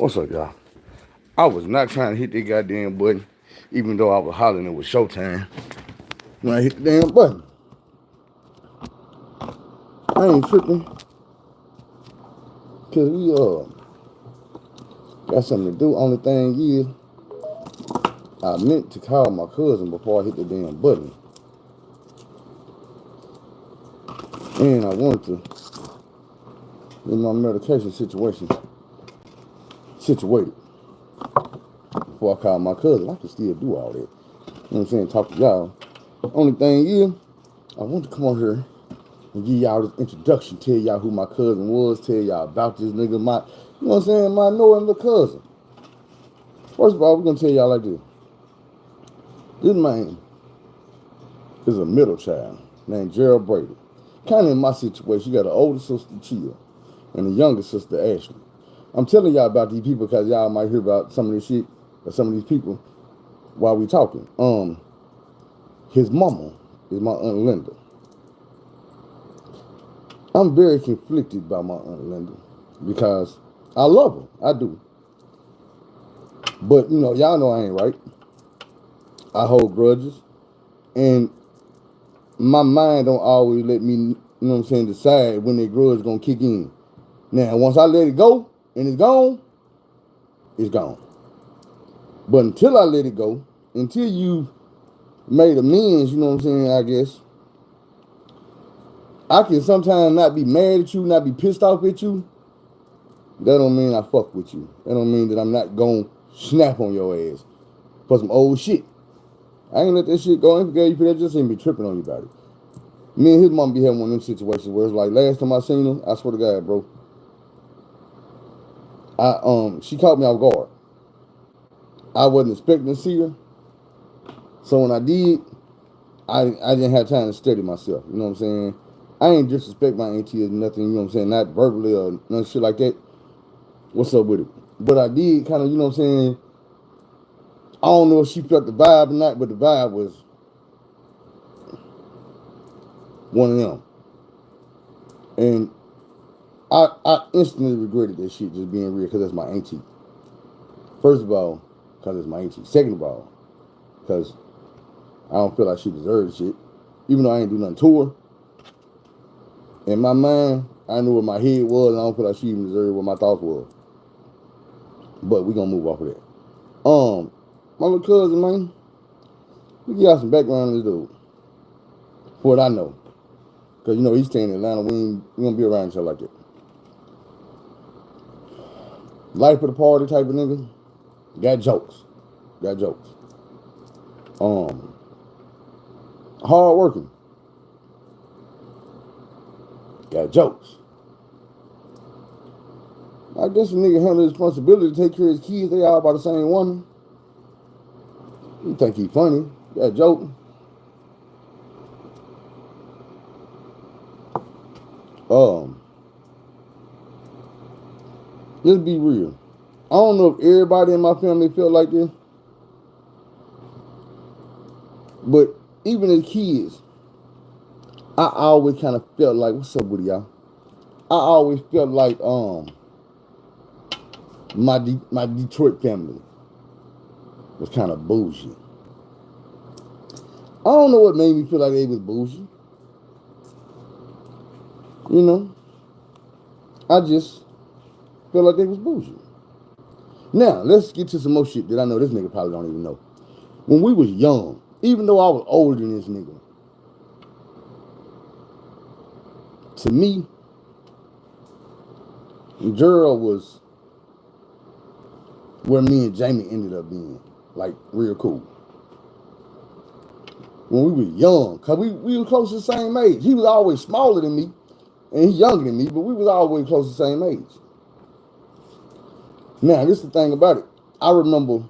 What's up, y'all? I was not trying to hit that goddamn button, even though I was hollering it was showtime. When I hit the damn button, I ain't tripping, cause we got something to do. Only thing is, I meant to call my cousin before I hit the damn button, and I wanted to get my medication situation situated before I call my cousin. I can still do all that. You know what I'm saying? Talk to y'all. Only thing is, I want to come on here and give y'all this introduction, tell y'all who my cousin was, tell y'all about this nigga, you know what I'm saying, my knowing the cousin. First of all, we're gonna tell y'all like this. This man is a middle child named Gerald Brady. Kind of in my situation, you got an older sister, Chia, and a younger sister, Ashley. I'm telling y'all about these people because y'all might hear about some of this shit or some of these people while we talking. His mama is my Aunt Linda. I'm very conflicted by my Aunt Linda because I love her. I do. But, you know, y'all know I ain't right. I hold grudges. And my mind don't always let me, you know what I'm saying, decide when that grudge gonna kick in. Now, once I let it go and it's gone, it's gone. But until I let it go, until you made amends, you know what I'm saying, I guess, I can sometimes not be mad at you, not be pissed off at you. That don't mean I fuck with you. That don't mean that I'm not gonna snap on your ass for some old shit. I ain't let that shit go. I ain't forget you for that. Just ain't be tripping on you about it. Me and his mom be having one of them situations where it's like last time I seen her, I swear to God, bro. She caught me off guard. I wasn't expecting to see her. So when I did, I didn't have time to study myself. You know what I'm saying? I ain't disrespect my auntie or nothing, you know what I'm saying? Not verbally or none shit like that. What's up with it? But I did kind of, you know what I'm saying? I don't know if she felt the vibe or not, but the vibe was one of them. And I instantly regretted that shit just being real because that's my auntie. First of all, because it's my auntie. Second of all, because I don't feel like she deserves shit. Even though I ain't do nothing to her. In my mind, I knew what my head was, and I don't feel like she even deserved what my thoughts were. But we gonna move off of that. My little cousin, man, we give y'all some background on this dude. For what I know. Because, you know, he's staying in Atlanta. We gonna be around each other like that. Life of the party type of nigga. Got jokes. Hard working. Got jokes. I guess a nigga handle the responsibility to take care of his kids. They all by the same woman. You think he funny. Got joke. Let's be real. I don't know if everybody in my family felt like this, but even as kids, I always kind of felt like, what's up with y'all? I always felt like my Detroit family was kind of bougie. I don't know what made me feel like they was bougie. You know, I just felt like they was bougie. Now, let's get to some more shit that I know this nigga probably don't even know. When we was young, even though I was older than this nigga, to me, Gerald was where me and Jamie ended up being, like, real cool. When we were young, because we were close to the same age. He was always smaller than me, and he younger than me, but we was always close to the same age. Now, this is the thing about it. I remember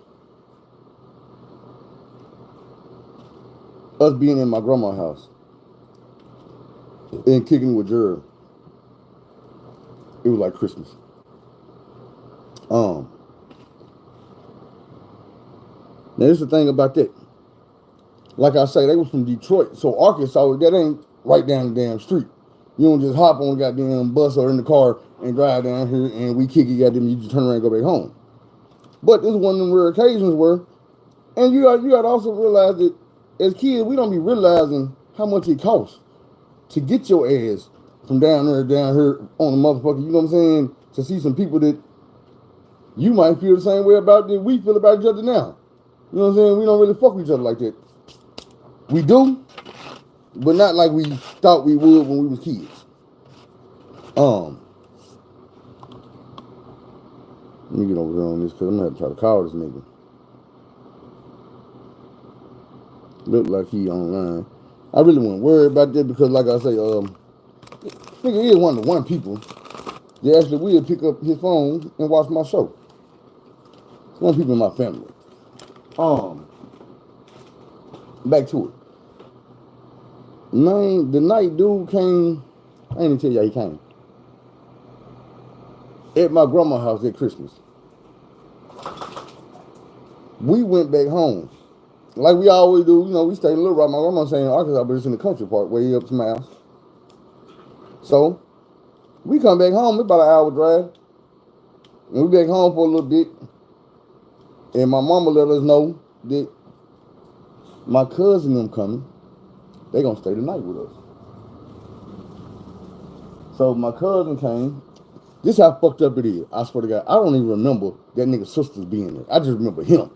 us being in my grandma's house and kicking with Gerald. It was like Christmas. Now, this is the thing about that. Like I say, they was from Detroit, so Arkansas, that ain't right down the damn street. You don't just hop on a goddamn bus or in the car and drive down here and we kick it, goddamn, you just turn around and go back home. But this is one of them rare occasions where, and you got to also realize that as kids, we don't be realizing how much it costs to get your ass from down here on the motherfucker. You know what I'm saying? To see some people that you might feel the same way about that we feel about each other now. You know what I'm saying? We don't really fuck with each other like that. We do, but not like we thought we would when we was kids. Let me get over here on this because I'm gonna have to try to call this nigga. Look like he online. I really wasn't worried about that because, like I say, nigga is one of the one people that actually will pick up his phone and watch my show. It's one people in my family. Back to it. Man, the night dude came. I ain't even tell y'all he came. At my grandma's house at Christmas. We went back home. Like we always do, you know, we stayed a little right. My grandma saying Arkansas, but it's in the country part, way up to my house. So, we come back home, it's about an hour drive. And we back home for a little bit. And my mama let us know that my cousin them coming, they gonna stay the night with us. So my cousin came. This how fucked up it is. I swear to God, I don't even remember that nigga's sisters being there. I just remember him.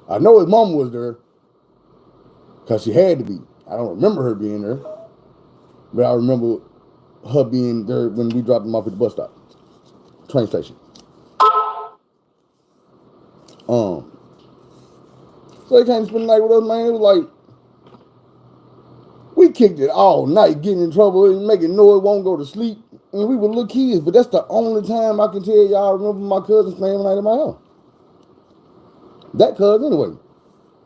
I know his mama was there, because she had to be. I don't remember her being there, but I remember her being there when we dropped him off at the bus stop, train station. So they came to spend the night with us, man. It was like, we kicked it all night, getting in trouble, and making noise, won't go to sleep. And we were little kids, but that's the only time I can tell y'all I remember my cousin staying the night at my house. That cousin, anyway.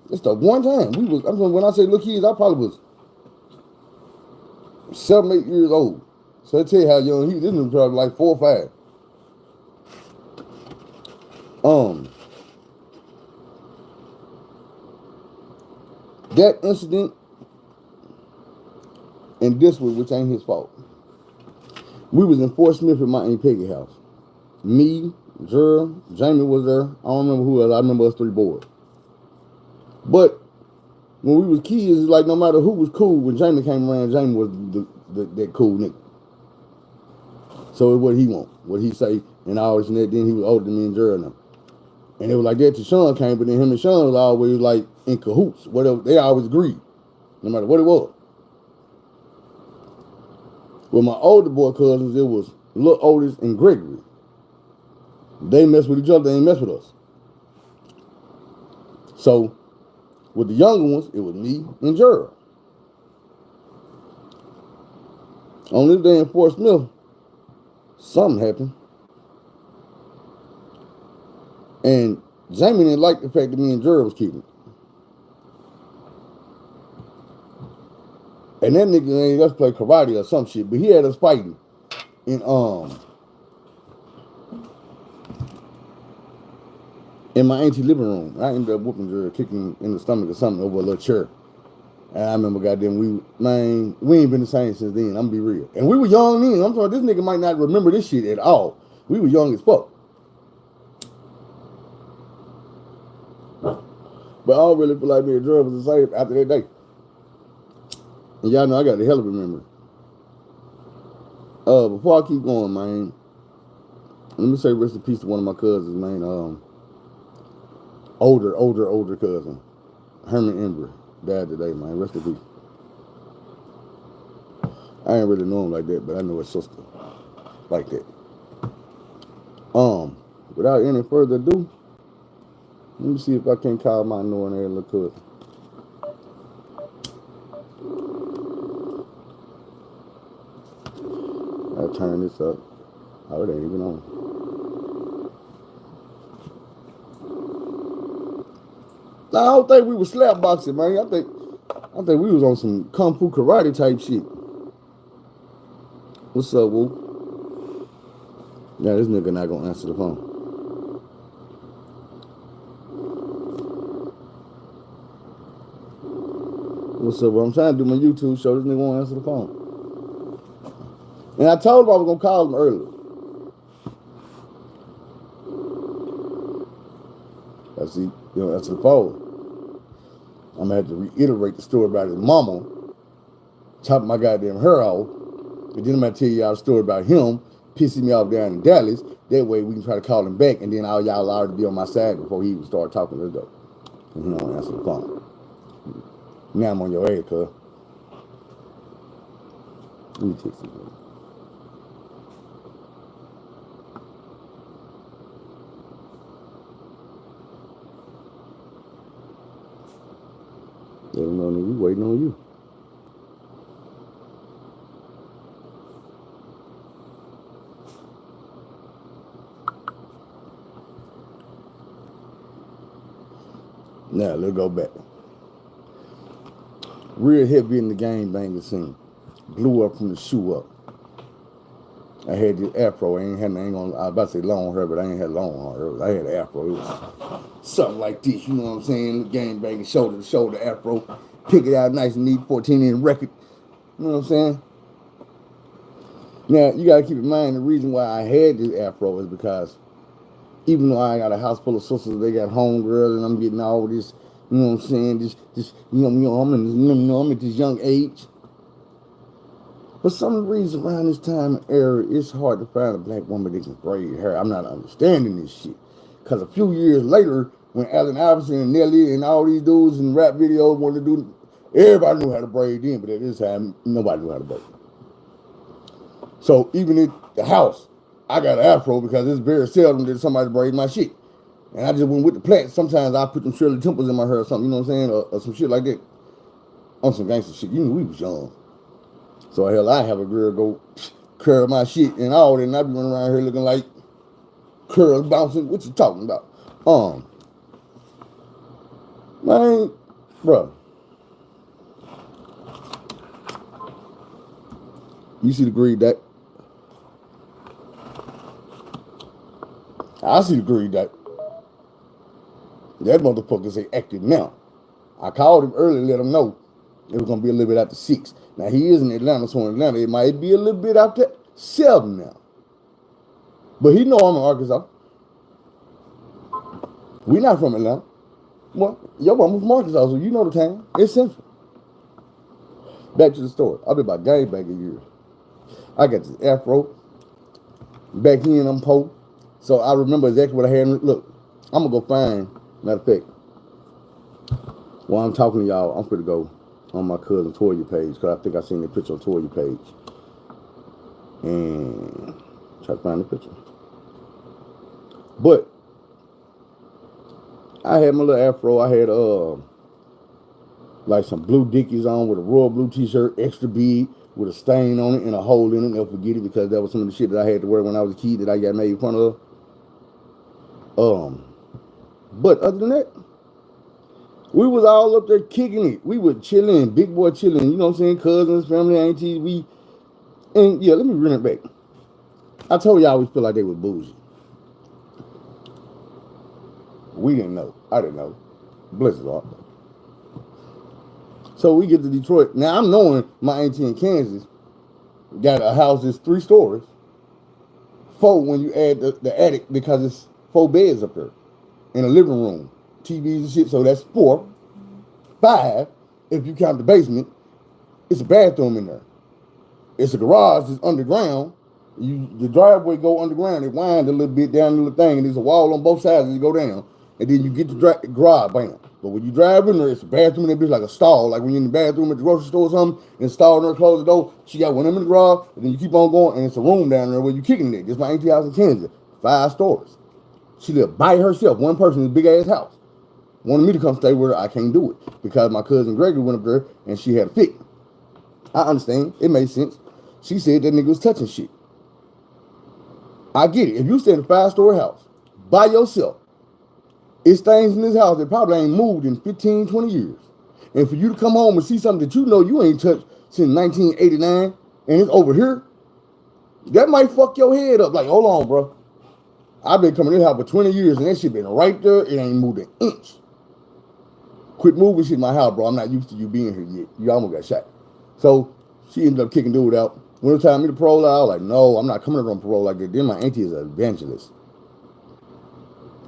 It's the one time we was. When I say little kids, I probably was 7, 8 years old. So I tell you how young he. This was probably like 4 or 5. That incident and this one, which ain't his fault. We was in Fort Smith at my Aunt Peggy's house. Me, Gerald, Jamie was there. I don't remember who else. I remember us 3 boys. But when we was kids, it's like no matter who was cool, when Jamie came around, Jamie was that cool nigga. So it's what he want, what he say, and all this and that. Then he was older than me and Gerald now. And it was like that till Sean came, but then him and Sean was always like in cahoots. Whatever, they always agreed, no matter what it was. With my older boy cousins, it was Lil Otis and Gregory. They mess with each other, they ain't mess with us. So, with the younger ones, it was me and Gerald. On this day in Fort Smith, something happened. And Jamie didn't like the fact that me and Gerald was kicking. And that nigga ain't us play karate or some shit, but he had us fighting in my auntie living room. I ended up whooping Gerald, kicking in the stomach or something over a little chair. And I remember, goddamn, we ain't been the same since then. I'm gonna be real. And we were young then. I'm sorry, this nigga might not remember this shit at all. We were young as fuck. But I don't really feel like me and Gerald was the same after that day. And y'all know I got the hell of a memory. Before I keep going, man, let me say rest in peace to one of my cousins, man. Older cousin. Herman Embry died today, man. Rest in peace. I ain't really know him like that, but I know his sister like that. Without any further ado, let me see if I can call my knowing ass little cousin. I'll turn this up. Oh, it ain't even on. Nah, I don't think we was slap boxing, man. I think we was on some kung fu karate type shit. What's up, Woo? Yeah, this nigga not gonna answer the phone. What's up? Well, I'm trying to do my YouTube show. This nigga won't answer the phone. And I told him I was gonna call him earlier. That's the, that's the fold. I'm gonna have to reiterate the story about his mama chopping my goddamn hair off, and then I'm gonna tell y'all a story about him pissing me off down in Dallas. That way we can try to call him back, and then all y'all already be on my side before he even start talking. Let's go. And he don't answer the phone. Now I'm on your ass, cuz. Let me text you. Let him know that we waiting on you. Now, let's go back. Real heavy in the game banging scene. Blew up from the shoe up. I had this afro. I was about to say long hair, but I ain't had long hair. I had an afro. It was something like this, you know what I'm saying? Game banging, shoulder to shoulder afro. Pick it out nice and neat, 14-inch record. You know what I'm saying? Now, you got to keep in mind the reason why I had this afro is because even though I got a house full of sisters, they got homegirls, and I'm getting all this, you know what I'm saying? I'm at this young age. For some reason, around this time and era, it's hard to find a black woman that can braid hair. I'm not understanding this shit. Because a few years later, when Allen Iverson and Nelly and all these dudes in rap videos wanted to do, everybody knew how to braid then, but at this time, nobody knew how to braid. So even at the house, I got an afro because it's very seldom that somebody braid my shit. And I just went with the plaits. Sometimes I put them Shirley Temples in my hair or something, you know what I'm saying? Or some shit like that. On some gangster shit. You know, we was young. So hell, I have a girl go curl my shit and all that, and I be running around here looking like curls bouncing. What you talking about? Man, bro. You see the greed that? I see the greed that. That motherfucker say active now. I called him early, let him know it was gonna be a little bit after 6. Now he is in Atlanta, so in Atlanta it might be a little bit after 7 now. But he know I'm in Arkansas. We not from Atlanta. Well, your mama from Arkansas, so you know the town. It's central. Back to the story. I've been about game back a year. I got this afro. Back then I'm poor. So I remember exactly what I had. Look, I'm gonna go find, matter of fact, while I'm talking to y'all, I'm gonna go on my cousin Toya page, because I think I seen the picture on Toya page. And try to find the picture. But I had my little afro. I had like some blue Dickies on with a royal blue t-shirt, extra big, with a stain on it and a hole in it. Never forget it, because that was some of the shit that I had to wear when I was a kid that I got made fun of. But other than that, we was all up there kicking it. We were chilling, big boy chilling, you know what I'm saying? Cousins, family, aunties, and yeah, let me run it back. I told y'all we feel like they were bougie. We didn't know. I didn't know. Bless his heart. So we get to Detroit. Now I'm knowing my auntie in Kansas got a house that's 3 stories. 4 when you add the attic, because it's 4 beds up there. In a living room. TVs and shit, so that's 4. 5, if you count the basement. It's a bathroom in there. It's a garage that's underground. The driveway go underground. It winds a little bit down the little thing, and there's a wall on both sides as you go down. And then you get the garage, bam. But when you drive in there, it's a bathroom, and it's like a stall. Like when you're in the bathroom at the grocery store or something, and the stall in there, close the door, she got one of them in the garage, and then you keep on going, and it's a room down there where you kicking it. This is my auntie house in Kansas. 5 stories. She lived by herself, one person in a big ass house. Wanted me to come stay with her. I can't do it because my cousin Gregory went up there and she had a fit. I understand. It made sense. She said that nigga was touching shit. I get it. If you stay in a 5-story house by yourself, it's things in this house that probably ain't moved in 15, 20 years. And for you to come home and see something that you know you ain't touched since 1989 and it's over here, that might fuck your head up. Like, hold on, bro. I've been coming in this house for 20 years and that shit been right there. It ain't moved an inch. Quit moving shit in my house, bro. I'm not used to you being here yet. You almost got shot. So she ended up kicking dude out. When it was time me to parole out, I was like, no, I'm not coming on parole like that. Then my auntie is an evangelist.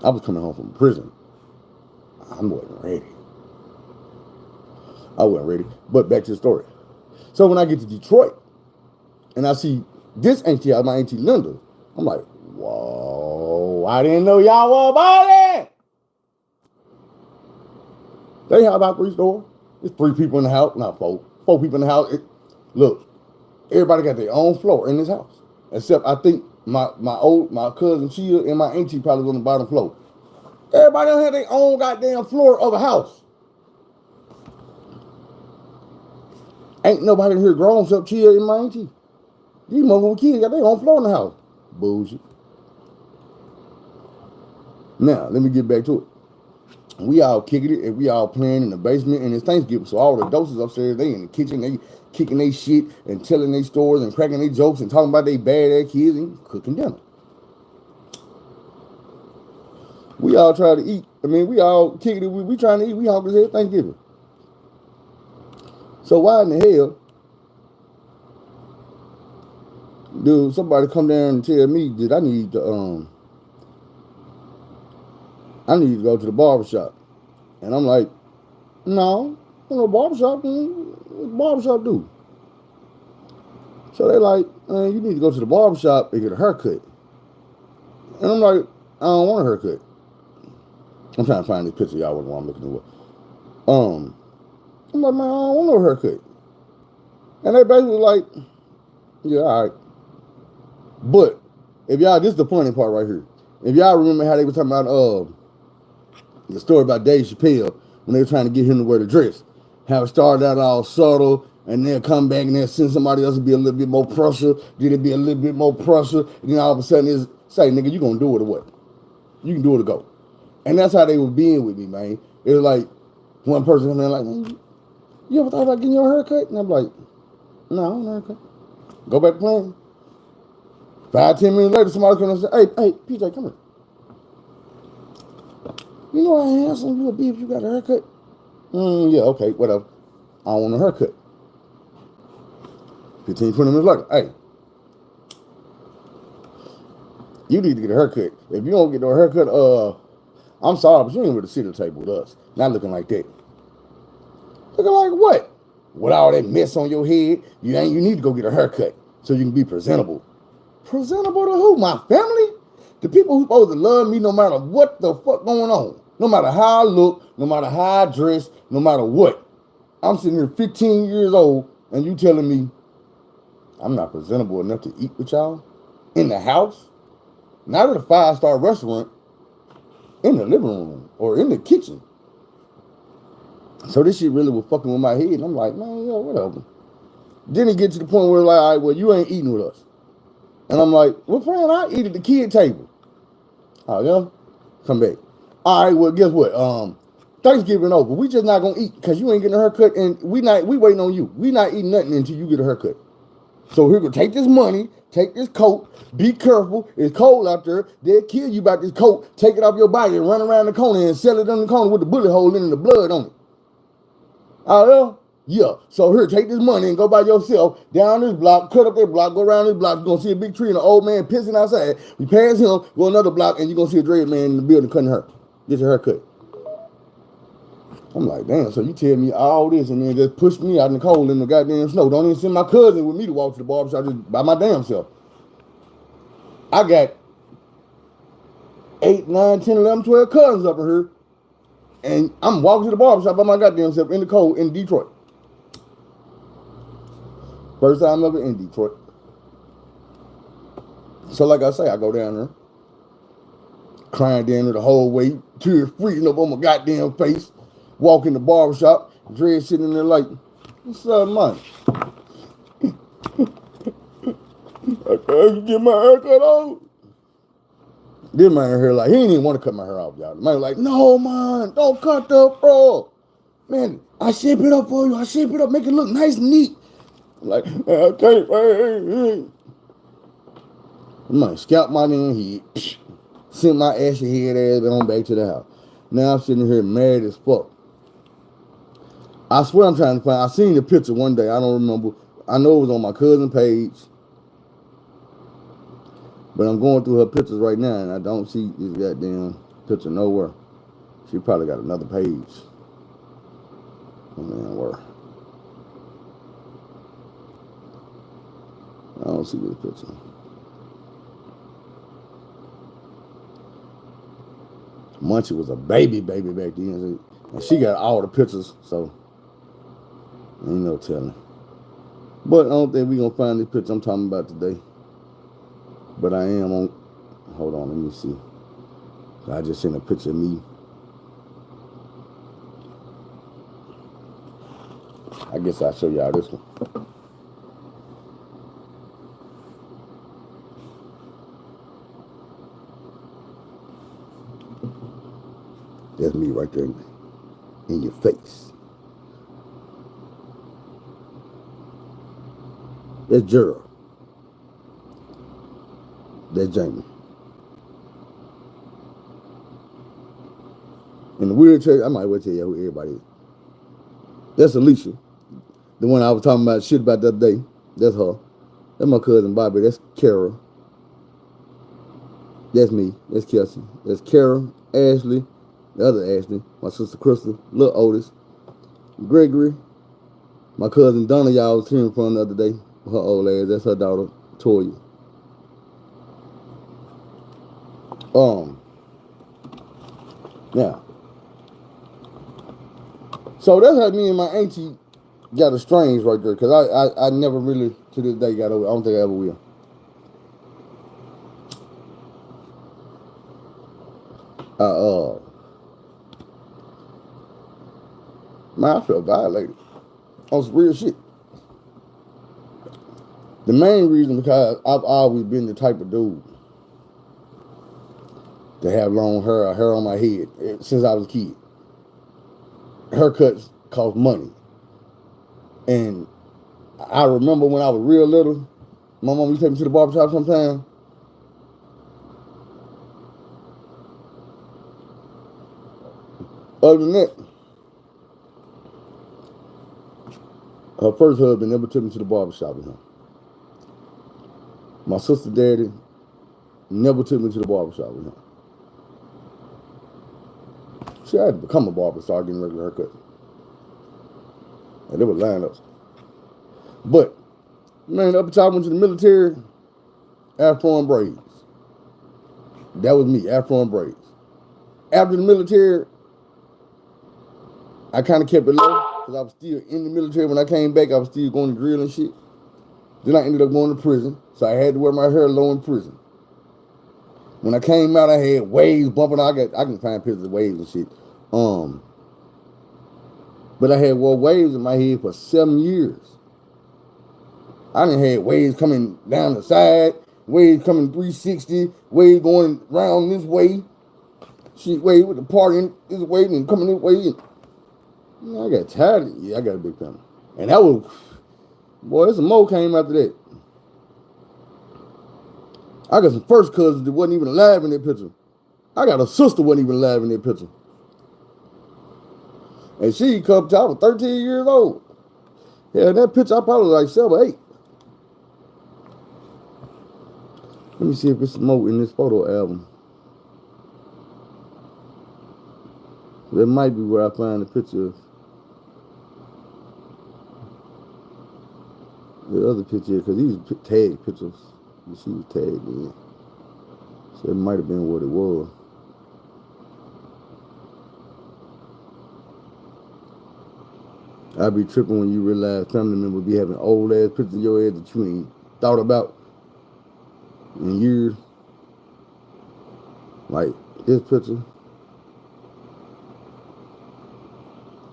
I was coming home from prison. I wasn't ready. I wasn't ready. But back to the story. So when I get to Detroit and I see this auntie, my auntie Linda, I'm like, whoa, I didn't know y'all were about it. They have about 3 stores. There's 3 people in the house, not 4. 4 people in the house. Look, everybody got their own floor in this house. Except I think my cousin Sheila and my auntie probably on the bottom floor. Everybody don't have their own goddamn floor of a house. Ain't nobody in here grown except Sheila and my auntie. These motherfucking kids got their own floor in the house. Bullshit. Now, let me get back to it. We all kicking it and we all playing in the basement and it's Thanksgiving. So all the adults upstairs, they in the kitchen, they kicking their shit and telling their stories and cracking their jokes and talking about their bad ass kids and cooking dinner. We all try to eat. I mean, we all kicking it. We trying to eat. We hungry as hell Thanksgiving. So why in the hell do somebody come down and tell me that I need to go to the barbershop? And I'm like, no, barbershop. What barbershop do? So they like, you need to go to the barbershop and get a haircut. And I'm like, I don't want a haircut. I'm trying to find this picture y'all what I'm looking for. I'm like, man, I don't want no haircut. And they basically like, yeah, all right. But if y'all, this is the funny part right here. If y'all remember how they were talking about the story about Dave Chappelle when they were trying to get him to wear the dress. How it started out all subtle, and they'll come back and they'll send somebody else to be a little bit more pressure, then it'll be a little bit more pressure, and then all of a sudden it's, say, nigga, you gonna do it or what? You can do it or go. And that's how they were being with me, man. It was like, one person come in like, man, you ever thought about getting your haircut? And I'm like, no, I don't want a haircut. Go back to playing. 5-10 minutes later, somebody comes and say, hey, PJ, come here. You know how handsome you would be if you got a haircut? Yeah, okay, whatever. I don't want a haircut. 15, 20 minutes later, hey, you need to get a haircut. If you don't get no haircut, I'm sorry, but you ain't with to sit at the table with us. Not looking like that. Looking like what? With all that mess on your head, you need to go get a haircut so you can be presentable. Presentable to who? My family? The people who supposed to love me no matter what the fuck going on. No matter how I look, no matter how I dress, no matter what. I'm sitting here 15 years old and you telling me I'm not presentable enough to eat with y'all? In the house? Not at a 5-star restaurant. In the living room or in the kitchen. So this shit really was fucking with my head. And I'm like, man, yo, whatever. Then it gets to the point where like, all right, well, you ain't eating with us. And I'm like, well, friend, I eat at the kid table. Oh, yeah? Come back. All right, well, guess what? Thanksgiving over. We just not gonna eat because you ain't getting a haircut and we waiting on you. We not eating nothing until you get a haircut. So here, go take this money, take this coat, be careful. It's cold out there. They'll kill you about this coat. Take it off your body and run around the corner and sell it on the corner with the bullet hole in and the blood on it. Oh, yeah? Yeah. So here, take this money and go by yourself down this block, cut up that block, go around this block. You're going to see a big tree and an old man pissing outside. We pass him, go another block, and you're going to see a dread man in the building cutting hair. Get your hair cut. I'm like, damn, so you tell me all this and then just push me out in the cold in the goddamn snow. Don't even send my cousin with me to walk to the barbershop just by my damn self. I got 8, 9, 10, 11, 12 cousins up in here. And I'm walking to the barbershop by my goddamn self in the cold in Detroit. First time ever in Detroit. So like I say, I go down there. Crying down there the whole way. Tears freezing up on my goddamn face. Walk in the barbershop. Dread sitting in there like, what's up, man? I can't get my hair cut off. This man here like, he didn't even want to cut my hair off, y'all. The man was like, no, man, don't cut the bro. Man, I shape it up for you. I shape it up, make it look nice and neat. I'm like, okay, hey. The man scalped my damn head. Sent my ashy head ass on back to the house. Now I'm sitting here mad as fuck. I swear I'm trying to find, I seen the picture one day, I don't remember. I know it was on my cousin's page. But I'm going through her pictures right now and I don't see this goddamn picture nowhere. She probably got another page. Oh man, where? I don't see this picture. Munchie was a baby back then. And she got all the pictures, so ain't no telling. But I don't think we gonna find this picture I'm talking about today. But I am on, hold on, let me see. I just seen a picture of me. I guess I'll show y'all this one. That's me right there in your face. That's Gerald. That's Jamie. In the wheelchair, I might well tell you who everybody is. That's Alicia. The one I was talking about shit about the other day. That's her. That's my cousin Bobby. That's Kara. That's me. That's Kelsey. That's Kara, Ashley, the other Ashley, my sister Crystal, little Otis, Gregory, my cousin Donna, y'all was hearing from the other day. Her old ass. That's her daughter, Toya. Now, so that's how me and my auntie got estranged right there, because I never really, to this day, got over. I don't think I ever will. Man, I felt violated on some real shit. The main reason, because I've always been the type of dude to have long hair or hair on my head since I was a kid. Haircuts cost money. And I remember when I was real little, my mom used to take me to the barbershop sometime. Other than that, her first husband never took me to the barbershop with him. My sister daddy never took me to the barbershop with him. See, I had to become a barber to start getting regular haircuts. And they were lineups. But, man, up until I went to the military, afro and braids. That was me, afro and braids. After the military, I kind of kept it low, because I was still in the military. When I came back, I was still going to grill and shit. Then I ended up going to prison, so I had to wear my hair low in prison. When I came out, I had waves bumping. I can find pictures of waves and shit. But I had wore waves in my head for 7 years. I done had waves coming down the side, waves coming 360, waves going around this way. Shit, wave with the party this way and coming this way. And, you know, I got tired of it. Yeah, I got a big family. And that was, boy, there's some more came after that. I got some first cousins that wasn't even alive in that picture. I got a sister wasn't even alive in that picture. And she come to, I was 13 years old. Yeah, that picture, I probably was like 7 or 8. Let me see if there's some more in this photo album. That might be where I find the picture of the other picture, because these tag pictures, she was tagged in. So it might have been what it was. I be tripping when you realize family members be having old ass pictures in your head that you ain't thought about in years. Like this picture.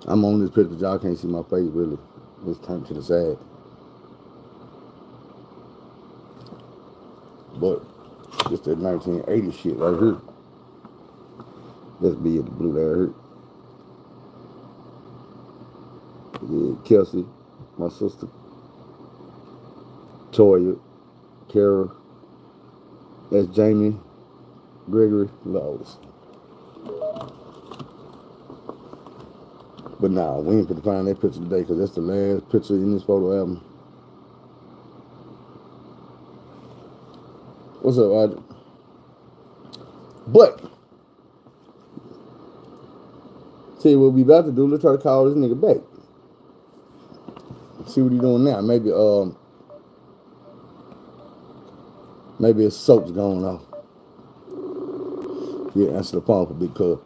I'm on this picture, y'all can't see my face really. It's turned to the side. But it's that 1980 shit right here. Let's be in the blue there here. Yeah, Kelsey, my sister, Toya, Kara, that's Jamie, Gregory, Laws. But nah, we ain't gonna find that picture today, because that's the last picture in this photo album. What's up, Roger? But tell you what we about to do. Let's try to call this nigga back. See what he doing now. Maybe his soap's going off. Yeah, answer the phone for Big Cub.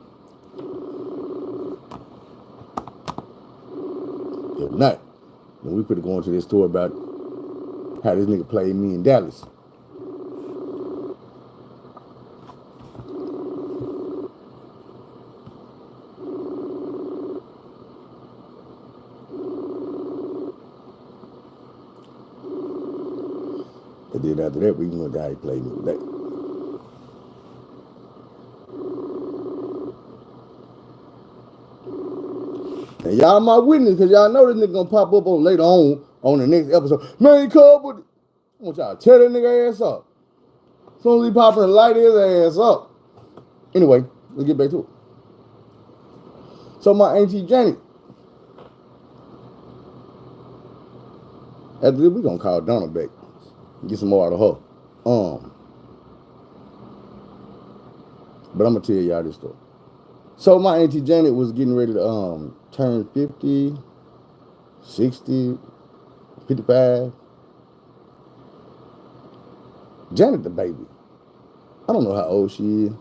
If not, then we could go into this story about how this nigga played me in Dallas. And then after that, we can go down and play me today. And y'all my witness, because y'all know this nigga gonna pop up on later on the next episode. Man, Cub, I want y'all to tear that nigga ass up. As soon as he popping and light his ass up. Anyway, let's get back to it. So my auntie Janet, after this, we gonna call Donna back. Get some more out of her. But I'm gonna tell y'all this story. So my auntie Janet was getting ready to turn 50, 60, 55. Janet the baby. I don't know how old she is.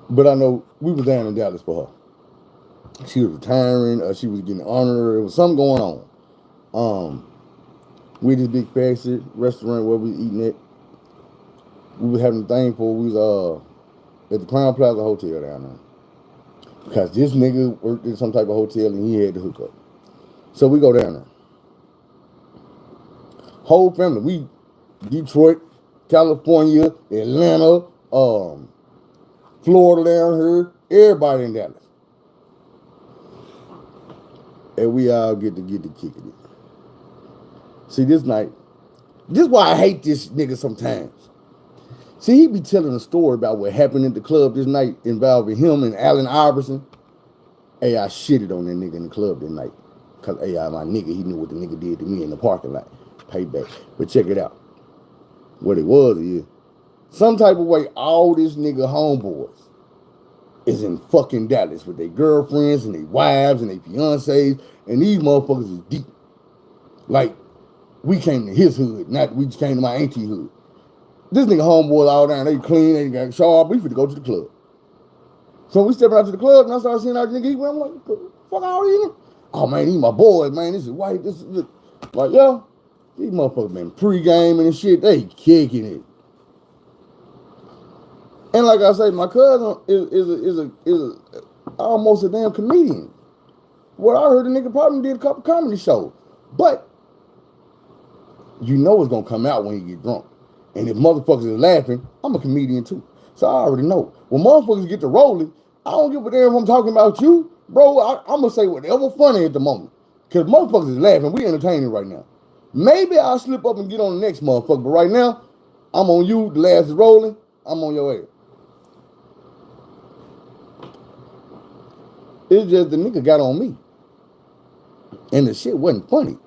But I know we was down in Dallas for her. She was retiring, she was getting honored, there was something going on. We this big fancy restaurant where we eating it. We was having a thing for, we was at the Crown Plaza Hotel down there. Because this nigga worked in some type of hotel and he had the hookup. So we go down there. Whole family, we Detroit, California, Atlanta, Florida down here, everybody in Dallas. And we all get to kicking it. See, this night, this is why I hate this nigga sometimes. See, he be telling a story about what happened at the club this night involving him and Allen Iverson. Hey, I shitted on that nigga in the club that night. Because, hey, my nigga, he knew what the nigga did to me in the parking lot. Payback. But check it out. What it was is, some type of way, all this nigga homeboys is in fucking Dallas with their girlfriends and their wives and their fiancés, and these motherfuckers is deep. Like, we came to his hood, not we just came to my auntie hood. This nigga homeboys all down, they clean, they got sharp, we finna go to the club. So we stepping out to the club, and I started seeing all these niggas, I'm like, fuck all these niggas? Oh man, these my boys, man, this is white, this is, like, yo, these motherfuckers been pre-gaming and shit, they kicking it. And like I say, my cousin is almost a damn comedian. What I heard, the nigga probably did a couple comedy shows. But you know it's gonna come out when you get drunk. And if motherfuckers is laughing, I'm a comedian too. So I already know. When motherfuckers get to rolling, I don't give a damn if I'm talking about you. Bro, I'm gonna say whatever funny at the moment. Cause motherfuckers is laughing, we entertaining right now. Maybe I'll slip up and get on the next motherfucker, but right now, I'm on you, the laughs is rolling, I'm on your ass. It's just the nigga got on me. And the shit wasn't funny.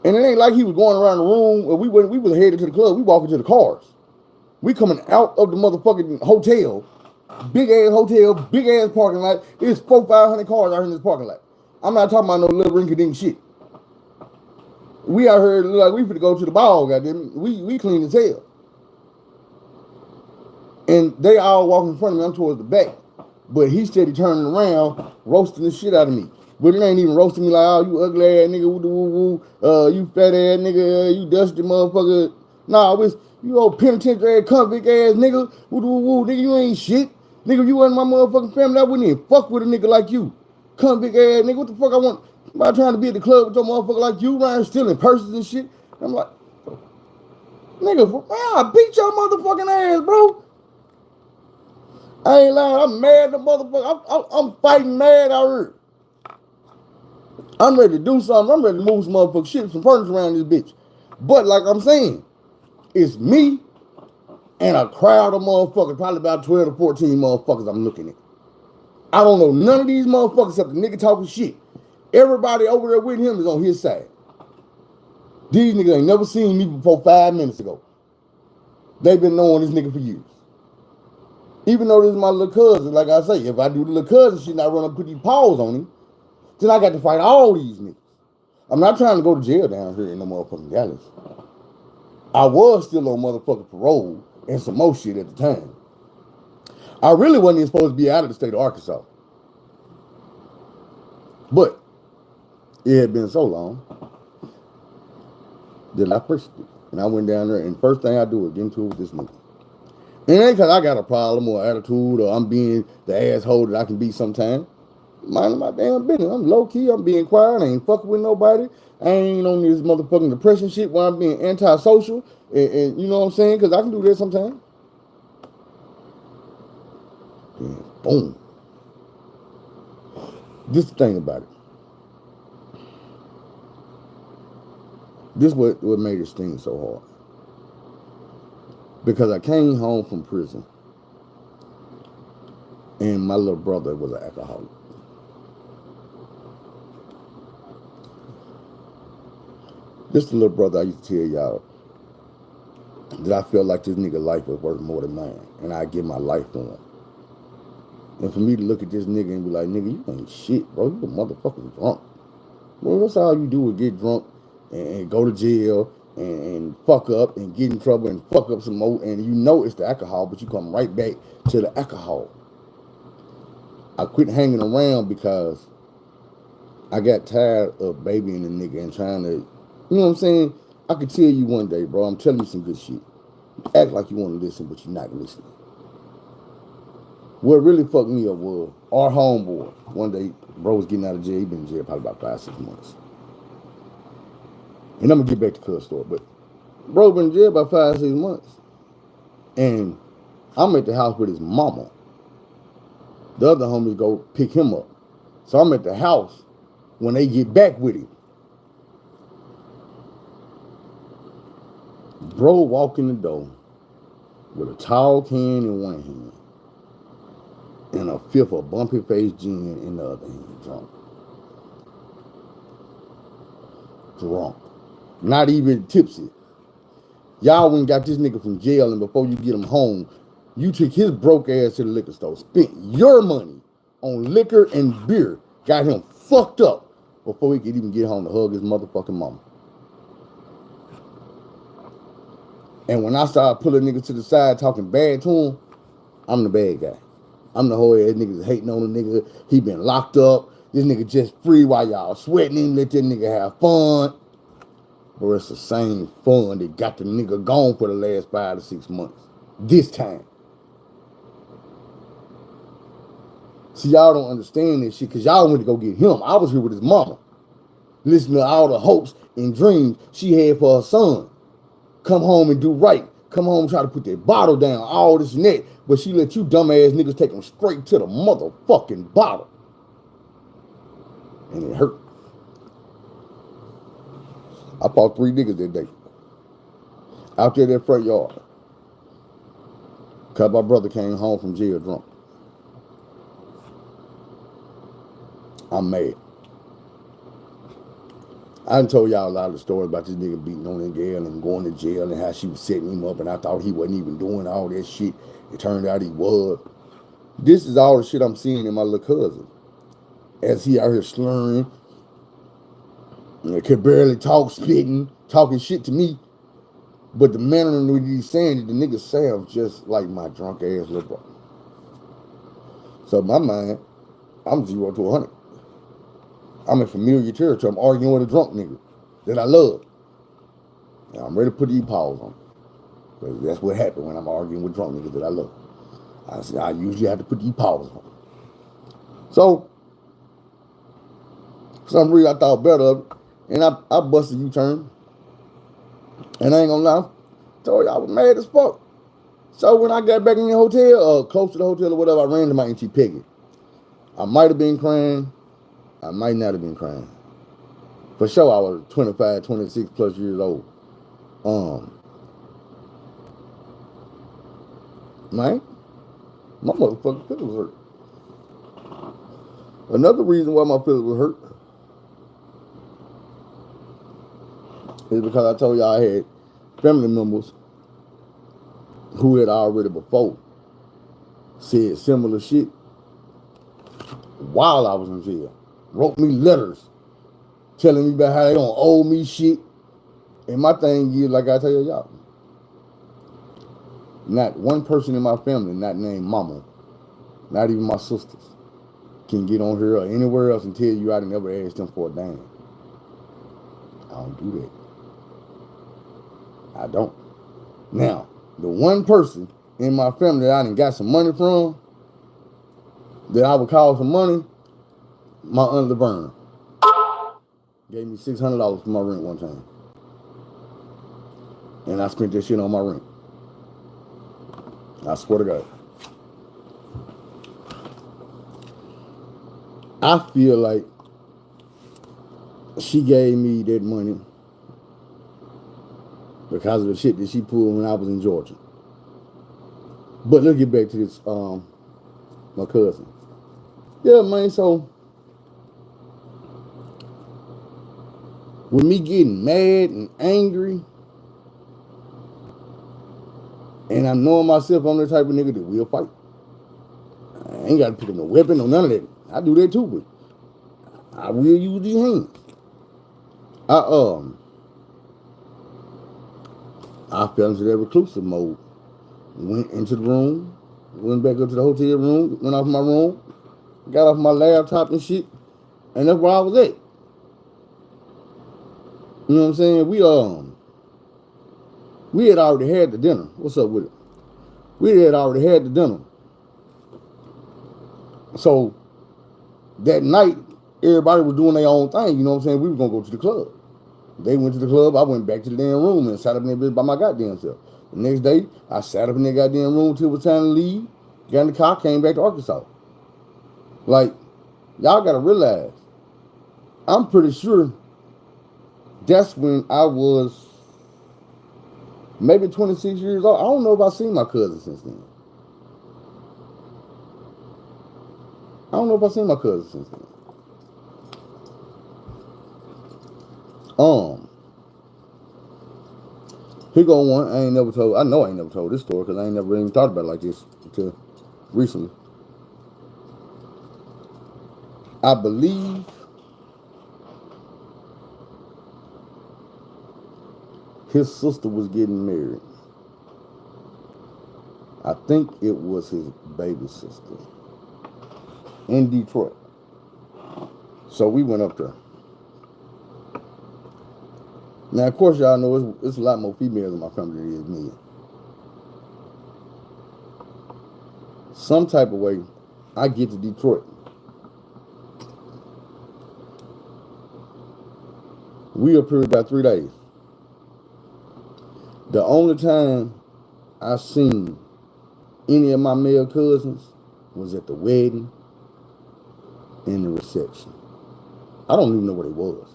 And it ain't like he was going around the room. We was headed to the club. We walking to the cars. We coming out of the motherfucking hotel. Big ass hotel, big ass parking lot. It's 400-500 cars out here in this parking lot. I'm not talking about no little rinky-dink shit. We out here like we finna go to the ball, goddamn. We clean as hell. And they all walking in front of me. I'm towards the back. But he steady turning around, roasting the shit out of me. But it ain't even roasting me like, oh, you ugly ass nigga, woo-woo-woo, you fat ass nigga, you dusty motherfucker. Nah, it's you old penitentiary convict ass nigga, woo-woo-woo, nigga, you ain't shit. Nigga, if you wasn't my motherfucking family, I wouldn't even fuck with a nigga like you. Convict ass nigga, what the fuck I want? I'm not trying to be at the club with your motherfucker like you, around stealing purses and shit. I'm like, nigga, man, I beat your motherfucking ass, bro. I ain't lying, I'm mad the motherfucker. I'm fighting mad out here. I'm ready to do something. I'm ready to move some motherfucking shit, some furniture around this bitch. But like I'm saying, it's me and a crowd of motherfuckers, probably about 12 to 14 motherfuckers I'm looking at. I don't know none of these motherfuckers except the nigga talking shit. Everybody over there with him is on his side. These niggas ain't never seen me before 5 minutes ago. They've been knowing this nigga for years. Even though this is my little cousin, like I say, if I do the little cousin shit and I run up and put these paws on him, then I got to fight all these niggas. I'm not trying to go to jail down here in the motherfucking galleys. I was still on motherfucking parole and some more shit at the time. I really wasn't even supposed to be out of the state of Arkansas. But it had been so long that I pushed it. And I went down there, and the first thing I do is get into it with this nigga. And it ain't because I got a problem or attitude or I'm being the asshole that I can be sometimes. Minding my damn business. I'm low key. I'm being quiet. I ain't fucking with nobody. I ain't on this motherfucking depression shit where I'm being antisocial. And you know what I'm saying? Because I can do that sometimes. And boom. This is the thing about it. This is what made it sting so hard. Because I came home from prison. And my little brother was an alcoholic. This is the little brother I used to tell y'all that I felt like this nigga life was worth more than mine. And I give my life for him. And for me to look at this nigga and be like, nigga, you ain't shit, bro. You a motherfucking drunk. Bro, that's all you do is get drunk and go to jail and fuck up and get in trouble and fuck up some more. And you know it's the alcohol, but you come right back to the alcohol. I quit hanging around because I got tired of babying the nigga and trying to, you know what I'm saying? I could tell you one day, bro, I'm telling you some good shit. Act like you want to listen, but you're not listening. What really fucked me up was our homeboy. One day, bro was getting out of jail. He been in jail probably about 5-6 months. And I'm going to get back to Cuz story, but bro been in jail about 5-6 months. And I'm at the house with his mama. The other homies go pick him up. So I'm at the house when they get back with him. Bro walk in the door with a tall can in one hand and a fifth of bumpy face gin in the other hand, drunk. Not even tipsy. Y'all went and got this nigga from jail, and before you get him home, you took his broke ass to the liquor store, spent your money on liquor and beer, got him fucked up before he could even get home to hug his motherfucking mama. And when I started pulling niggas to the side talking bad to him, I'm the bad guy. I'm the whole ass niggas hating on the nigga. He been locked up. This nigga just free while y'all sweating him. Let that nigga have fun. But it's the same fun that got the nigga gone for the last 5 to 6 months. This time. See, y'all don't understand this shit because y'all went to go get him. I was here with his mama. Listening to all the hopes and dreams she had for her son. Come home and do right. Come home and try to put that bottle down. All this and that. But she let you dumbass niggas take him straight to the motherfucking bottle. And it hurt. I fought 3 niggas that day. Out there in that front yard. Because my brother came home from jail drunk. I'm mad. I done told y'all a lot of stories about this nigga beating on that girl and going to jail and how she was setting him up and I thought he wasn't even doing all that shit. It turned out he was. This is all the shit I'm seeing in my little cousin. As he out here slurring, could barely talk, spitting, talking shit to me. But the manner in which he's saying it, the nigga sounds just like my drunk ass little brother. So in my mind, I'm 0 to 100. I'm in familiar territory. I'm arguing with a drunk nigga that I love. And I'm ready to put these paws on. Because that's what happened when I'm arguing with drunk niggas that I love. I usually have to put these paws on. So, for some reason I thought better of it. And I busted U-turn. And I ain't gonna lie, I told you I was mad as fuck. So when I got back in the hotel, close to the hotel or whatever, I ran to my Auntie Peggy. I might have been crying. I might not have been crying. For sure, I was 25, 26 plus years old. Man, my motherfucking feelings hurt. Another reason why my feelings were hurt is because I told y'all I had family members who had already before said similar shit while I was in jail. Wrote me letters telling me about how they don't owe me shit. And my thing is, like I tell y'all, not one person in my family, not named Mama, not even my sisters, can get on here or anywhere else and tell you I never asked them for a dime. I don't do that. I don't. Now, the one person in my family that I done got some money from, that I would call some money, my Aunt Laverne gave me $600 for my rent one time. And I spent that shit on my rent. I swear to God. I feel like she gave me that money because of the shit that she pulled when I was in Georgia. But let's get back to this, my cousin. Yeah, man, so with me getting mad and angry, and I know myself I'm the type of nigga that will fight. I ain't got to pick up no weapon or none of that. I do that too, but I will use these hands. I fell into that reclusive mode. Went into the room, went back up to the hotel room, went off my room, got off my laptop and shit, and that's where I was at. You know what I'm saying? We had already had the dinner. What's up with it? We had already had the dinner. So that night, everybody was doing their own thing. You know what I'm saying? We were gonna go to the club. They went to the club. I went back to the damn room and sat up in there by my goddamn self. The next day, I sat up in that goddamn room till it was time to leave. Got in the car, came back to Arkansas. Like, y'all gotta realize, I'm pretty sure that's when I was maybe 26 years old. I don't know if I've seen my cousin since then. Here go one I know I ain't never told this story because I ain't never even thought about it like this until recently. I believe his sister was getting married. I think it was his baby sister in Detroit. So we went up there. Now, of course, y'all know it's a lot more females in my family than it is men. Some type of way, I get to Detroit. We up here about 3 days. The only time I seen any of my male cousins was at the wedding and the reception. I don't even know where they was.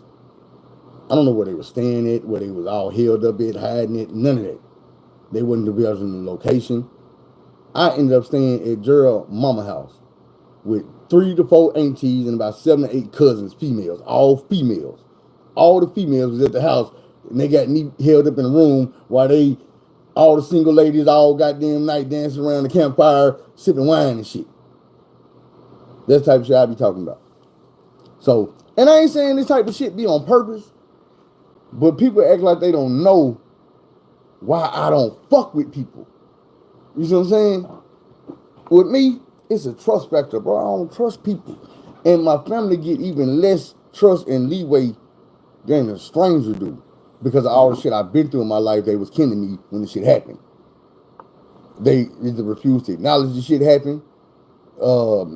I don't know where they were staying at, where they was all held up at, hiding it, none of that. They wasn't in the location. I ended up staying at Gerald's mama house with 3 to 4 aunties and about 7 to 8 cousins, females, all females. All the females was at the house, and they got me held up in a room while all the single ladies all goddamn night dancing around the campfire, sipping wine and shit. That's the type of shit I be talking about. So, and I ain't saying this type of shit be on purpose, but people act like they don't know why I don't fuck with people. You see what I'm saying? With me, it's a trust factor, bro. I don't trust people. And my family get even less trust and leeway than a stranger do. Because of all the shit I've been through in my life, they was kin to me when the shit happened. They either refused to acknowledge the shit happened.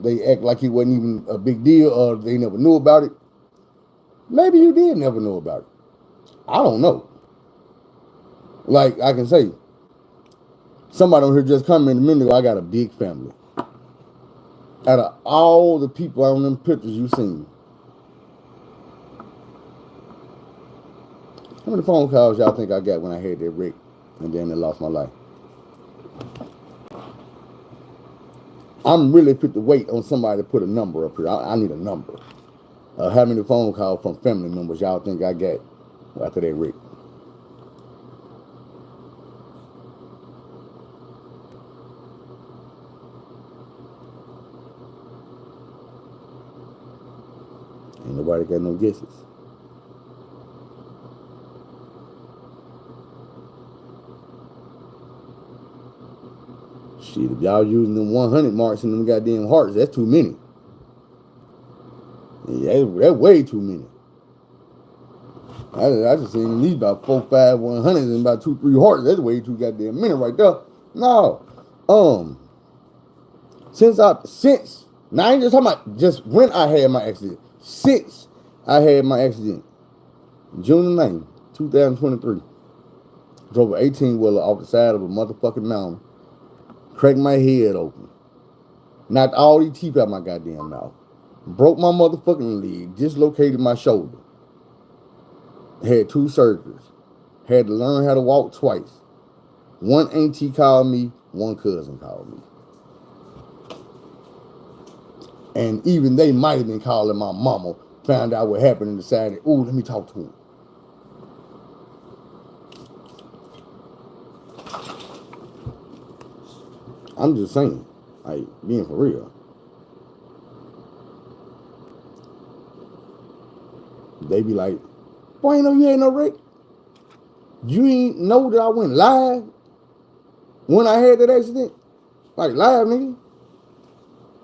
They act like it wasn't even a big deal, or they never knew about it. Maybe you did never know about it. I don't know. Like I can say, somebody on here just commented a minute ago, I got a big family. Out of all the people on them pictures you seen, how many phone calls y'all think I got when I had that wreck and then I lost my life? I'm really put the weight on somebody to put a number up here. I need a number. How many phone calls from family members y'all think I got after that wreck? Ain't nobody got no guesses. Shit, if y'all using them 100 marks in them goddamn hearts, that's too many. Yeah, that's way too many. I just seen these about 4, 5, 100s and about 2, 3 hearts. That's way too goddamn many right there. No. Since now I ain't just talking about just when I had my accident. Since I had my accident, June 9th, 2023, drove an 18-wheeler off the side of a motherfucking mountain, cracked my head open, knocked all these teeth out my goddamn mouth, broke my motherfucking leg, dislocated my shoulder, had 2 surgeries, had to learn how to walk twice. One auntie called me, one cousin called me. And even they might have been calling my mama, found out what happened and decided, ooh, let me talk to him. I'm just saying, like, being for real. They be like, boy, I ain't know you ain't no wreck. You ain't know that I went live when I had that accident? Like, live, nigga.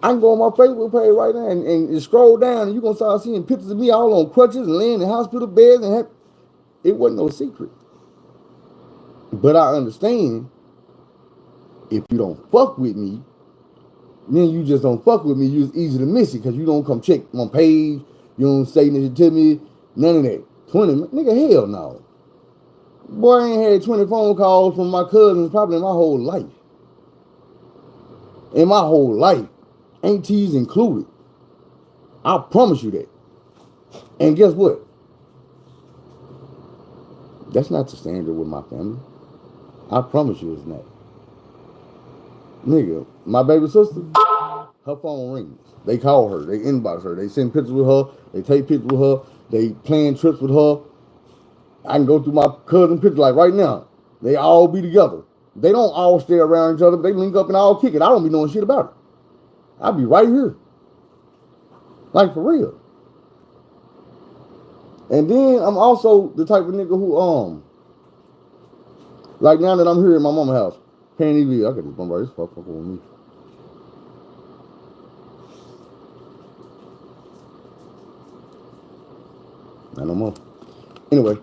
I can go on my Facebook page right now and scroll down and you're going to start seeing pictures of me all on crutches and laying in hospital beds. And it wasn't no secret. But I understand if you don't fuck with me, then you just don't fuck with me. You're easy to miss it because you don't come check my page. You don't say nothing to me. None of that. 20, nigga, hell no. Boy, I ain't had 20 phone calls from my cousins probably in my whole life. In my whole life. Aunties included. I promise you that. And guess what? That's not the standard with my family. I promise you it's not. Nigga, my baby sister, her phone rings. They call her. They inbox her. They send pictures with her. They take pictures with her. They plan trips with her. I can go through my cousin pictures like right now. They all be together. They don't all stay around each other. They link up and all kick it. I don't be knowing shit about it. I'll be right here. Like for real. And then I'm also the type of nigga who, like now that I'm here in my mama's house, paying EV, I could just bump right this fucker with me. Not no more. Anyway.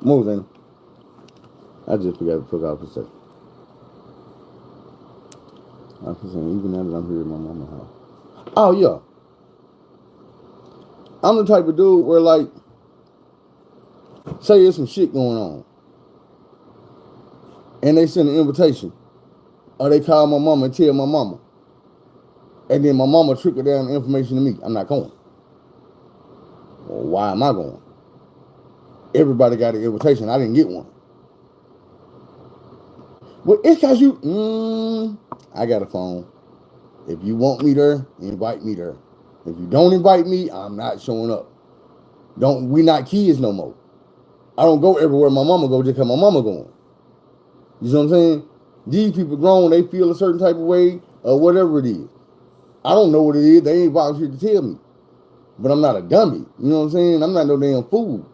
What was that? I just forgot to put out for a second. I was saying, even now that I'm here in my mama's house. Oh, yeah. I'm the type of dude where, like, say there's some shit going on. And they send an invitation. Or they call my mama and tell my mama. And then my mama trickle down the information to me. I'm not going. Well, why am I going? Everybody got an invitation. I didn't get one. Well, it's because I got a phone. If you want me there, invite me there. If you don't invite me, I'm not showing up. We not kids no more. I don't go everywhere my mama go just because my mama going. You know what I'm saying? These people grown, they feel a certain type of way or whatever it is. I don't know what it is. They ain't volunteered to tell me. But I'm not a dummy. You know what I'm saying? I'm not no damn fool.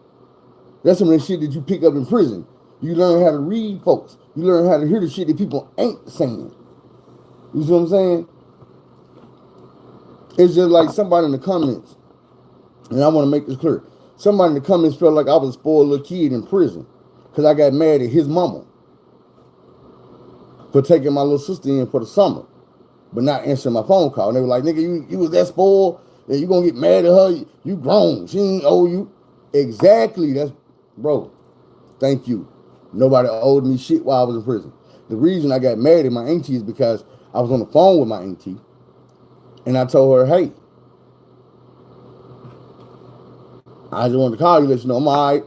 That's some of the shit that you pick up in prison. You learn how to read folks. You learn how to hear the shit that people ain't saying. You see what I'm saying? It's just like somebody in the comments, and I want to make this clear. Somebody in the comments felt like I was a spoiled little kid in prison because I got mad at his mama for taking my little sister in for the summer, but not answering my phone call. And they were like, nigga, you was that spoiled, and you gonna get mad at her? You grown. She ain't owe you. Exactly. That's, bro, thank you. Nobody owed me shit while I was in prison. The reason I got mad at my auntie is because I was on the phone with my auntie, and I told her, hey, I just wanted to call you, let you know I'm all right,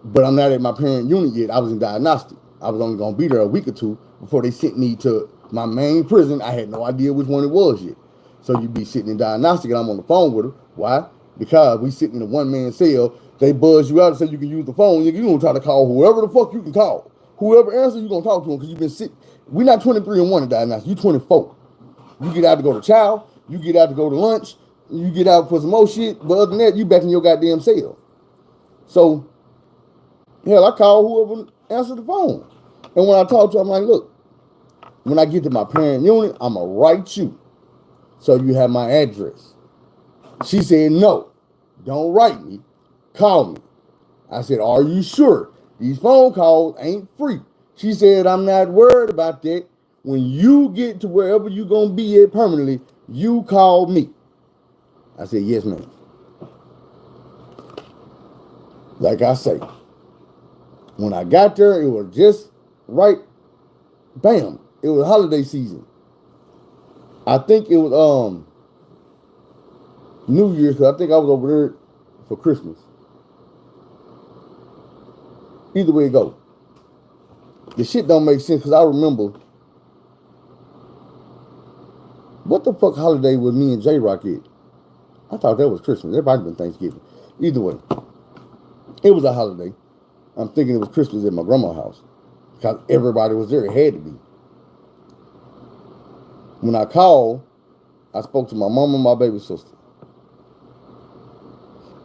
but I'm not at my parent unit yet. I was in diagnostic. I was only going to be there a week or two before they sent me to my main prison. I had no idea which one it was yet. So you'd be sitting in diagnostic, and I'm on the phone with her. Why? Because we sitting in a one-man cell. They buzz you out and say you can use the phone. You're going to try to call whoever the fuck you can call. Whoever answers, you're going to talk to them because you've been sitting. We're not 23 and 1 in diagnostic. You're 24. You get out to go to child. You get out to go to lunch. You get out for some more shit. But other than that, you back in your goddamn cell. So, hell, I call whoever answered the phone. And when I talk to her, I'm like, look, when I get to my parent unit, I'm going to write you. So you have my address. She said, no, don't write me. Call me. I said, are you sure? These phone calls ain't free. She said, I'm not worried about that. When you get to wherever you're going to be at permanently, you call me. I said, yes, ma'am. Like I say, when I got there, it was just right. Bam. It was holiday season. I think it was New Year's, because I think I was over there for Christmas. Either way it go. The shit don't make sense, because I remember, what the fuck holiday was me and J-Rock at? I thought that was Christmas. It probably been Thanksgiving. Either way, it was a holiday. I'm thinking it was Christmas at my grandma's house, because everybody was there. It had to be. When I called, I spoke to my mom and my baby sister.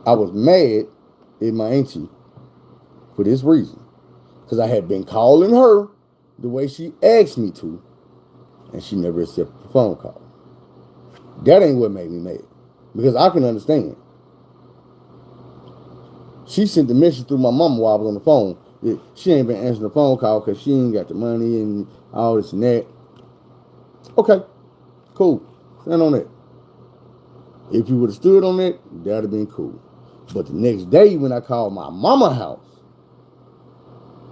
I was mad at my auntie for this reason, because I had been calling her the way she asked me to, and she never accepted the phone call. That ain't what made me mad, because I can understand. She sent the message through my mama while I was on the phone. She ain't been answering the phone call because she ain't got the money and all this and that. Okay, cool. Stand on that. If you would have stood on that, that'd have been cool. But the next day when I called my mama's house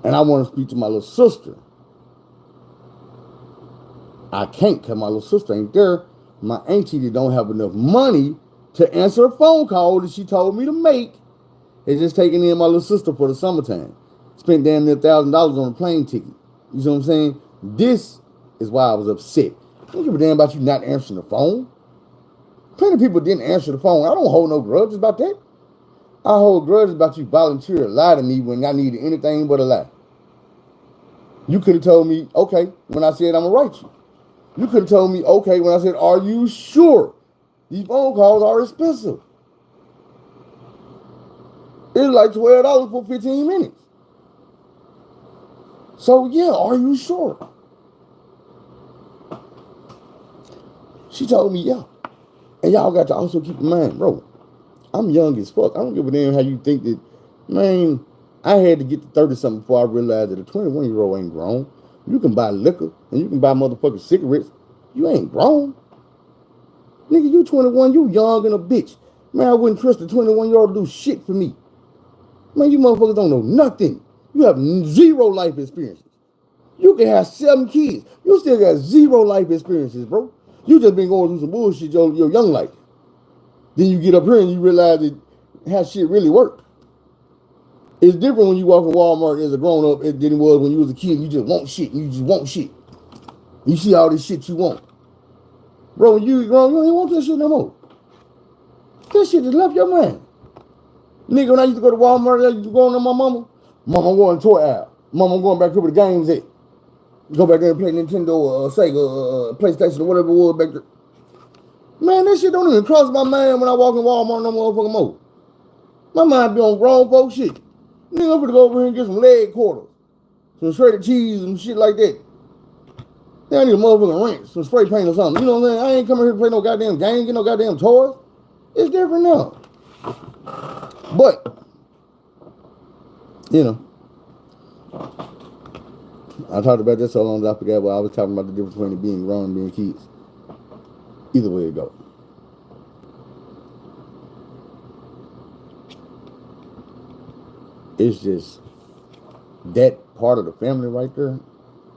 and I want to speak to my little sister, I can't because my little sister ain't there. My auntie don't have enough money to answer a phone call that she told me to make. It's just taking in my little sister for the summertime. Spent damn near $1,000 on a plane ticket. You see what I'm saying? This is why I was upset. I don't give a damn about you not answering the phone. Plenty of people didn't answer the phone. I don't hold no grudges about that. I hold grudges about you volunteering to lie to me when I needed anything but a lie. You could have told me, okay, when I said I'm going to write you. You could have told me, okay, when I said, are you sure? These phone calls are expensive. It's like $12 for 15 minutes. So, yeah, are you sure? She told me, yeah. And y'all got to also keep in mind, bro, I'm young as fuck. I don't give a damn how you think that, man, I had to get to 30-something before I realized that a 21-year-old ain't grown. You can buy liquor and you can buy motherfucking cigarettes. You ain't grown. Nigga, you 21, you young and a bitch. Man, I wouldn't trust a 21-year-old to do shit for me. Man, you motherfuckers don't know nothing. You have zero life experiences. You can have 7 kids. You still got zero life experiences, bro. You just been going through some bullshit your young life. Then you get up here and you realize that how shit really work. It's different when you walk in Walmart as a grown-up than it was when you was a kid. You just want shit. You just want shit. You see all this shit you want. Bro, when you grown, you don't want that shit no more. That shit just left your mind. Nigga, when I used to go to Walmart, I used to go on my mama. Mama, I'm going to toy out. Mama, I'm going back here where the games at. Go back there and play Nintendo or Sega, PlayStation or whatever it was back there. Man, that shit don't even cross my mind when I walk in Walmart no motherfucking more. My mind be on grown folk shit. Nigga, I'm gonna go over here and get some leg quarters, some shredded cheese and shit like that. Then I need a motherfucking wrench, some spray paint or something. You know what I'm saying? I ain't coming here to play no goddamn game, get no goddamn toys. It's different now. But, you know, I talked about this so long that I forgot what I was talking about, the difference between being grown and being kids. Either way it go. It's just that part of the family right there.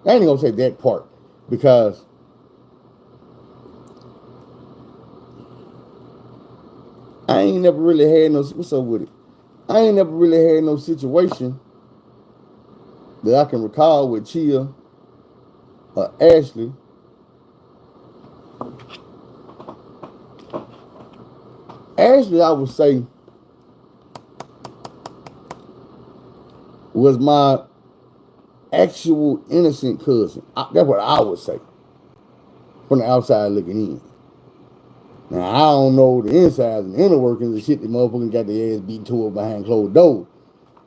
I ain't gonna say that part because I ain't never really had no, what's up with it? I ain't never really had no situation that I can recall with Chia or Ashley. Ashley, I would say, was my actual innocent cousin. That's what I would say from the outside looking in. Now, I don't know the insides and inner workings of shit that motherfuckers got their ass beaten to it behind closed doors.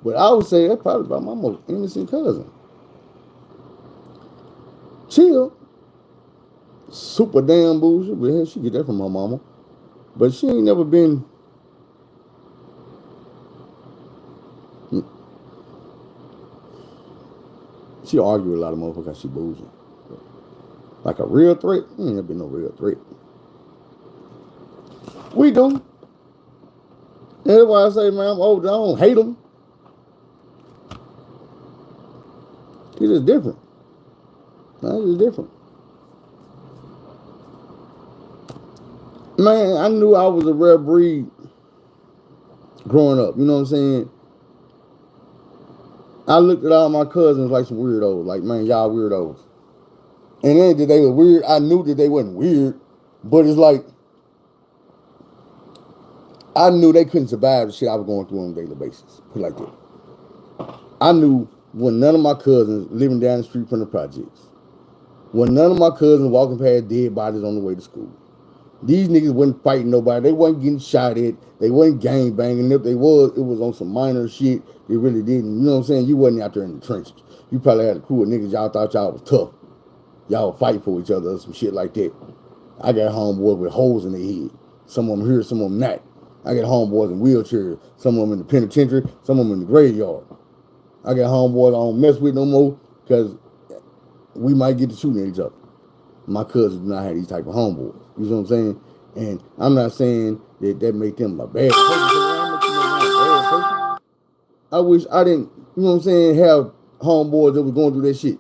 But I would say that's probably about my most innocent cousin. Chill. Super damn bullshit. But hell, she get that from her mama. But she ain't never been. She argue with a lot of motherfuckers because she bullshit. Like a real threat? Ain't never been no real threat. We do. And that's why I say, man, I'm old. I don't hate them. It's just different. Man, it's just different. Man, I knew I was a rare breed growing up. You know what I'm saying? I looked at all my cousins like some weirdos. Like, man, y'all weirdos. And then that they were weird. I knew that they wasn't weird. But it's like, I knew they couldn't survive the shit I was going through on a daily basis. Put it like that. I knew when none of my cousins living down the street from the projects. When none of my cousins walking past dead bodies on the way to school. These niggas wasn't fighting nobody. They wasn't getting shot at. They wasn't gang banging. If they was, it was on some minor shit. They really didn't. You know what I'm saying? You wasn't out there in the trenches. You probably had a crew of niggas y'all thought y'all was tough. Y'all would fight for each other or some shit like that. I got homeboys with holes in their head. Some of them here, some of them not. I got homeboys in wheelchairs. Some of them in the penitentiary. Some of them in the graveyard. I got homeboys I don't mess with no more because we might get to shooting at each other. My cousins do not have these type of homeboys. You know what I'm saying? And I'm not saying that make them a bad person. I wish I didn't, you know what I'm saying, have homeboys that was going through that shit.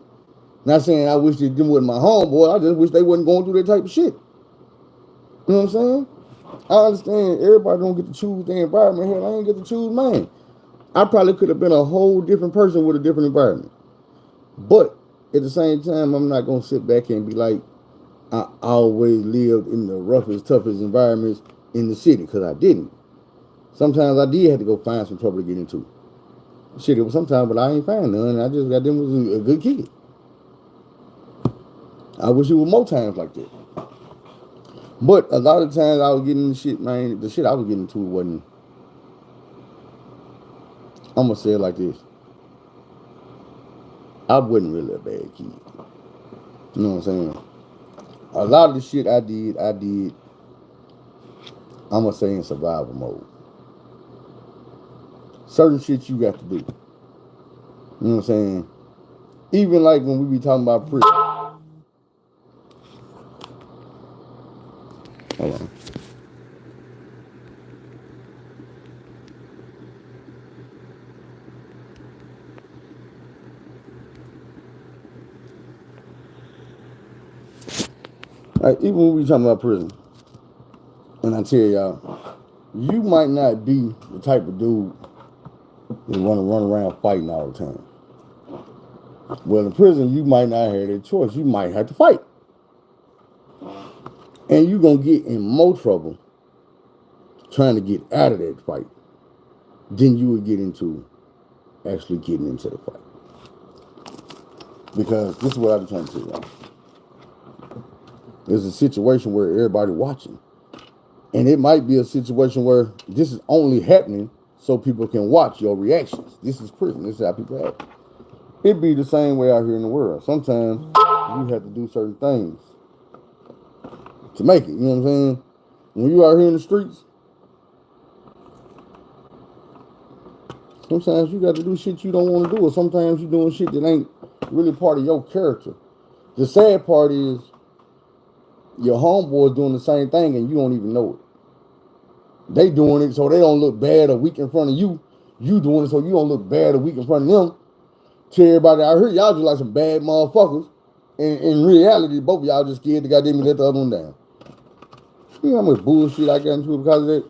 Not saying I wish that them wasn't my homeboy. I just wish they wasn't going through that type of shit. You know what I'm saying? I understand everybody don't get to choose their environment. Hell, I ain't get to choose mine. I probably could have been a whole different person with a different environment. But at the same time, I'm not going to sit back and be like, I always lived in the roughest, toughest environments in the city, because I didn't. Sometimes I did have to go find some trouble to get into. Shit, it was sometimes, but I ain't find none. I just got them was a good kid. I wish it was more times like that. But a lot of times I was getting shit, man. The shit I was getting into wasn't. I'm gonna say it like this. I wasn't really a bad kid. You know what I'm saying? A lot of the shit I did, I'm gonna say in survival mode. Certain shit you got to do. You know what I'm saying? Even like when we be talking about prison. Hold on. Like, even when we talking about prison, and I tell y'all, you might not be the type of dude that want to run around fighting all the time. Well, in prison, you might not have that choice. You might have to fight. And you're going to get in more trouble trying to get out of that fight than you would get into actually getting into the fight. Because this is what I'm trying to tell y'all. There's a situation where everybody watching. And it might be a situation where this is only happening so people can watch your reactions. This is prison. This is how people act. It be the same way out here in the world. Sometimes you have to do certain things to make it. You know what I'm saying? When you out here in the streets, sometimes you got to do shit you don't want to do, or sometimes you're doing shit that ain't really part of your character. The sad part is your homeboys doing the same thing and you don't even know it. They doing it so they don't look bad or weak in front of you. You doing it so you don't look bad or weak in front of them. To everybody out here, y'all just like some bad motherfuckers. And in reality, both of y'all just scared to goddamn let the other one down. You know how much bullshit I got into because of that?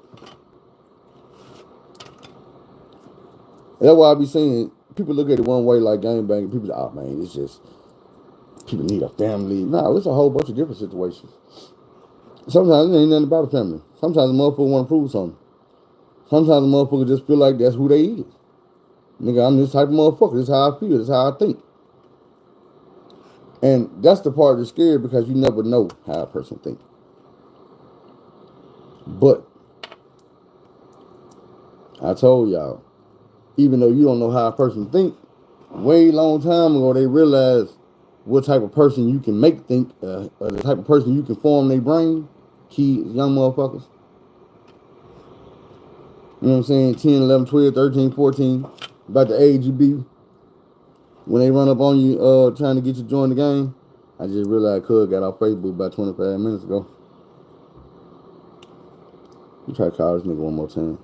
That's why I be saying, people look at it one way like gangbanging. People say, oh man, it's just, people need a family. No, it's a whole bunch of different situations. Sometimes it ain't nothing about a family. Sometimes a motherfucker want to prove something. Sometimes a motherfucker just feel like that's who they is. Nigga, I'm this type of motherfucker. This is how I feel. This is how I think. And that's the part that's scary because you never know how a person thinks. But I told y'all, even though you don't know how a person think, way long time ago they realized what type of person you can make think, or the type of person you can form their brain. Kids, young motherfuckers. You know what I'm saying? 10, 11, 12, 13, 14. About the age you be when they run up on you trying to get you to join the game. I just realized Cuz got off Facebook about 25 minutes ago. You try to call this nigga one more time.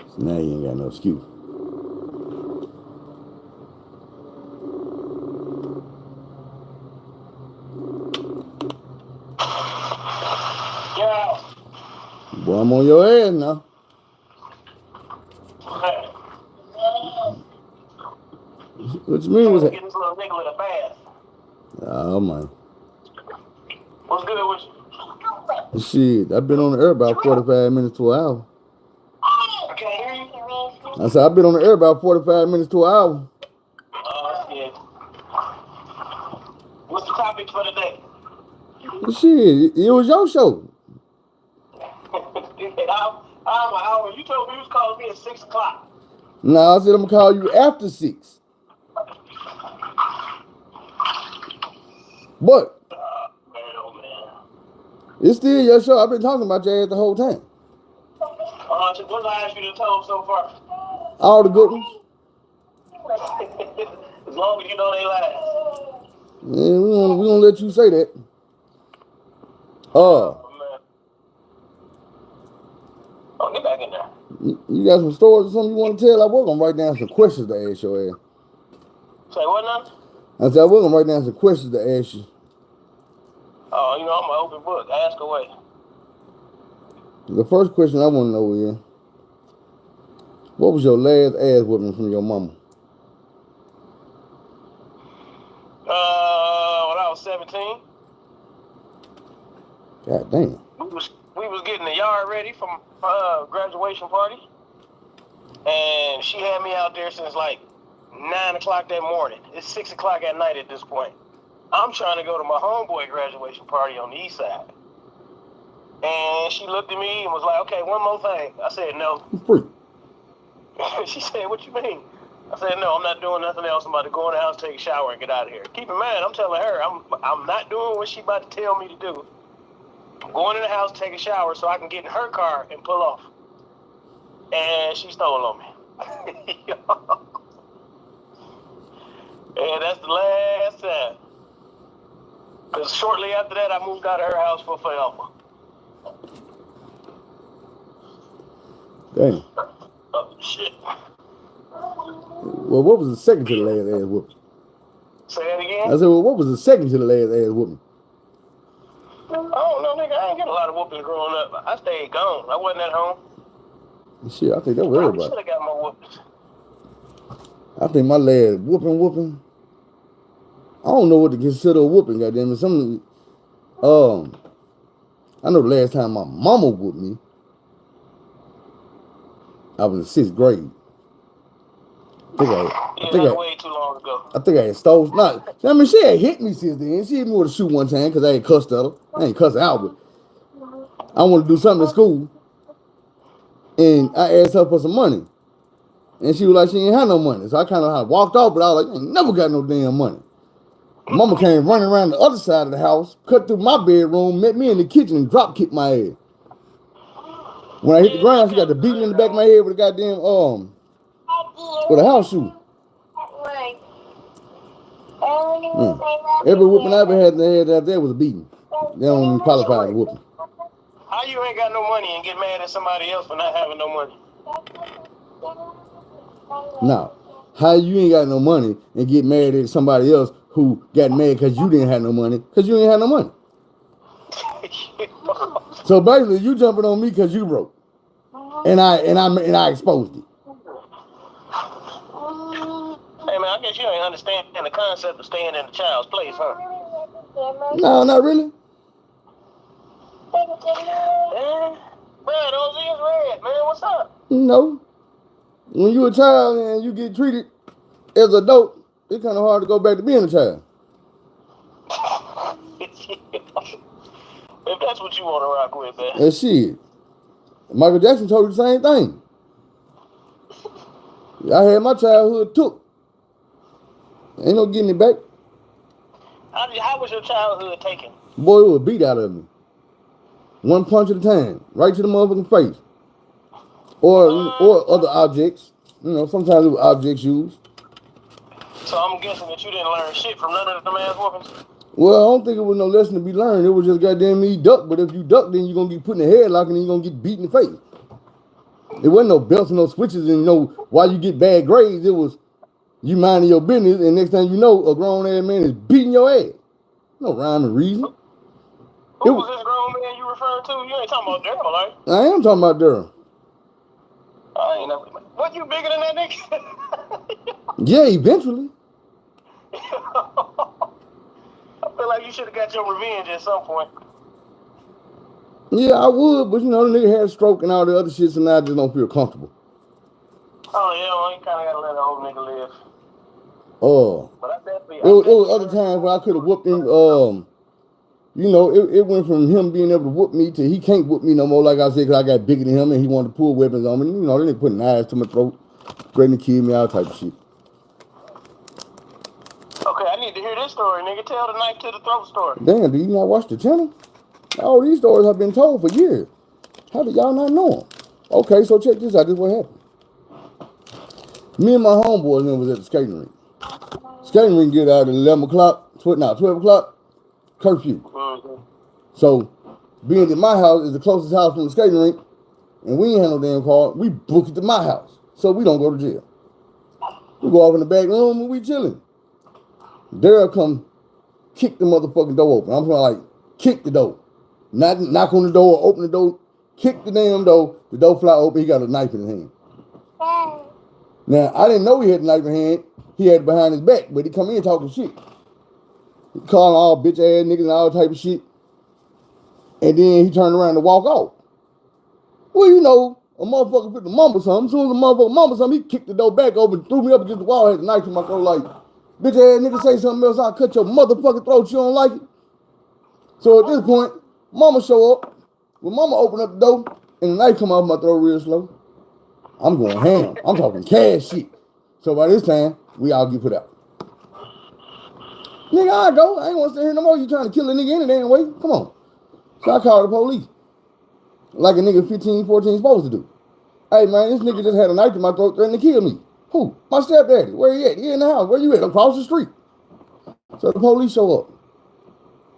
So now you ain't got no excuse. Yeah. Boy, I'm on your ass now. What you mean? Trying to get this little nigga with a bath. Oh, man. What's good with you? Shit, I've been on the air about 45 minutes to an hour. I can't hear you. I said, I've been on the air about 45 minutes to an hour. Shit. What's the topic for today? Shit, it was your show. I'm an hour. You told me you was calling me at 6 o'clock. Nah, I said I'm going to call you after 6. But Man, oh man. it's still your show. I've been talking about your ass the whole time. What I asked you to tell so far? All the good ones. As long as you know they last. Yeah, we gonna let you say that. Man. Oh, get back in there. You got some stories or something you want to tell? I was gonna write down some questions to ask your ass. Say what now? I said I was gonna write down some questions to ask you. Oh, you know, I'm an open book. Ask away. The first question I want to know is, what was your last ass whooping from your mama? When I was 17. God damn. We was getting the yard ready for my graduation party, and she had me out there since like 9 o'clock that morning. It's 6 o'clock at night at this point. I'm trying to go to my homeboy graduation party on the east side. And she looked at me and was like, okay, one more thing. I said, no. Free. She said, what you mean? I said, no, I'm not doing nothing else. I'm about to go in the house, take a shower, and get out of here. Keep in mind, I'm telling her, I'm not doing what she about to tell me to do. I'm going in the house, take a shower, so I can get in her car and pull off. And she stole on me. And that's the last time. Because shortly after that, I moved out of her house for forever. Damn. Oh, shit. Well, what was the second to the last ass whooping? Say that again? I said, well, what was the second to the last ass whooping? I don't know, nigga. I ain't get a lot of whoopings growing up. I stayed gone. I wasn't at home. Shit, I think that was everybody. Should have got more whoopings. I think my last whooping. I don't know what to consider a whooping, goddamn it. I know the last time my mama whooped me, I was in 6th grade. Way too long ago. I think I had stole. I mean, she had hit me since then. She hit me with a shoe one time because I ain't cussed at her. I ain't cussed her out, but I wanted to do something in school. And I asked her for some money. And she was like, she ain't had no money. So I kind of walked off, but I was like, I ain't never got no damn money. Mama came running around the other side of the house, cut through my bedroom, met me in the kitchen, and drop kicked my head. When I hit the ground, she got the beating in the back of my head with a goddamn with a house shoe. Every whooping I ever had there was a beating. They don't even qualify as a whooping. How you ain't got no money and get mad at somebody else for not having no money? Now, how you ain't got no money and get mad at somebody else who got mad because you didn't have no money? Because you ain't had no money. So basically, you jumping on me because you broke, and I exposed it. Hey man, I guess you ain't understanding the concept of staying in the child's place, huh? No, not really. Bro, those ears red, man. What's up? No. When you a child and you get treated as an adult, it's kind of hard to go back to being a child. If that's what you want to rock with, man. And shit, Michael Jackson told you the same thing. I had my childhood took. Ain't no getting it back. How was your childhood taken? Boy, it was beat out of me. One punch at a time, right to the motherfucking face. Or other objects. You know, sometimes it was objects used. So I'm guessing that you didn't learn shit from none of them ass whoopings? Well, I don't think it was no lesson to be learned. It was just goddamn me duck. But if you duck, then you're going to get put in the headlock and then you're going to get beat in the face. It wasn't no belts and no switches and why you get bad grades. It was you minding your business and next thing you know, a grown ass man is beating your ass. No rhyme and reason. Who was this grown man you referring to? You ain't talking about Daryl, right? I am talking about Daryl. I ain't never. What, you bigger than that nigga? Yeah, eventually. I feel like you should have got your revenge at some point. Yeah, I would, but the nigga had a stroke and all the other shit, so now I just don't feel comfortable. Oh yeah, well, you kind of gotta let an old nigga live. But I definitely. It was other times where I could have whooped him. It went from him being able to whoop me to he can't whoop me no more. Like I said, because I got bigger than him and he wanted to pull weapons on me. Then they put knives to my throat, threatening to kill me, all type of shit. Okay, I need to hear this story, nigga. Tell the knife to the throat story. Damn, do you not watch the channel? All these stories have been told for years. How do y'all not know them? Okay, so check this out. This is what happened. Me and my homeboy then was at the skating rink. Skating rink get out at 11 o'clock, 12 o'clock, curfew. Mm-hmm. So, being at my house is the closest house from the skating rink, and we ain't have no damn car, we book it to my house, so we don't go to jail. We go off in the back room and we chilling. Daryl come kick the motherfucking door open. I'm like, kick the door. Not knock on the door, open the door, kick the damn door, the door fly open, he got a knife in his hand. Now, I didn't know he had a knife in his hand. He had it behind his back, but he come in talking shit. He calling all bitch ass niggas and all type of shit. And then he turned around and walk off. Well, a motherfucker put the mumble something. As soon as the motherfucker mumble something, he kicked the door back open, threw me up against the wall, had the knife in my throat like, bitch ass nigga say something else, I'll cut your motherfucking throat, you don't like it? So at this point, mama show up. When mama open up the door and the knife come off my throat real slow, I'm going ham. I'm talking cash shit. So by this time, we all get put out. Nigga, I go. I ain't want to stay here no more. You trying to kill a nigga any damn way? Come on. So I called the police. Like a nigga 15, 14 supposed to do. Hey, man, this nigga just had a knife in my throat threatening to kill me. Who? My stepdaddy. Where he at? He in the house. Where you at? Across the street. So the police show up.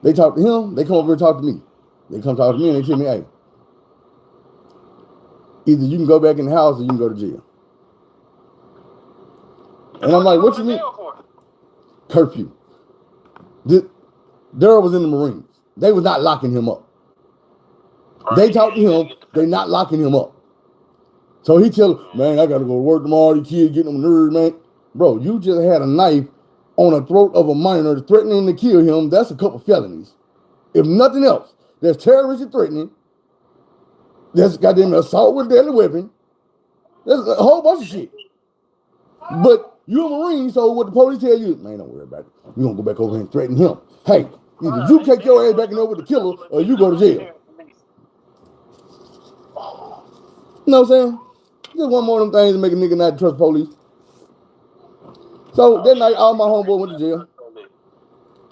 They talk to him. They come over and talk to me. They come talk to me and they tell me, hey, either you can go back in the house or you can go to jail. And I'm like, what you mean? Curfew. Daryl was in the Marines. They was not locking him up. They talked to him. They not locking him up. So he tell him, man, I got to go to work tomorrow. These kids getting on my nerves, man. Bro, you just had a knife on the throat of a minor threatening to kill him. That's a couple felonies. If nothing else, there's terrorism threatening. There's goddamn assault with a deadly weapon. There's a whole bunch of shit. But you're a Marine, so what the police tell you, man, don't worry about it. We're going to go back over here and threaten him. Hey, either you take your ass back in there with the killer or you go to jail. You know what I'm saying? Just one more of them things to make a nigga not trust police. So that night, all my homeboys went to jail.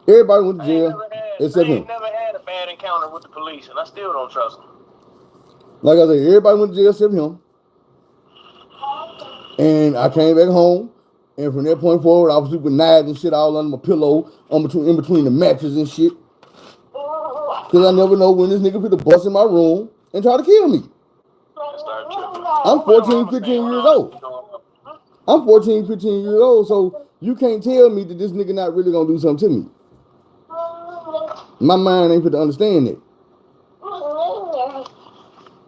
Everybody went to jail except him. I never had a bad encounter with the police, and I still don't trust them. Like I said, everybody went to jail except him. And I came back home, and from that point forward, I was sleeping with knives and shit all under my pillow, in between the mattress and shit. Because I never know when this nigga put the bus in my room and try to kill me. I'm 14, 15 years old. I'm 14, 15 years old, so you can't tell me that this nigga not really gonna do something to me. My mind ain't fit to understand that.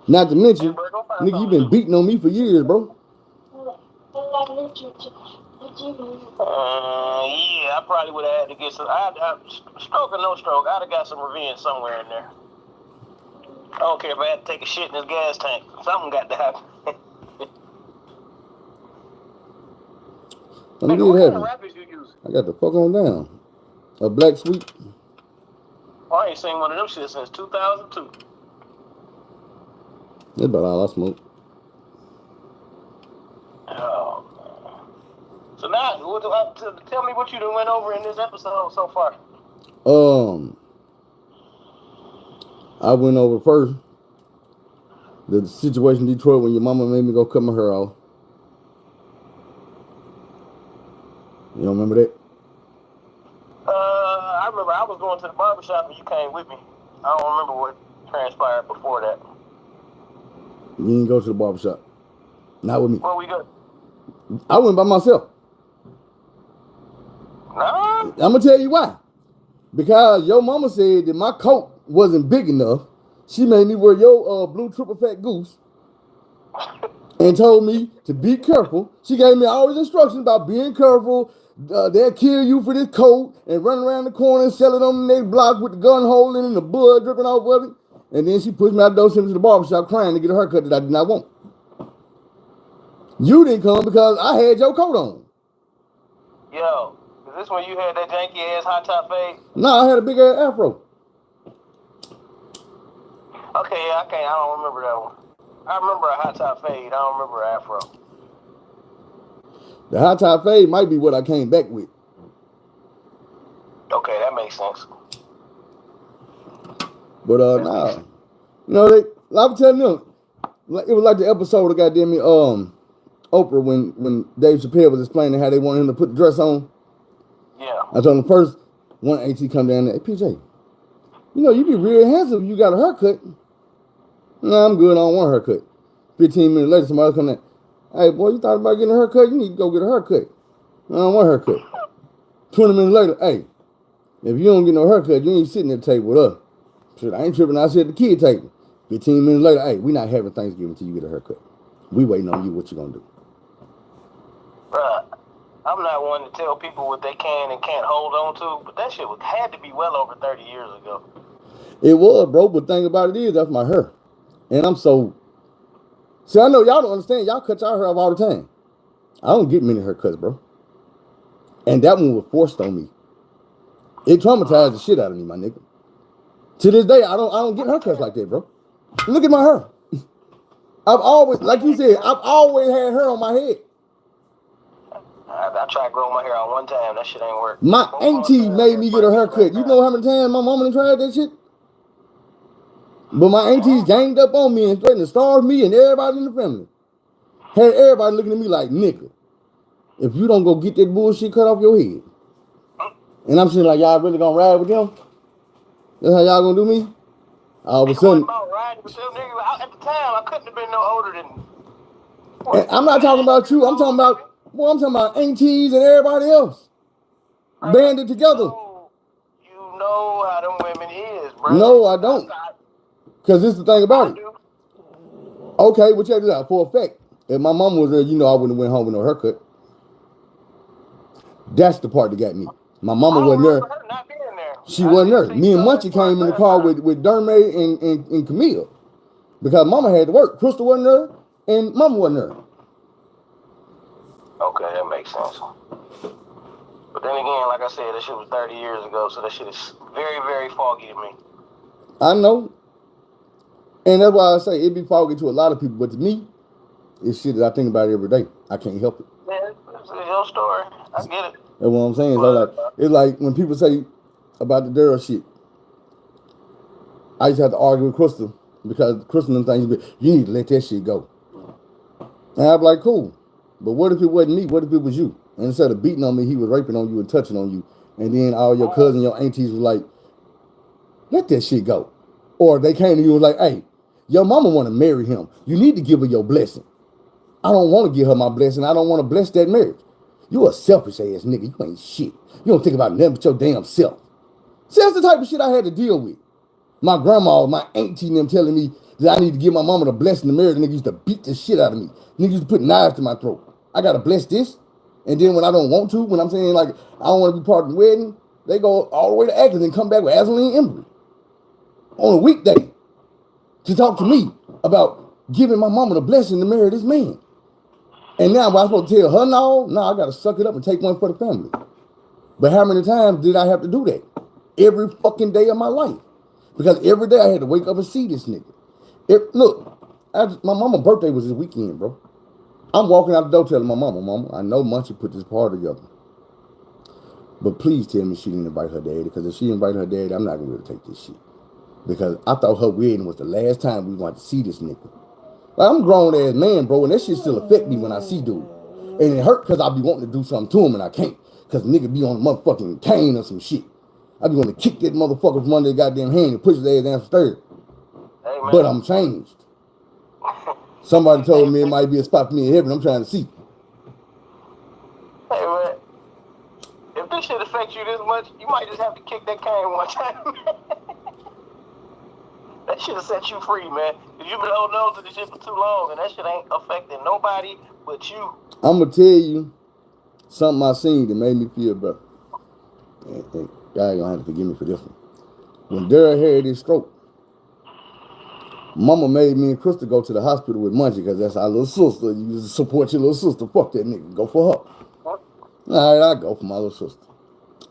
Not to mention, nigga, you been beating on me for years, bro. Yeah, I probably would have had to get some. Stroke or no stroke, I'd have got some revenge somewhere in there. I don't care if I had to take a shit in this gas tank. Something got to happen. I'm Nigga, good what kind of having. rappers you using? I got the fuck on down. A black sweet. Oh, I ain't seen one of them shit since 2002. That's about all I smoke. Oh, man. So now, tell me what you done went over in this episode so far. I went over first the situation in Detroit when your mama made me go cut my hair off. You don't remember that? I remember I was going to the barbershop and you came with me. I don't remember what transpired before that. You didn't go to the barbershop. Not with me. Where we go? I went by myself. Nah. I'm gonna tell you why. Because your mama said that my coat wasn't big enough. She made me wear your blue triple fat goose and told me to be careful. She gave me all these instructions about being careful. They'll kill you for this coat and run around the corner and sell it on the next block with the gun hole in and the blood dripping off of it. And then she pushed me out the door, sent me to the barbershop crying to get a haircut that I did not want. You didn't come because I had your coat on. Yo, is this when you had that janky ass hot top fade? No, I had a big ass afro. Okay, yeah, I don't remember that one. I remember a hot top fade. I don't remember an afro. The hot top fade might be what I came back with. Okay, that makes sense. But nah, you know I'm telling them, it was like the episode of goddamn me, Oprah when Dave Chappelle was explaining how they wanted him to put the dress on. Yeah. I told him first one AT come down there, hey PJ, you know you be real handsome if you got a haircut. No, I'm good. I don't want a haircut. 15 minutes later, somebody come in. Hey, boy, you thought about getting a haircut? You need to go get a haircut. I don't want a haircut. 20 minutes later, hey, if you don't get no haircut, you ain't sitting at the table with us. Shit, I ain't tripping. I sit at the kid table. 15 minutes later, hey, we not having Thanksgiving until you get a haircut. We waiting on you. What you gonna do? Bruh, I'm not one to tell people what they can and can't hold on to, but that shit had to be well over 30 years ago. It was, bro. But the thing about it is, that's my hair. And I'm so... See, I know y'all don't understand. Y'all cut y'all hair off all the time. I don't get many haircuts, bro. And that one was forced on me. It traumatized the shit out of me, my nigga. To this day, I don't get haircuts like that, bro. Look at my hair. I've always, like you said, I've always had hair on my head. I tried growing my hair out one time. That shit ain't work. My auntie made me get a haircut. You know how many times my mama done tried that shit? But my aunties ganged up on me and threatened to starve me and everybody in the family. Had everybody looking at me like, nigga, if you don't go get that bullshit cut off your head. And I'm saying like, y'all really gonna ride with them? That's how y'all gonna do me? All of a sudden. About riding with them niggas. At the time, I couldn't have been no older than. And I'm not talking about you. I'm talking about aunties and everybody else. Banded together. You know how them women is, bro. No, I don't. Because this is the thing about it. Okay, well, check this out. For a fact, if my mama was there, you know I wouldn't have went home with no haircut. That's the part that got me. My mama wasn't there. Not being there. She wasn't there. Me and Munchie came in the car with Dermay and Camille. Because mama had to work. Crystal wasn't there and mama wasn't there. Okay, that makes sense. But then again, like I said, that shit was 30 years ago, so that shit is very, very foggy to me. I know. And that's why I say it be foggy to a lot of people, but to me, it's shit that I think about every day. I can't help it. Yeah, it's your story. I get it. That's what I'm saying. So it's like when people say about the Daryl shit, I used to have to argue with Crystal because Crystal and things, you need to let that shit go. And I'd be like, cool. But what if it wasn't me? What if it was you? And instead of beating on me, he was raping on you and touching on you. And then all your cousins, your aunties was like, let that shit go. Or they came to you and was like, hey, your mama want to marry him. You need to give her your blessing. I don't want to give her my blessing. I don't want to bless that marriage. You a selfish ass nigga. You ain't shit. You don't think about nothing but your damn self. See, that's the type of shit I had to deal with. My grandma, my auntie and them telling me that I need to give my mama the blessing to marry. The nigga used to beat the shit out of me. Nigga used to put knives to my throat. I got to bless this. And then when I don't want to, when I'm saying like, I don't want to be part of the wedding, they go all the way to Athens and come back with Azaleen Embry on a weekday to talk to me about giving my mama the blessing to marry this man. And now, am I supposed to tell her no? No, I got to suck it up and take one for the family. But how many times did I have to do that? Every fucking day of my life. Because every day I had to wake up and see this nigga. My mama's birthday was this weekend, bro. I'm walking out the door telling my mama, I know Munchie put this party together. But please tell me she didn't invite her daddy, because if she invited her daddy, I'm not going to be able to take this shit. Because I thought her wedding was the last time we wanted to see this nigga. Like, I'm a grown-ass man, bro, and that shit still affect me when I see dude. And it hurt because I be wanting to do something to him and I can't. Because nigga be on a motherfucking cane or some shit. I be wanting to kick that motherfucker from under the goddamn hand and push his ass downstairs. Hey, but I'm changed. Somebody told me it might be a spot for me in heaven. I'm trying to see. Hey, man. If this shit affects you this much, you might just have to kick that cane one time. That shit have set you free, man. Because you've been holding on to this shit for too long, and that shit ain't affecting nobody but you. I'm going to tell you something I seen that made me feel better. And God ain't going to have to forgive me for this one. When Daryl had his stroke, Mama made me and Krista go to the hospital with Munchie, because that's our little sister. You support your little sister. Fuck that nigga. Go for her. All right, I go for my little sister.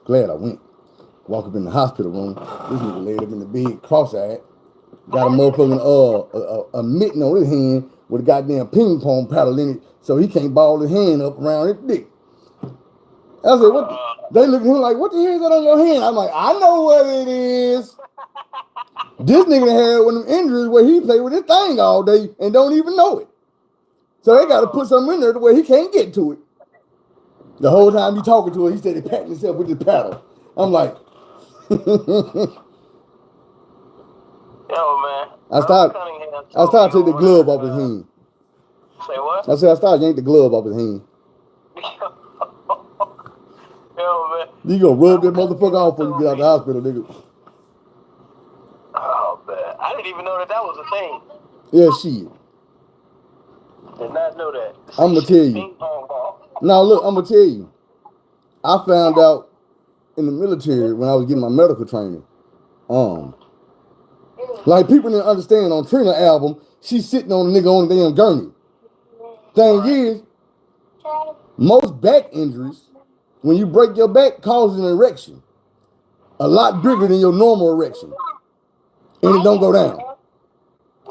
Glad I went. Walk up in the hospital room. This nigga laid up in the bed, cross-eyed. Got a motherfucking a mitten on his hand with a goddamn ping pong paddle in it, so he can't ball his hand up around his dick. I said, what? They look at him like, what the hell is that on your hand? I'm like, I know what it is. This nigga had one of them injuries where he played with his thing all day and don't even know it. So they got to put something in there to where he can't get to it. The whole time he talking to her, he said he patting himself with his paddle. I'm like, yo, man. I started to take the glove off his hand. Say what? I said, I started to yank the glove off his hand. Yo, man. You gonna rub that motherfucker off before you get out the hospital, nigga. Oh, man. I didn't even know that was a thing. Yeah, shit. Did not know that. I'm gonna tell you. Now, look, I'm gonna tell you. I found out in the military when I was getting my medical training. Like, people didn't understand on Trina's album, she's sitting on a nigga on the damn gurney. Thing is, most back injuries, when you break your back, causes an erection. A lot bigger than your normal erection. And it don't go down.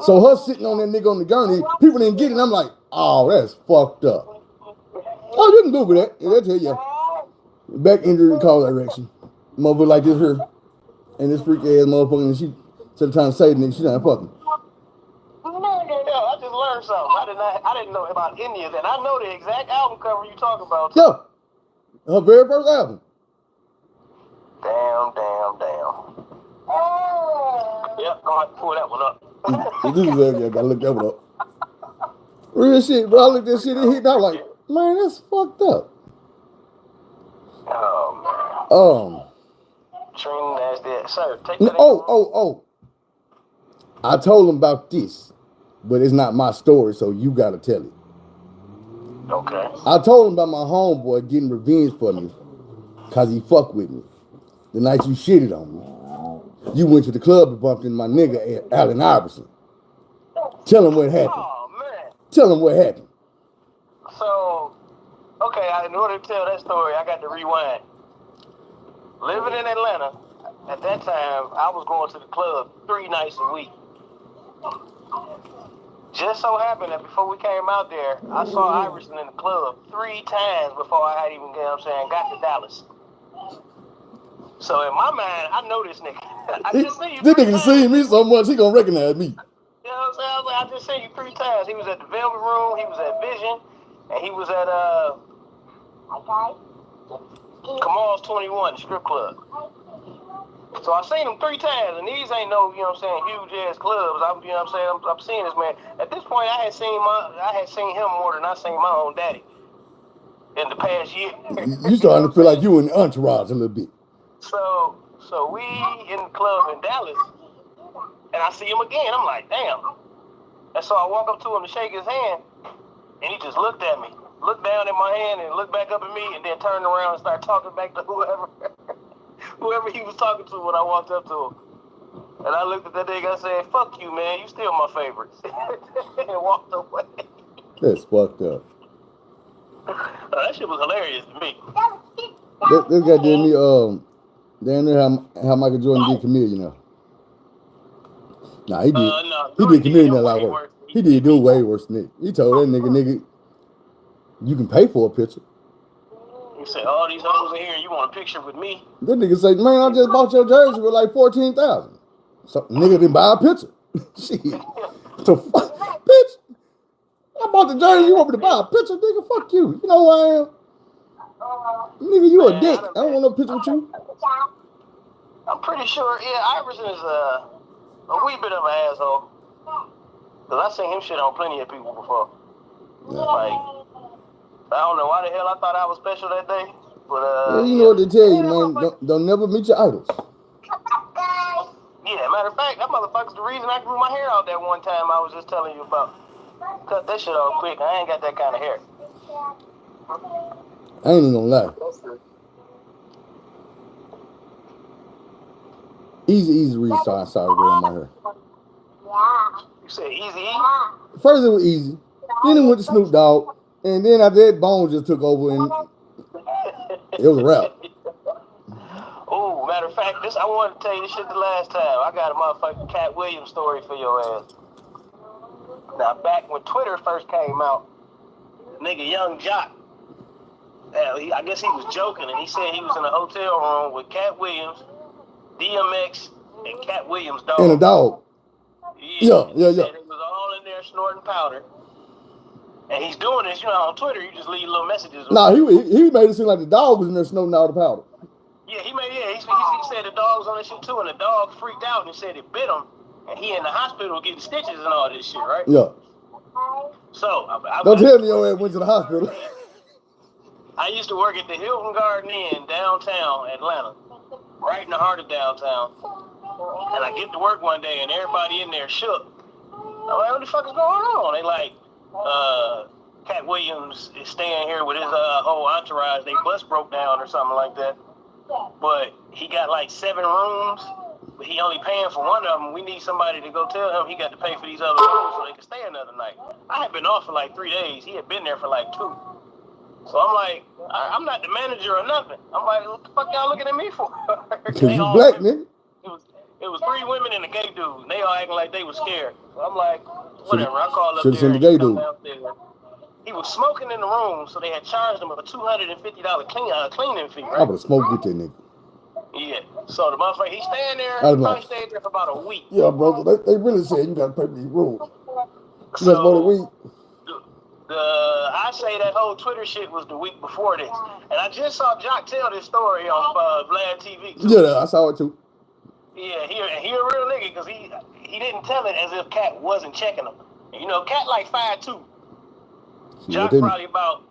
So her sitting on that nigga on the gurney, people didn't get it. I'm like, oh, that's fucked up. Oh, you can Google that. Yeah, they'll tell you. Back injury causes erection. Motherfucker like this here. And this freak ass motherfucker, and she instead of trying to say the nigga, she not fucking. Yeah, I just learned something. I didn't know about any of that. I know the exact album cover you talk about. Yeah. Her very first album. Damn. Yep, I'm gonna pull that one up. This is I gotta look that one up. Real shit, bro. I looked at that shit, it hit out like, man, that's fucked up. Oh, man. Trina, that's that. Sir, take that. Oh. I told him about this, but it's not my story, so you gotta tell it. Okay. I told him about my homeboy getting revenge for me because he fucked with me. The night you shitted on me. You went to the club and bumped into my nigga, Allen Iverson. Tell him what happened. Oh, man. Tell him what happened. So, okay, in order to tell that story, I got to rewind. Living in Atlanta, at that time, I was going to the club 3 nights a week. Just so happened that before we came out there, I saw Iverson in the club 3 times before I had even, got to Dallas. So in my mind, I know this nigga. I just seen you. This nigga seen me so much, he gonna recognize me. You know what I'm saying? I was like, I just seen you 3 times. He was at the Velvet Room, he was at Vision, and he was at Kamal's 21 strip club. So I seen him 3 times, and these ain't no, huge ass clubs. I'm seeing this man. At this point, I had seen him more than I seen my own daddy in the past year. You starting to feel like you in the entourage a little bit. So we in the club in Dallas, and I see him again. I'm like, damn. And so I walk up to him to shake his hand, and he just looked at me, looked down at my hand, and looked back up at me, and then turned around and started talking back to whoever he was talking to when I walked up to him. And I looked at that nigga, I said, fuck you, man, you still my favorite. And walked away. That's fucked up. That shit was hilarious to me. This guy did me damn near how Michael Jordan did Chameleon now. Nah, he did. No, He Jordan did Chameleon him a lot way worse. worse than He he did did do me. way worse than that. He told that nigga, you can pay for a picture. He said, all these hoes in here, you want a picture with me? That nigga say, man, I just bought your jersey for like $14,000. So nigga didn't buy a picture. Shit. The fuck, bitch. I bought the jersey. You want me to buy a picture, nigga? Fuck you. You know who I am? Nigga, you a Man, dick. I don't want no picture with you. I'm pretty sure, Iverson is a wee bit of an asshole. Because I seen him shit on plenty of people before. Yeah. Like, I don't know why the hell I thought I was special that day. But, yeah, you know what they tell you, man. Don't never meet your idols. Yeah, matter of fact, that motherfucker's the reason I grew my hair out that one time I was just telling you about. Cut that shit off quick. I ain't got that kind of hair. I ain't even gonna lie. Easy reason I started growing my hair. You said Easy? First it was Easy. Then it went to Snoop Dogg. And then after that, Bone just took over and it was a wrap. Oh, matter of fact, I wanted to tell you this shit the last time. I got a motherfucking Cat Williams story for your ass. Now, back when Twitter first came out, nigga Young Jock, I guess he was joking, and he said he was in a hotel room with Cat Williams, DMX, and Cat Williams' dog. And a dog. Yeah. They was all in there snorting powder. And he's doing this, on Twitter, you just leave little messages. Nah, he made it seem like the dog was in there snorting all the powder. Yeah, he said the dog was on this shit too, and the dog freaked out and said it bit him, and he in the hospital getting stitches and all this shit, right? Yeah. So, don't tell me your ass went to the hospital. I used to work at the Hilton Garden Inn downtown Atlanta, right in the heart of downtown. And I get to work one day, and everybody in there shook. I'm like, what the fuck is going on? They like, Cat Williams is staying here with his whole entourage. They bus broke down or something like that. But he got like 7 rooms, but he only paying for one of them. We need somebody to go tell him he got to pay for these other rooms so they can stay another night. I had been off for like 3 days. He had been there for like 2. So I'm like, I'm not the manager or nothing. I'm like, what the fuck y'all looking at me for? Because you black, nigga. It was 3 women and a gay dude. And they all acting like they was scared. So I'm like, whatever. I called up there. Sent the gay dude. He was smoking in the room, so they had charged him a $250 cleaning fee, right? I would have smoked with that nigga. Yeah. So the motherfucker, he staying there. He probably stayed there for about a week. Yeah, brother. They really said you got to pay for these rooms. So, that's about a week. I say that whole Twitter shit was the week before this. And I just saw Jock tell this story on Vlad TV, too. Yeah, I saw it, too. Yeah, he a real nigga, because he didn't tell it as if Cat wasn't checking him. And, Cat like 5'2". Jock probably about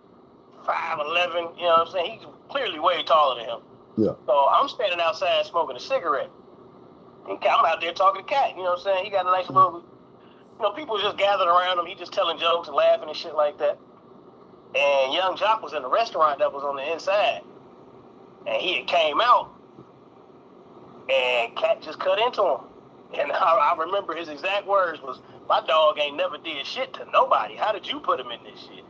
5'11", you know what I'm saying? He's clearly way taller than him. Yeah. So I'm standing outside smoking a cigarette. And I'm out there talking to Cat, you know what I'm saying? He got a nice little, people just gathered around him. He just telling jokes and laughing and shit like that. And Young Jock was in the restaurant that was on the inside. And he had came out, and Cat just cut into him. And I remember his exact words was, my dog ain't never did shit to nobody. How did you put him in this shit?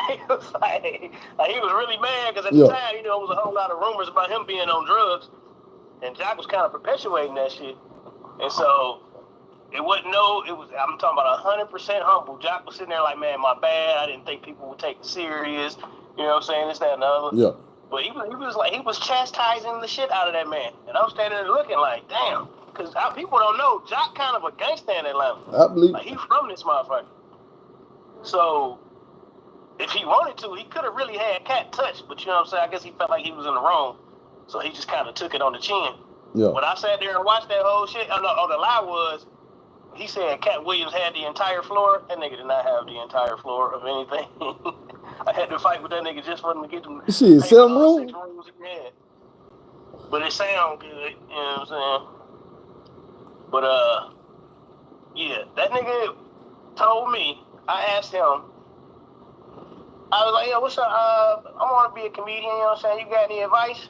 He was like he was really mad because at the time, it was a whole lot of rumors about him being on drugs. And Jock was kind of perpetuating that shit. And so I'm talking about 100% humble. Jock was sitting there like, man, my bad. I didn't think people would take it serious. You know what I'm saying? This, that, and the other. Yeah. But he was chastising the shit out of that man. And I'm standing there looking like, damn. Because people don't know, Jock kind of a gangster in Atlanta. I believe. Like, he from this motherfucker. So, if he wanted to, he could have really had Cat touched. But you know what I'm saying? I guess he felt like he was in the wrong. So he just kind of took it on the chin. Yeah. When I sat there and watched that whole shit, the lie was, he said Cat Williams had the entire floor. That nigga did not have the entire floor of anything. I had to fight with that nigga just for him to get them. Shit, 7 rooms? 6 rooms he had. But it sound good, you know what I'm saying? But, yeah, that nigga told me, I asked him, I was like, yo, what's up? I want to be a comedian, you know what I'm saying? You got any advice?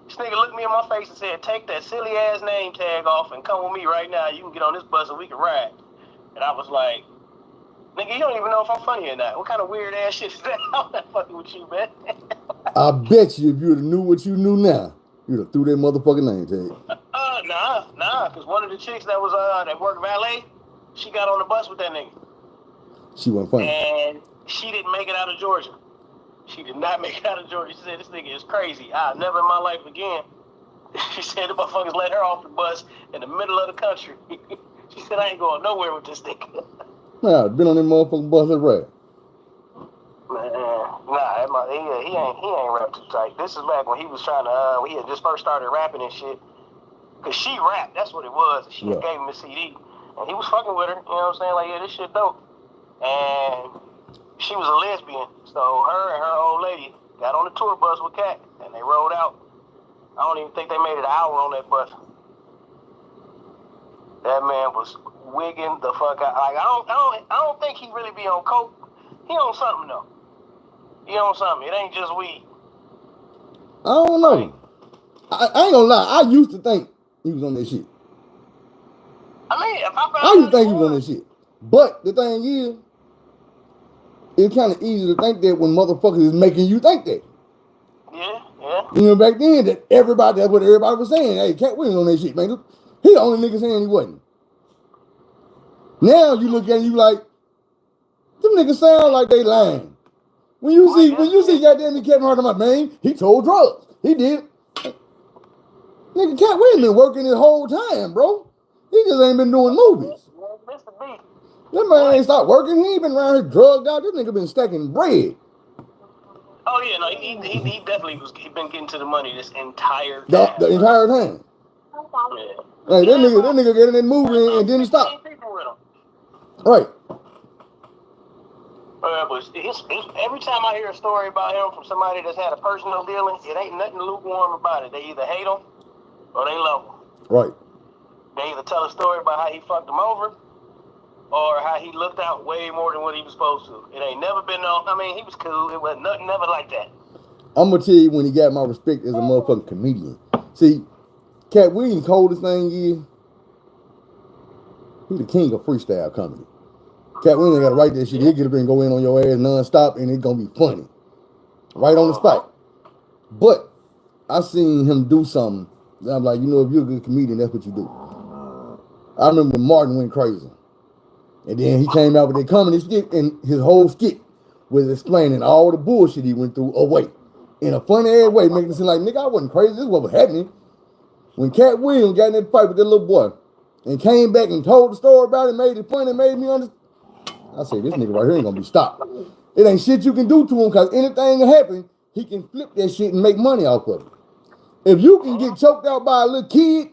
This nigga looked me in my face and said, take that silly ass name tag off and come with me right now. You can get on this bus and we can ride. And I was like, Nigga, you don't even know if I'm funny or not. What kind of weird ass shit is that? I'm not fucking with you, man. I bet you if you'd have knew what you knew now, you'd have threw that motherfucking name tag. Nah, because one of the chicks that was that worked valet, she got on the bus with that nigga. She wasn't funny. And she didn't make it out of Georgia. She did not make it out of Georgia. She said, this nigga is crazy. I'll never in my life again. She said the motherfuckers let her off the bus in the middle of the country. She said, I ain't going nowhere with this nigga. Nah, been on that motherfucking bus and rap. Man, nah, he ain't rap too tight. This is back when he was trying to, he had just first started rapping and shit. Cause she rapped, that's what it was. She gave him a CD. And he was fucking with her, you know what I'm saying? Like, yeah, this shit dope. And she was a lesbian. So her and her old lady got on the tour bus with Cat and they rode out. I don't even think they made it an hour on that bus. That man was wigging the fuck out. Like I don't think he really be on coke. He on something though. He on something. It ain't just weed. I don't know. Like, I ain't gonna lie. I used to think he was on that shit. I mean, if I used to think he was on that shit. But the thing is, it's kind of easy to think that when motherfuckers is making you think that. Yeah, yeah. You know, back then, that's what everybody was saying. Hey, Cat Williams on that shit, man. He the only nigga saying he wasn't. Now you look at it, you like, them niggas sound like they lying. When you see goddamn Kevin Hart, I'm like, man, he told drugs. He did. Nigga, Cat Williams been working this whole time, bro. He just ain't been doing movies. Mr. B. That man ain't stopped working. He ain't been around here drugged out. This nigga been stacking bread. Oh yeah, no, he definitely was. He been getting to the money this entire time. The entire time. Yeah. Like, that nigga get in that movie and didn't stop. Right. But every time I hear a story about him from somebody that's had a personal dealing, it ain't nothing lukewarm about it. They either hate him or they love him. Right. They either tell a story about how he fucked him over or how he looked out way more than what he was supposed to. It ain't never been no, I mean, he was cool. It was nothing, never like that. I'm going to tell you when he got my respect as a motherfucking comedian. See, Cat Williams' coldest thing is, he the king of freestyle comedy. Cat Williams got to write that shit. He'll get up and go in on your ass nonstop and it's going to be funny. Right on the spot. But I seen him do something. I'm like, you know, if you're a good comedian, that's what you do. I remember when Martin went crazy. And then he came out with a comedy skit, and his whole skit was explaining all the bullshit he went through away. In a funny ass way, making it seem like, nigga, I wasn't crazy. This is what was happening. When Cat Williams got in that fight with that little boy and came back and told the story about it, made it funny, made me understand. I say, this nigga right here ain't gonna be stopped. It ain't shit you can do to him, because anything that happen, he can flip that shit and make money off of it. If you can get choked out by a little kid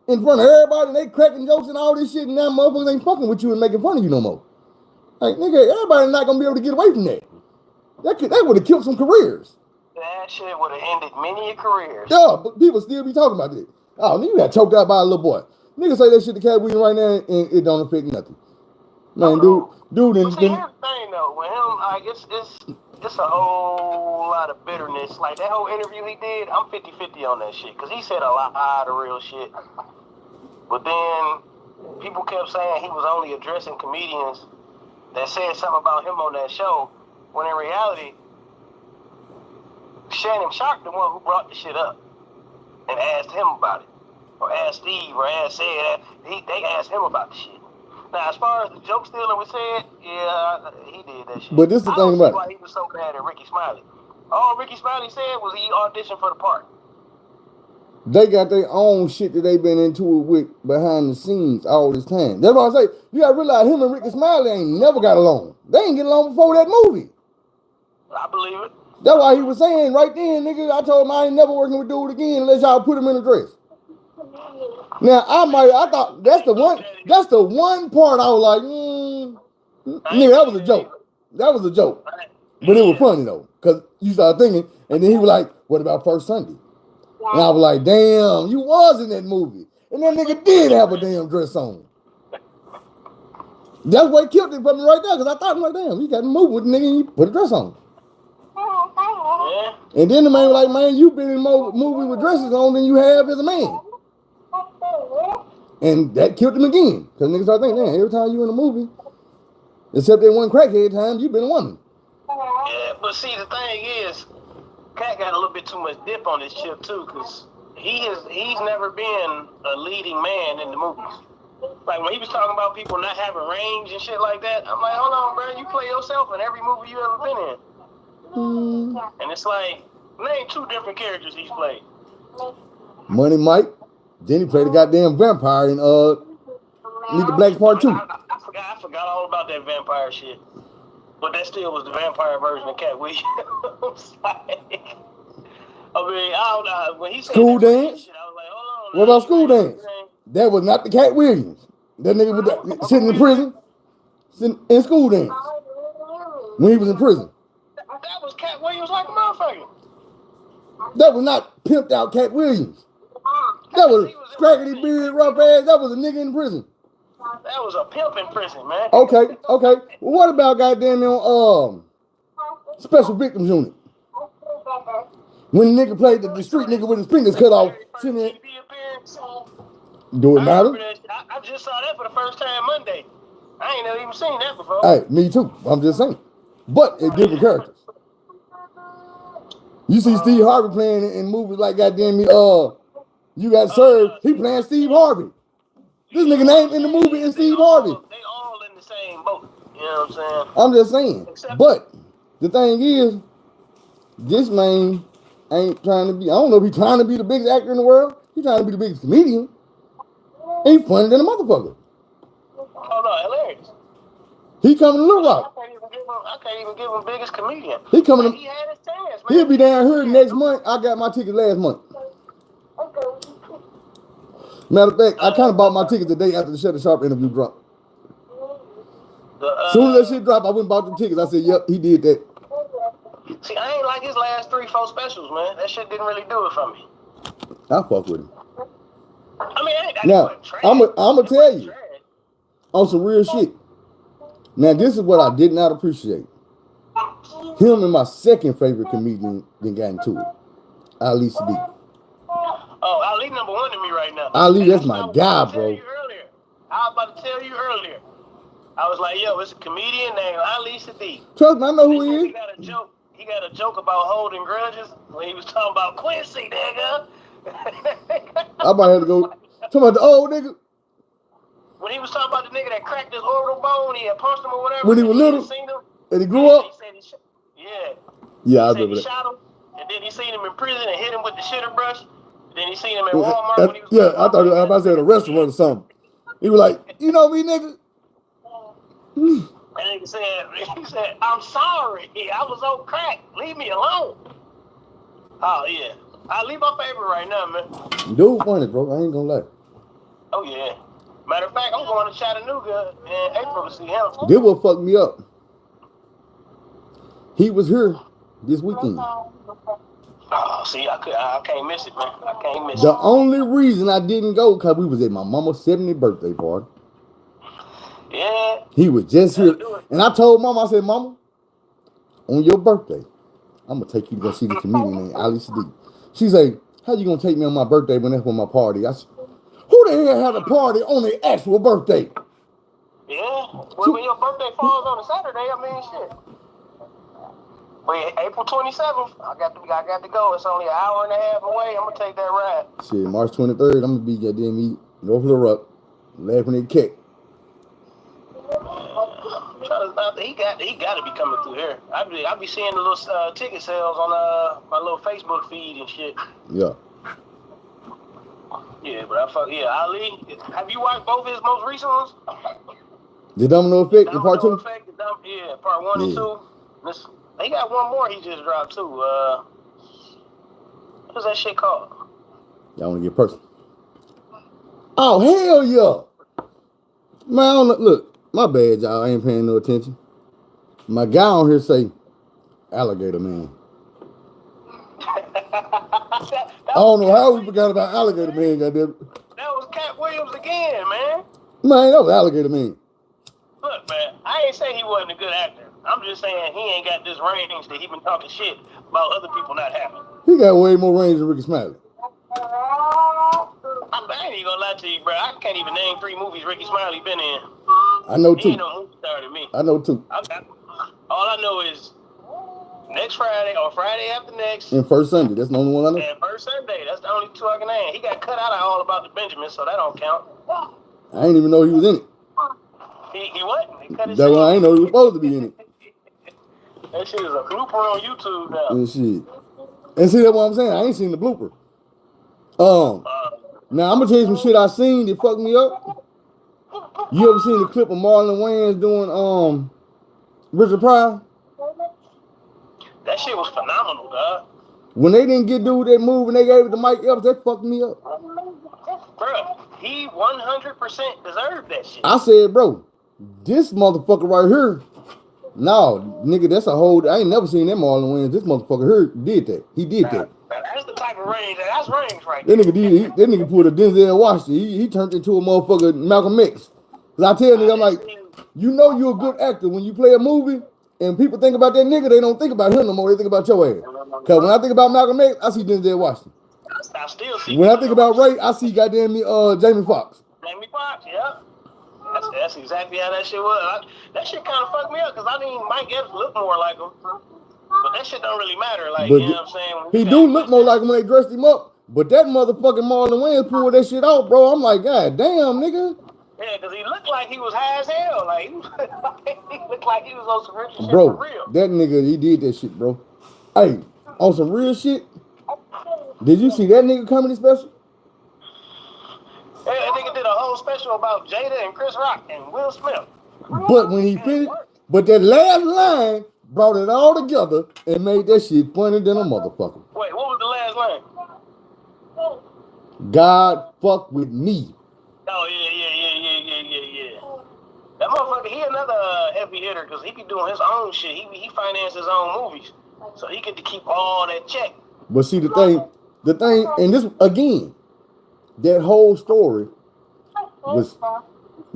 in front of everybody and they cracking jokes and all this shit, and now motherfuckers ain't fucking with you and making fun of you no more. Like, nigga, everybody's not gonna be able to get away from that. That would have killed some careers. That shit would have ended many careers. Yeah, but people still be talking about this. Oh, you got choked out by a little boy. Nigga say that shit to Cat Williams right now and it don't affect nothing. Man, dude, here's the thing though, with him, like it's a whole lot of bitterness. Like that whole interview he did, I'm 50-50 on that shit, because he said a lot of real shit. But then people kept saying he was only addressing comedians that said something about him on that show, when in reality, Shannon Sharp the one who brought the shit up and asked him about it, or asked Steve, or asked Ed. They asked him about the shit. Now, as far as the joke stealing was said, yeah, he did that shit. But this is the thing about it. Why he was so mad at Ricky Smiley. All Ricky Smiley said was he auditioned for the part. They got their own shit that they been into it with behind the scenes all this time. That's why I say, you gotta realize him and Ricky Smiley ain't never got along. They ain't get along before that movie. I believe it. That's why he was saying right then, nigga, I told him I ain't never working with dude again unless y'all put him in a dress. Now I thought that's the one part I was like, nigga, that was a joke. That was a joke. But it was funny though, because you started thinking, and then he was like, what about First Sunday? And I was like, damn, you was in that movie. And that nigga did have a damn dress on. That's what killed it for me right there, because I thought, I'm like, damn, you got to move with the nigga and you put a dress on. Yeah. And then the man was like, man, you been in more movies with dresses on than you have as a man. And that killed him again. Because niggas started thinking, man, every time you in a movie, Except that one crackhead time, you been a woman. Yeah, but see, the thing is, Cat got a little bit too much dip on his chip too, cause he's never been a leading man in the movies. Like when he was talking about people not having range and shit like that, I'm like, hold on, bro, you play yourself in every movie you ever been in. And it's like, name 2 different characters he's played. Money Mike. Then he played the goddamn vampire in Meet the Blacks Part 2. I forgot all about that vampire shit. But that still was the vampire version of Cat Williams. Like, I mean, I don't know. When he said School Dance? shit, I was like, hold on. What about School Dance? That was not the Cat Williams. That nigga was sitting in prison, sitting in School Dance. When he was in prison. That was Cat Williams like a motherfucker. That was not pimped out Cat Williams. That was scraggly beard, rough ass. That was a nigga in prison. That was a pimp in prison, man. Okay. Well, what about goddamn Special Victims Unit? When the nigga played the street nigga with his fingers cut off, sitting there. Do it matter? I just saw that for the first time Monday. I ain't never even seen that before. Hey, me too. I'm just saying. But it's different characters. You see Steve Harvey playing in movies like goddamn You Got Served. He playing Steve Harvey. This nigga name in the movie is Steve Harvey. They all in the same boat. You know what I'm saying? I'm just saying. But the thing is, this man ain't trying to be, I don't know if he's trying to be the biggest actor in the world. He's trying to be the biggest comedian. He's funny than a motherfucker. Oh no, hilarious. He coming to Little Rock. I can't even give him biggest comedian. He coming to, he had his chance, man. He'll be down here next month. I got my ticket last month. Matter of fact, I kind of bought my ticket the day after the Shutter Sharp interview dropped. As soon as that shit dropped, I went and bought the tickets. I said, yep, he did that. See, I ain't like his last 3-4 specials, man. That shit didn't really do it for me. I fuck with him. I mean, now, I'm going to tell you on some real shit. Now, this is what I did not appreciate. Him and my second favorite comedian then got into it. Ali Sadiq. Oh, Ali number 1 to me right now. Ali, that's my guy, bro. I was about to tell you earlier. I was like, yo, it's a comedian named Ali Sadiq. Trust me, I know who he is. He got a joke. He got a joke about holding grudges when he was talking about Quincy, nigga. I might have to go. Talking about the old nigga. When he was talking about the nigga that cracked his orbital bone, he had punched him or whatever. When he was little, and he grew up. Yeah, I remember that. He shot him, and then he seen him in prison and hit him with the shitter brush. Then he seen him at Walmart when he was. Yeah, I thought I was at a restaurant or something. He was like, you know me, nigga. And he said, I'm sorry. I was on crack. Leave me alone. Oh, yeah. I'll leave my favorite right now, man. Dude funny, bro. I ain't gonna lie. Oh, yeah. Matter of fact, I'm going to Chattanooga in April to see him. This what fucked me up. He was here this weekend. Oh, see, I can't miss it, man. I can't miss it. The only reason I didn't go because we was at my mama's 70th birthday party. Yeah. He was just here. And I told Mama, I said, Mama, on your birthday, I'm going to take you to go see the comedian named Ali Sadiq. She said, how you going to take me on my birthday when that's when my party? I said, who the hell had a party on their actual birthday? Yeah. Well, when your birthday falls on a Saturday, I mean, shit. Wait, April 27th, I got to go. It's only an hour and a half away. I'm going to take that ride. Shit, March 23rd, I'm going to be goddamn me north of the Ruck, laughing at Kick. He got to be coming through here. I be seeing the little ticket sales on my little Facebook feed and shit. Yeah. Yeah, but Ali. Have you watched both of his most recent ones? The Domino Effect in part 2? Yeah, part 1 and 2. He got one more he just dropped too. What's that shit called? Y'all want to get personal? Oh, hell yeah. Man, look, my bad, y'all. I ain't paying no attention. My guy on here say, Alligator Man. I don't know how we forgot about Alligator Man, goddamn. That was Cat Williams again, man. Man, that was Alligator Man. Look, man, I ain't say he wasn't a good actor. I'm just saying he ain't got this range that he been talking shit about other people not having. He got way more range than Ricky Smiley. I ain't even gonna lie to you, bro. I can't even name 3 movies Ricky Smiley been in. I know He too. ain't no movie star to me. I know too. All I know is next Friday or Friday after next. And First Sunday. That's the only one I know. And First Sunday. That's the only two I can name. He got cut out of All About the Benjamins, so that don't count. I didn't even know he was in it. He what? He cut his That one I didn't know he was supposed to be in it. That shit is a blooper on YouTube now. And shit. And see, that's what I'm saying. I ain't seen the blooper. Now I'm gonna tell you some shit I seen that fucked me up. You ever seen the clip of Marlon Wayans doing Richard Pryor? That shit was phenomenal, dog. When they didn't get dude that move and they gave it to Mike Epps, that fucked me up. Bruh, he 100% deserved that shit. I said, bro, this motherfucker right here. No, nigga, that's a whole. I ain't never seen that Marlon Wayans. This motherfucker here did that. He did that. That's the type of range. That's range right there. That nigga did. That nigga pulled a Denzel Washington. He turned into a motherfucker Malcolm X. Cause I tell nigga, I'm like, you know you're a good actor when you play a movie and people think about that nigga, they don't think about him no more. They think about your ass. Cause when I think about Malcolm X, I see Denzel Washington. I still see. When I think about Ray, I see goddamn me Jamie Foxx. Jamie Foxx, yeah. That's exactly how that shit was. That shit kind of fucked me up because I mean Mike Epps looked more like him, but that shit don't really matter. Like, But you know what I'm saying? He do look more like him when they dressed him up. But that motherfucking Marlon Wayans pulled that shit out, bro. I'm like, God damn, nigga. Yeah, because he looked like he was high as hell. Like, he looked like he was on some rich shit Bro, for real. that nigga, he did that shit, bro. Hey, on some real shit, did you see that nigga comedy special? Yeah, that nigga did a whole special about Jada and Chris Rock and Will Smith. But when he finished, but that last line brought it all together and made that shit funnier than a motherfucker. Wait, what was the last line? God fuck with me. Oh, yeah. That motherfucker, he another heavy hitter because he be doing his own shit. He financed his own movies. So he get to keep all that check. But see, the thing, and this, again, that whole story was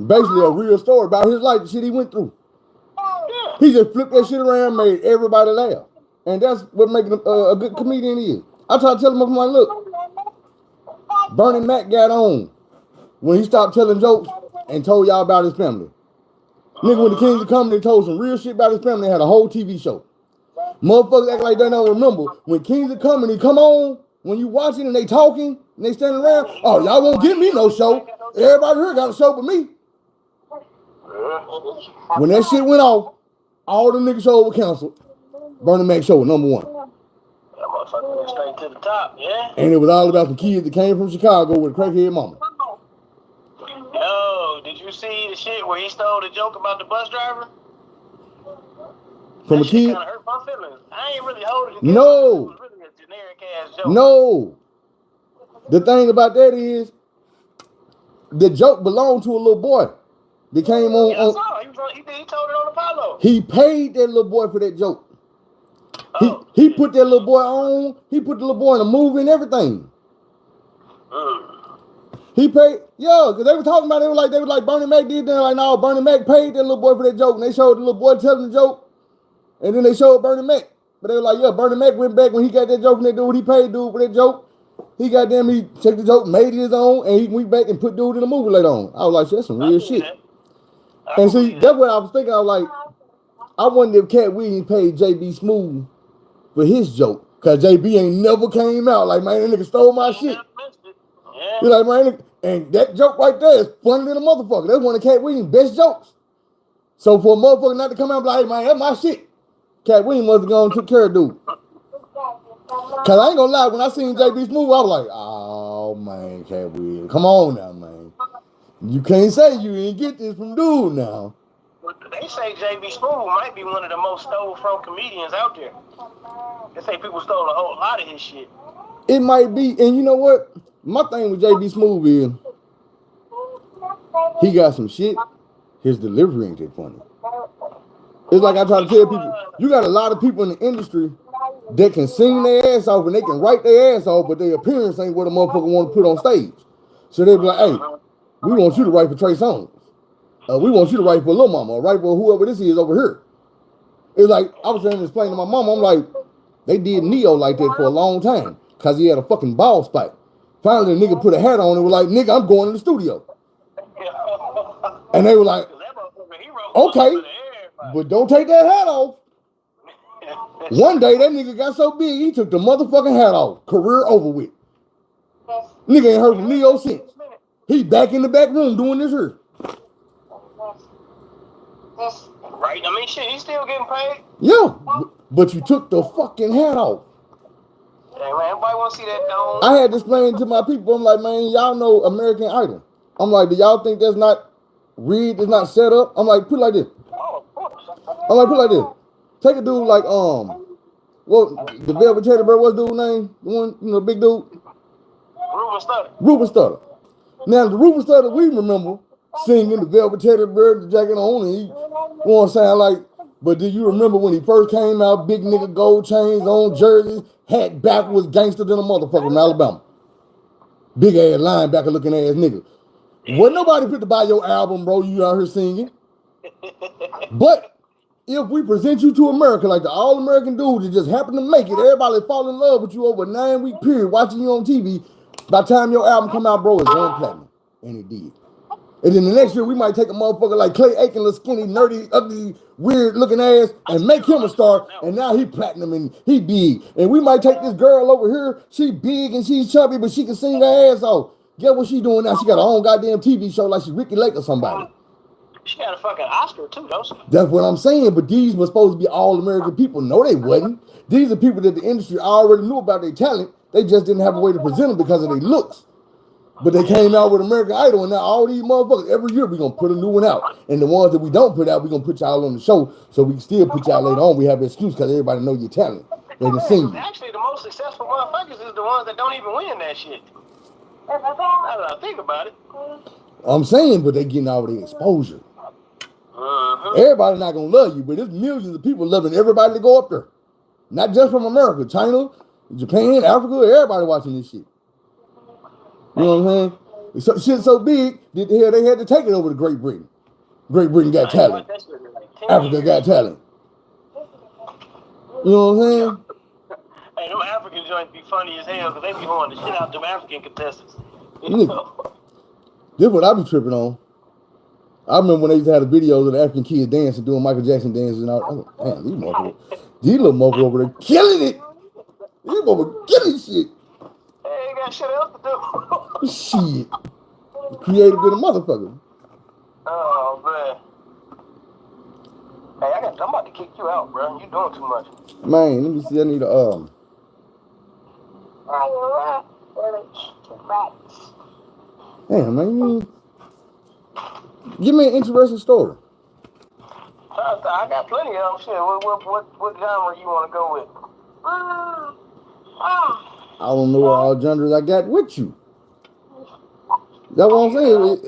basically a real story about his life, the shit he went through. Yeah. He just flipped that shit around, made everybody laugh. And that's what making a good comedian is. I try to tell him, I'm like, look, Bernie Mac got on when he stopped telling jokes and told y'all about his family. Nigga, when the Kings of Comedy told some real shit about his family, they had a whole TV show. Motherfuckers act like they don't remember. When Kings of Comedy come on, when you watching and they talking and they standing around, oh, y'all won't give me no show. Everybody here got a show but me. When that shit went off, all the niggas shows were canceled. Bernie Mac show was number one. That motherfucker went straight to the top, yeah? And it was all about the kids that came from Chicago with a crackhead mama. Yo, did you see the shit where he stole the joke about the bus driver? From that a kid? Kind of hurt my feelings. I ain't really holding it. No. It was really a generic ass joke. No. The thing about that is, the joke belonged to a little boy. That came on. Yeah, I saw it. He told it on Apollo. He paid that little boy for that joke. Oh, he put that little boy on. He put the little boy in a movie and everything. He paid, because they were talking about it. They were like Bernie Mac did. They're like, no, Bernie Mac paid that little boy for that joke. And they showed the little boy telling the joke. And then they showed Bernie Mac. But they were like, Bernie Mac went back when he got that joke from that dude. He paid dude for that joke. He took the joke, made it his own, and he went back and put dude in the movie later on. I was like, that's some real shit. And see, that's what I was thinking. I was like, I wonder if Cat Williams paid JB Smooth for his joke. Because JB ain't never came out. Like, man, that nigga stole my shit. Yeah. He's like, man, and that joke right there is funny than a motherfucker. That's one of Cat Williams' best jokes. So for a motherfucker not to come out and be like, hey, man, that's my shit. Cat Williams must have gone and took care of dude. Because I ain't gonna lie, when I seen JB Smooth, I was like, oh, man, Cat Williams. Come on now, man. You can't say you didn't get this from dude now. They say JB Smooth might be one of the most stole from comedians out there. They say people stole a whole lot of his shit. It might be, and you know what? My thing with JB Smooth is he got some shit. His delivery ain't that funny. It's like I try to tell people, you got a lot of people in the industry that can sing their ass off and they can write their ass off, but their appearance ain't what a motherfucker want to put on stage. So they be like, hey, we want you to write for Trey Songz. We want you to write for Lil Mama or write for whoever this is over here. It's like, I was trying to explain to my mama, I'm like, they did Neo like that for a long time because he had a fucking bald spike. Finally, the nigga put a hat on and was like, nigga, I'm going to the studio. And they were like, Okay, but don't take that hat off. One day that nigga got so big he took the motherfucking hat off. Career over with. Nigga ain't heard from Leo since. He back in the back room doing this here. Right? I mean, shit, he's still getting paid. Yeah, but you took the fucking hat off. Hey, man, everybody want to see that dome. I had to explain to my people, I'm like, man, y'all know American Idol. I'm like, do y'all think that's not rigged, it's not set up? I'm like, put it like this. Oh, of course. I'm like, put it like this. Take a dude like, well, the Velvet Teddy Bear, what's the dude's name? The one, you know, big dude? Ruben Studdard. Ruben Studdard. Now, the Ruben Studdard we remember singing the Velvet Teddy Bear, the jacket on, and he want to sound like, but do you remember when he first came out, big nigga, gold chains on, jerseys, hat backwards, gangster than a motherfucker from Alabama. Big ass linebacker looking ass nigga. Wasn't nobody fit to buy your album, bro, you out here singing. But if we present you to America like the all-American dude that just happened to make it, everybody fall in love with you over a 9-week period watching you on TV, by the time your album come out, bro, it's going platinum. And it did. And then the next year, we might take a motherfucker like Clay Aiken, little skinny, nerdy, ugly, weird-looking ass, and make him a star, and now he platinum and he big. And we might take this girl over here, she big and she's chubby, but she can sing her ass off. Guess what she doing now? She got her own goddamn TV show like she's Ricky Lake or somebody. She got a fucking Oscar, too, don't she? That's what I'm saying, but these were supposed to be all-American people. No, they wasn't. These are people that the industry already knew about their talent. They just didn't have a way to present them because of their looks. But they came out with American Idol, and now all these motherfuckers, every year we're going to put a new one out. And the ones that we don't put out, we're going to put y'all on the show so we can still put y'all later on. We have an excuse because everybody know your talent. They can sing you. Actually, the most successful motherfuckers is the ones that don't even win that shit. Now that I think about it. I'm saying, but they getting all the exposure. Everybody not going to love you, but there's millions of people loving everybody that go up there. Not just from America, China, Japan, Africa, everybody watching this shit. You know what I'm saying? So, shit so big that they had to take it over to Great Britain. Great Britain got talent. Africa got talent. You know what I'm saying? Hey, them African joints be funny as hell because they be holding the shit out them African contestants. This is what I be tripping on. I remember when they used to have the videos of the African kids dancing, doing Michael Jackson dances and all. I'm like, damn, these little motherfuckers over there killing it. These motherfuckers killing shit. They ain't got shit else to do. Shit. Creative than a motherfucker. Oh, man. Hey, I'm about to kick you out, bro. You doing too much. Man, let me see. I need a, Damn, man. Give me an interesting story. I got plenty of them. Shit, what genre you want to go with? I don't know what all genres I got with you. That's what I'm saying.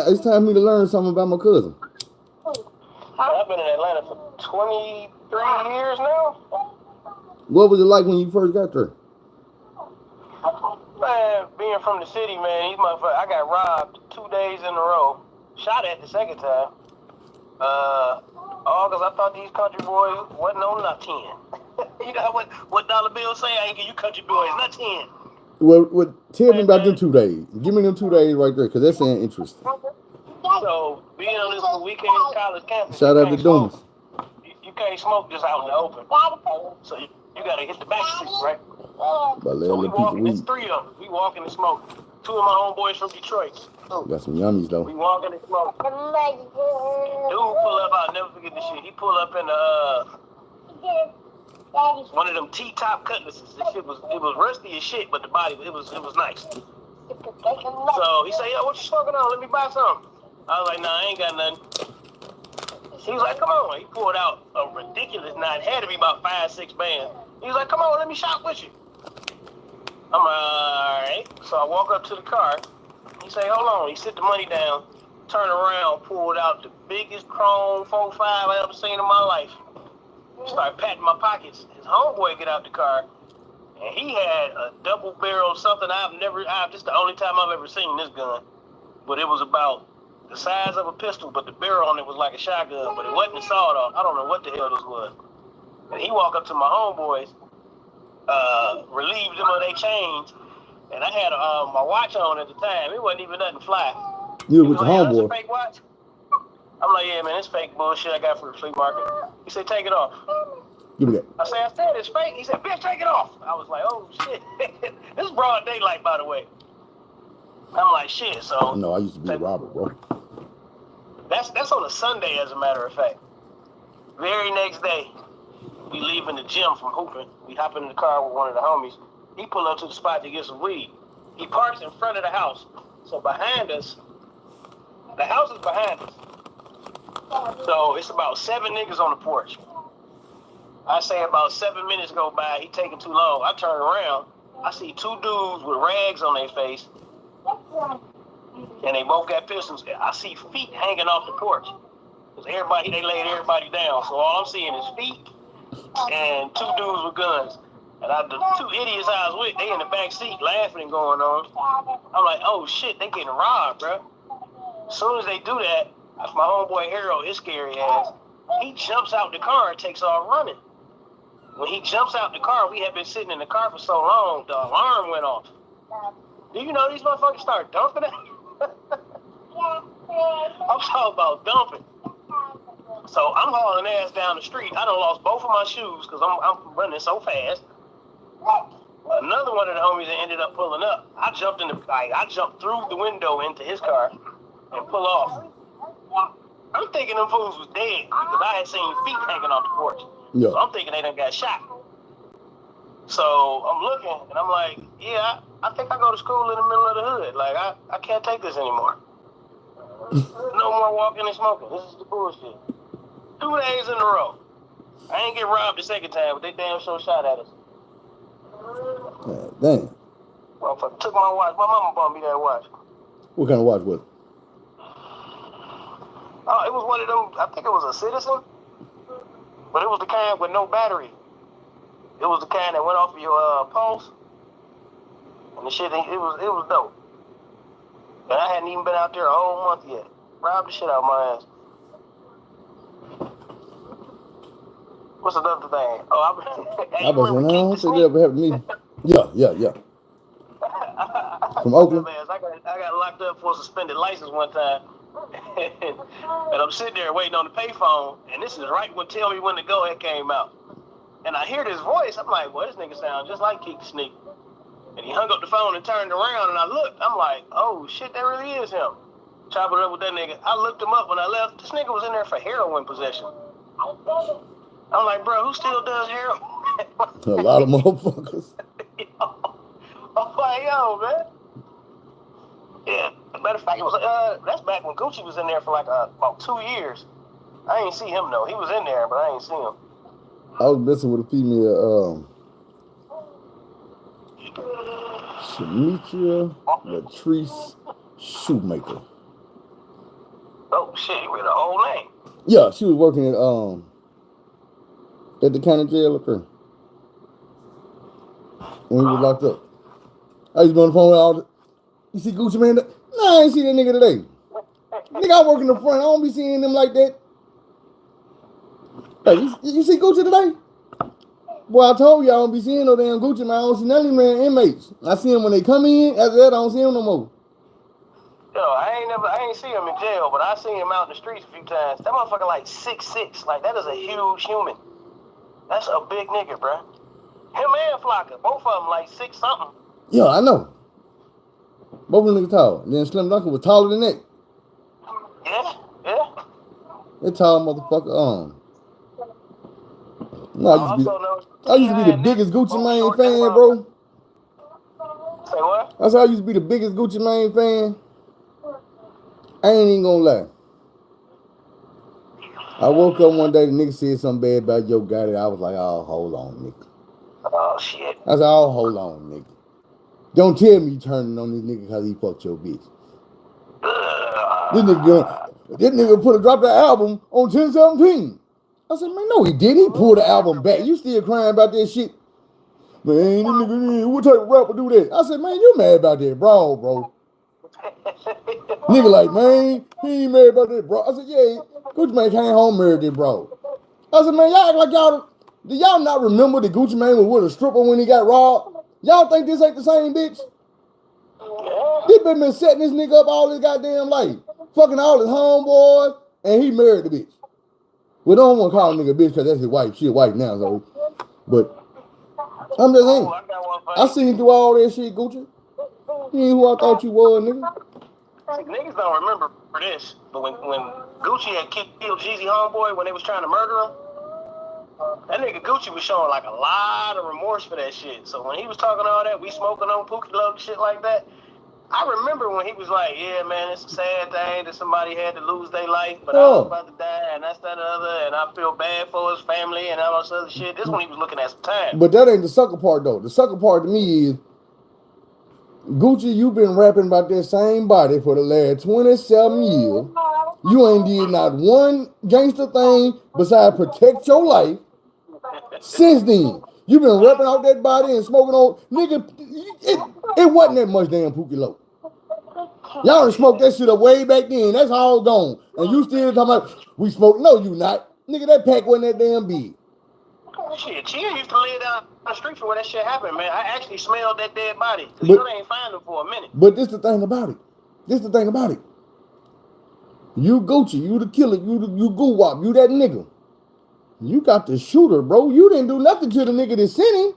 It's time for me to learn something about my cousin. I've been in Atlanta for 23 years now. What was it like when you first got there? Man, being from the city, man, these motherfuckers, I got robbed 2 days in a row. Shot at the second time. All because I thought these country boys wasn't on nothing. You got what dollar bills say? I ain't give you country boys nothing. Well, tell me about them 2 days. Give me them 2 days right there, because that sounds interesting. So, being on this weekend college campus, shout out to Dooms. You can't smoke just out in the open. So, you got to hit the back streets, right? So, we walking, there's 3 of them. We walking and smoke. 2 of my homeboys from Detroit. Got some yummies, though. We walking and smoke. Dude pull up, I'll never forget this shit. He pull up in one of them T-top cutlasses. This shit was rusty as shit, but the body it was nice. So he said, "Yo, what you smoking on? Let me buy some." I was like, "Nah, I ain't got nothing." He was like, "Come on." He pulled out a ridiculous knot. It had to be about 5-6 bands. He was like, "Come on, let me shop with you." I'm like, all right. So I walk up to the car. He say, "Hold on." He sit the money down, turn around, pulled out the biggest chrome 4.5 I ever seen in my life. Started patting my pockets. His homeboy get out the car, and he had a double barrel something this is the only time I've ever seen this gun. But it was about the size of a pistol, but the barrel on it was like a shotgun, but it wasn't a sawed-off. I don't know what the hell this was. And he walked up to my homeboys, relieved them of their chains, and I had my watch on at the time. It wasn't even nothing fly. You with your "Hey, homeboy? that's a fake watch?" I'm like, yeah, man, it's fake bullshit I got from the flea market. He said, take it off. Give me that. I said it's fake. He said, bitch, take it off. I was like, oh, shit. This is broad daylight, by the way. I'm like, shit, so. No, I used to be a robber, bro. That's on a Sunday, as a matter of fact. Very next day, we leaving the gym from hooping. We hop in the car with one of the homies. He pull up to the spot to get some weed. He parks in front of the house. So behind us, the house is behind us. So it's about 7 niggas on the porch. I say about 7 minutes go by, he taking too long. I turn around, I see 2 dudes with rags on their face, and they both got pistols. I see feet hanging off the porch. Cause they laid everybody down. So all I'm seeing is feet and 2 dudes with guns. And the 2 idiots I was with, they in the back seat laughing and going on. I'm like, oh shit, they getting robbed, bro. As soon as they do that, that's my homeboy Harold, his scary ass. He jumps out the car and takes off running. When he jumps out the car, we had been sitting in the car for so long, the alarm went off. Do you know these motherfuckers start dumping it? I'm talking about dumping. So I'm hauling ass down the street. I done lost both of my shoes because I'm running so fast. Another one of the homies that ended up pulling up. I jumped through the window into his car and pull off. I'm thinking them fools was dead because I had seen feet hanging off the porch. Yeah. So I'm thinking they done got shot. So I'm looking and I'm like, yeah, I think I go to school in the middle of the hood. Like I can't take this anymore. No more walking and smoking. This is the bullshit. 2 days in a row. I ain't get robbed the second time, but they damn sure shot at us. God damn. Motherfucker took my watch. My mama bought me that watch. What kind of watch was it? Oh, it was one of them. I think it was a Citizen, but it was the kind with no battery. It was the kind that went off of your pulse, and the shit. It was dope. And I hadn't even been out there a whole month yet. Robbed the shit out of my ass. What's another thing? Oh, I was saying, I don't think that ever happened to me. Yeah. From Oakland? I got locked up for a suspended license one time. And I'm sitting there waiting on the payphone, and this is right when Tell Me When to Go It came out. And I hear this voice. I'm like, well, this nigga sounds just like Keith the Sneak. And he hung up the phone and turned around, and I looked. I'm like, oh, shit, that really is him. Chopping it up with that nigga. I looked him up when I left. This nigga was in there for heroin possession. I'm like, bro, who still does heroin? A lot of motherfuckers. I'm like, yo, man. Yeah, matter of fact, it was that's back when Gucci was in there for like about 2 years. I ain't see him though. He was in there, but I ain't see him. I was messing with a female, Shamitra Latrice Shoemaker. Oh shit, you read the whole name. Yeah, she was working at the county jail up there when he was locked up. I used to be on the phone with all the, you see Gucci Man? Nah, I ain't see that nigga today. Nigga, I work in the front. I don't be seeing them like that. Hey, you see Gucci today? Boy, I told you I don't be seeing no damn Gucci, man. I don't see none of them man inmates. I see them when they come in. After that, I don't see them no more. Yo, I ain't see him in jail, but I seen him out in the streets a few times. That motherfucker like 6'6". Like, that is a huge human. That's a big nigga, bro. Him and Flocka, both of them like 6 something. Yeah, I know. Both of them niggas tall. And then Slim Dunker was taller than that. Yeah. That tall motherfucker. No, I used to be the biggest Gucci Mane fan, bro. Say what? That's how I used to be the biggest Gucci Mane fan. I ain't even gonna lie. I woke up one day, the nigga said something bad about Yo Gotti. I was like, oh, hold on, nigga. Oh, shit. I said, oh, hold on, nigga. Don't tell me you turning on this nigga because he fucked your bitch. This nigga dropped the album on 10/17. I said, man, no, he didn't. He pulled the album back. You still crying about that shit? Man, this nigga, what type of rapper do that? I said, man, you mad about that, bro. Nigga like, man, he ain't mad about that, bro. I said, yeah, Gucci Mane came home married that, bro. I said, man, y'all act like do y'all not remember that Gucci Mane was with a stripper when he got robbed? Y'all think this ain't the same bitch? This bitch been setting this nigga up all his goddamn life. Fucking all his homeboys. And he married the bitch. We don't want to call a nigga a bitch because that's his wife. She a wife now, so. But I'm just saying. I seen through all that shit, Gucci. You ain't who I thought you was, nigga. Niggas don't remember this, but when Gucci had killed Jeezy homeboy when they was trying to murder him, that nigga Gucci was showing like a lot of remorse for that shit. So when he was talking all that, we smoking on Pookie Love shit like that, I remember when he was like, yeah, man, it's a sad thing that somebody had to lose their life, but I was about to die, and that's that other, and I feel bad for his family and all this other shit. This one he was looking at some time. But that ain't the sucker part, though. The sucker part to me is, Gucci, you been rapping about that same body for the last 27 years. You ain't did not one gangster thing besides protect your life since then. You been rapping out that body and smoking on, nigga, it wasn't that much damn Pookie Low. Y'all done smoked that shit up way back then. That's all gone. And you still talking about, we smoke. No, you not. Nigga, that pack wasn't that damn big. Shit, Chia used to lay down the street for where that shit happened, man. I actually smelled that dead body. Because you know they ain't find him for a minute. But this the thing about it. You Gucci, you the killer, you goo wop, you that nigga. You got the shooter, bro. You didn't do nothing to the nigga that sent him.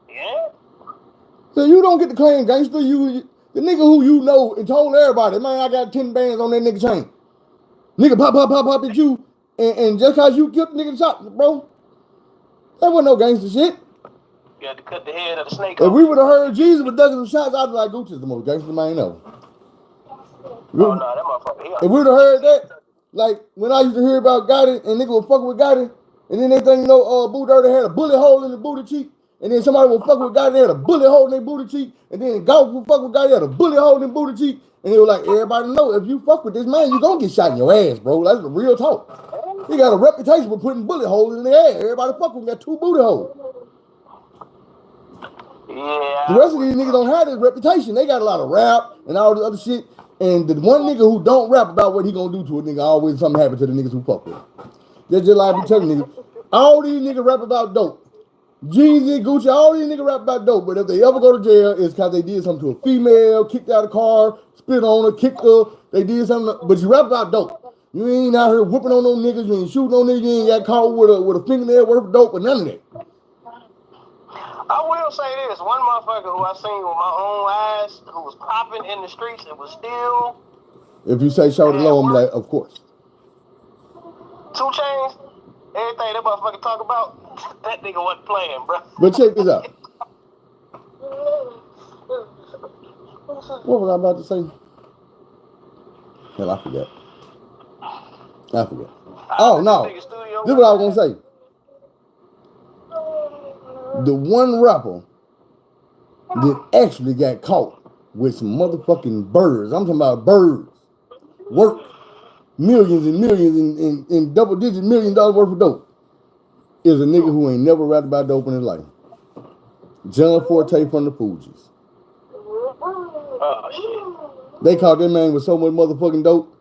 Yeah. So you don't get to claim gangster. The nigga who you know and told everybody, man, I got 10 bands on that nigga chain. Nigga pop at you. And just cause you killed the nigga shot, bro. That wasn't no gangster shit. You had to cut the head of the snake off. If we would have heard Jesus with dozens of shots, I'd be like, Gucci's the most gangster man ever. Oh, no, that motherfucker. If we would have heard that, like when I used to hear about Gotti and nigga was fucking with Gotti, and then they think, you know, Boo Dirty had a bullet hole in the booty cheek, and then somebody would fuck with Gotti, they had a bullet hole in their booty cheek, and then Golf would fuck with Gotti, had a bullet hole in their booty cheek, and they were like, everybody know if you fuck with this man, you gonna get shot in your ass, bro. That's the real talk. He got a reputation for putting bullet holes in their ass. Everybody fuck with him, got 2 booty holes. Yeah. The rest of these niggas don't have this reputation. They got a lot of rap and all this other shit. And the one nigga who don't rap about what he gonna do to a nigga, always something happen to the niggas who fuck with him. That's just like I be telling niggas. All these niggas rap about dope. Jeezy, Gucci, all these niggas rap about dope. But if they ever go to jail, it's because they did something to a female, kicked out of the car, spit on her, kicked her. They did something. But you rap about dope. You ain't out here whooping on no niggas. You ain't shooting on niggas. You ain't got caught with a fingernail worth of dope or none of that. I will say this. One motherfucker who I seen with my own eyes, who was popping in the streets and was still... If you say show the low, I'm like, of course. 2 Chainz, everything that motherfucker talk about, that nigga wasn't playing, bro. But check this out. What was I about to say? Hell, I forgot. Oh, no. This is what I was going to say. The one rapper that actually got caught with some motherfucking birds. I'm talking about birds. Work millions and millions and double-digit $1 million worth of dope. Is a nigga who ain't never rapped about dope in his life. John Forte from the Fugees. Oh, shit. They caught that man with so much motherfucking dope.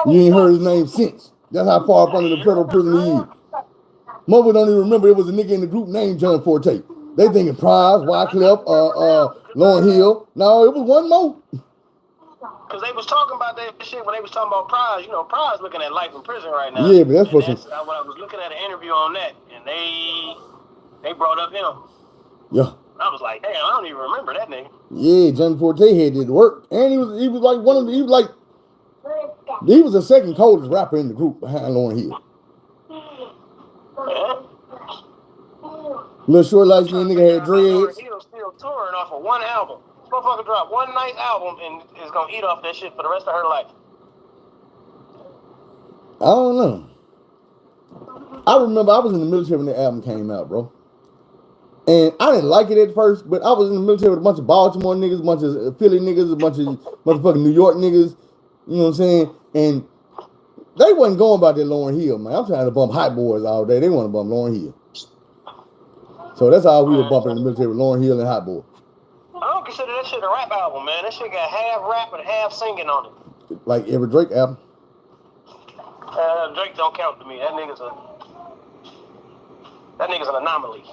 You ain't heard his name since. That's how far up under the federal prison he is. Mother don't even remember it was a nigga in the group named John Forte. They thinking Prize, Wyclef, Lauryn Hill. No, it was one more. Because they was talking about that shit when they was talking about Prize. You know, Prize looking at life in prison right now. Yeah, but that's for some... When I was looking at an interview on that, and they brought up him. Yeah. I was like, damn, I don't even remember that nigga. Yeah, John Forte had did work. And he was like one of the... He was the second coldest rapper in the group behind Lauryn Hill. Yeah. Little short light skin nigga had dreads. He was still touring off of one album. This motherfucker dropped one nice album and is gonna eat off that shit for the rest of her life. I don't know. I remember I was in the military when the album came out, bro. And I didn't like it at first, but I was in the military with a bunch of Baltimore niggas, a bunch of Philly niggas, a bunch of motherfucking New York niggas. You know what I'm saying? And they wasn't going about that Lauryn Hill, man. I'm trying to bump hot boys all day. They want to bump Lauryn Hill. So that's how we were bumping in the military with Lauryn Hill and hot boy. I don't consider that shit a rap album, man. That shit got half rap and half singing on it. Like every Drake album. Drake don't count to me. That nigga's an anomaly.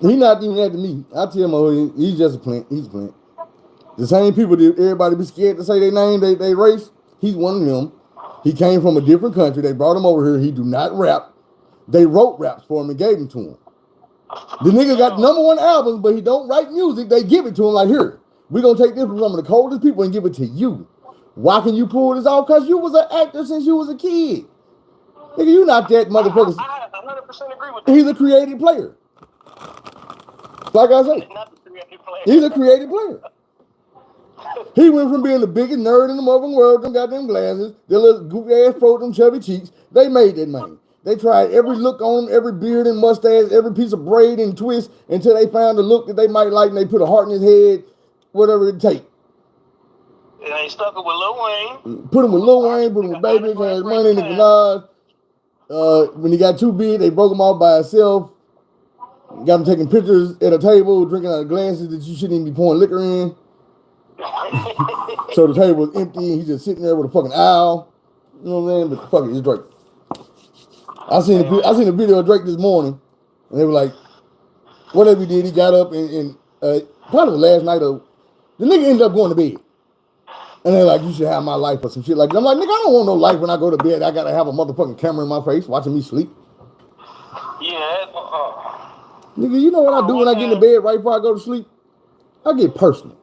He not even that to me. I tell him, he's just a plant. He's a plant. The same people that everybody be scared to say their name, they race. He's one of them. He came from a different country. They brought him over here. He do not rap. They wrote raps for him and gave them to him. The nigga got #1 albums, but he don't write music. They give it to him like, here, we're going to take this from some of the coldest people and give it to you. Why can you pull this off? Because you was an actor since you was a kid. Nigga, you not that motherfucker. I 100% agree with that. He's a creative player. Like I say, he's a creative player. He went from being the biggest nerd in the motherfucking world, them goddamn glasses, their little goofy ass throat, them chubby cheeks. They made that man. They tried every look on him, every beard and mustache, every piece of braid and twist until they found the look that they might like, and they put a heart in his head, whatever it take. And they stuck it with Lil Wayne. Put him with Lil Wayne, put him with Baby, had money in the Minaj. When he got too big, they broke him off by himself. Got him taking pictures at a table, drinking out of glasses that you shouldn't even be pouring liquor in. So the table was empty, and he's just sitting there with a fucking owl. You know what I'm saying? But fuck it, it's Drake. I seen a video of Drake this morning, and they were like, whatever he did, he got up and probably last night, the nigga ended up going to bed. And they're like, you should have my life or some shit like that. I'm like, nigga, I don't want no life when I go to bed. I gotta have a motherfucking camera in my face watching me sleep. Yeah. Nigga, you know what I do when I get in bed right before I go to sleep? I get personal.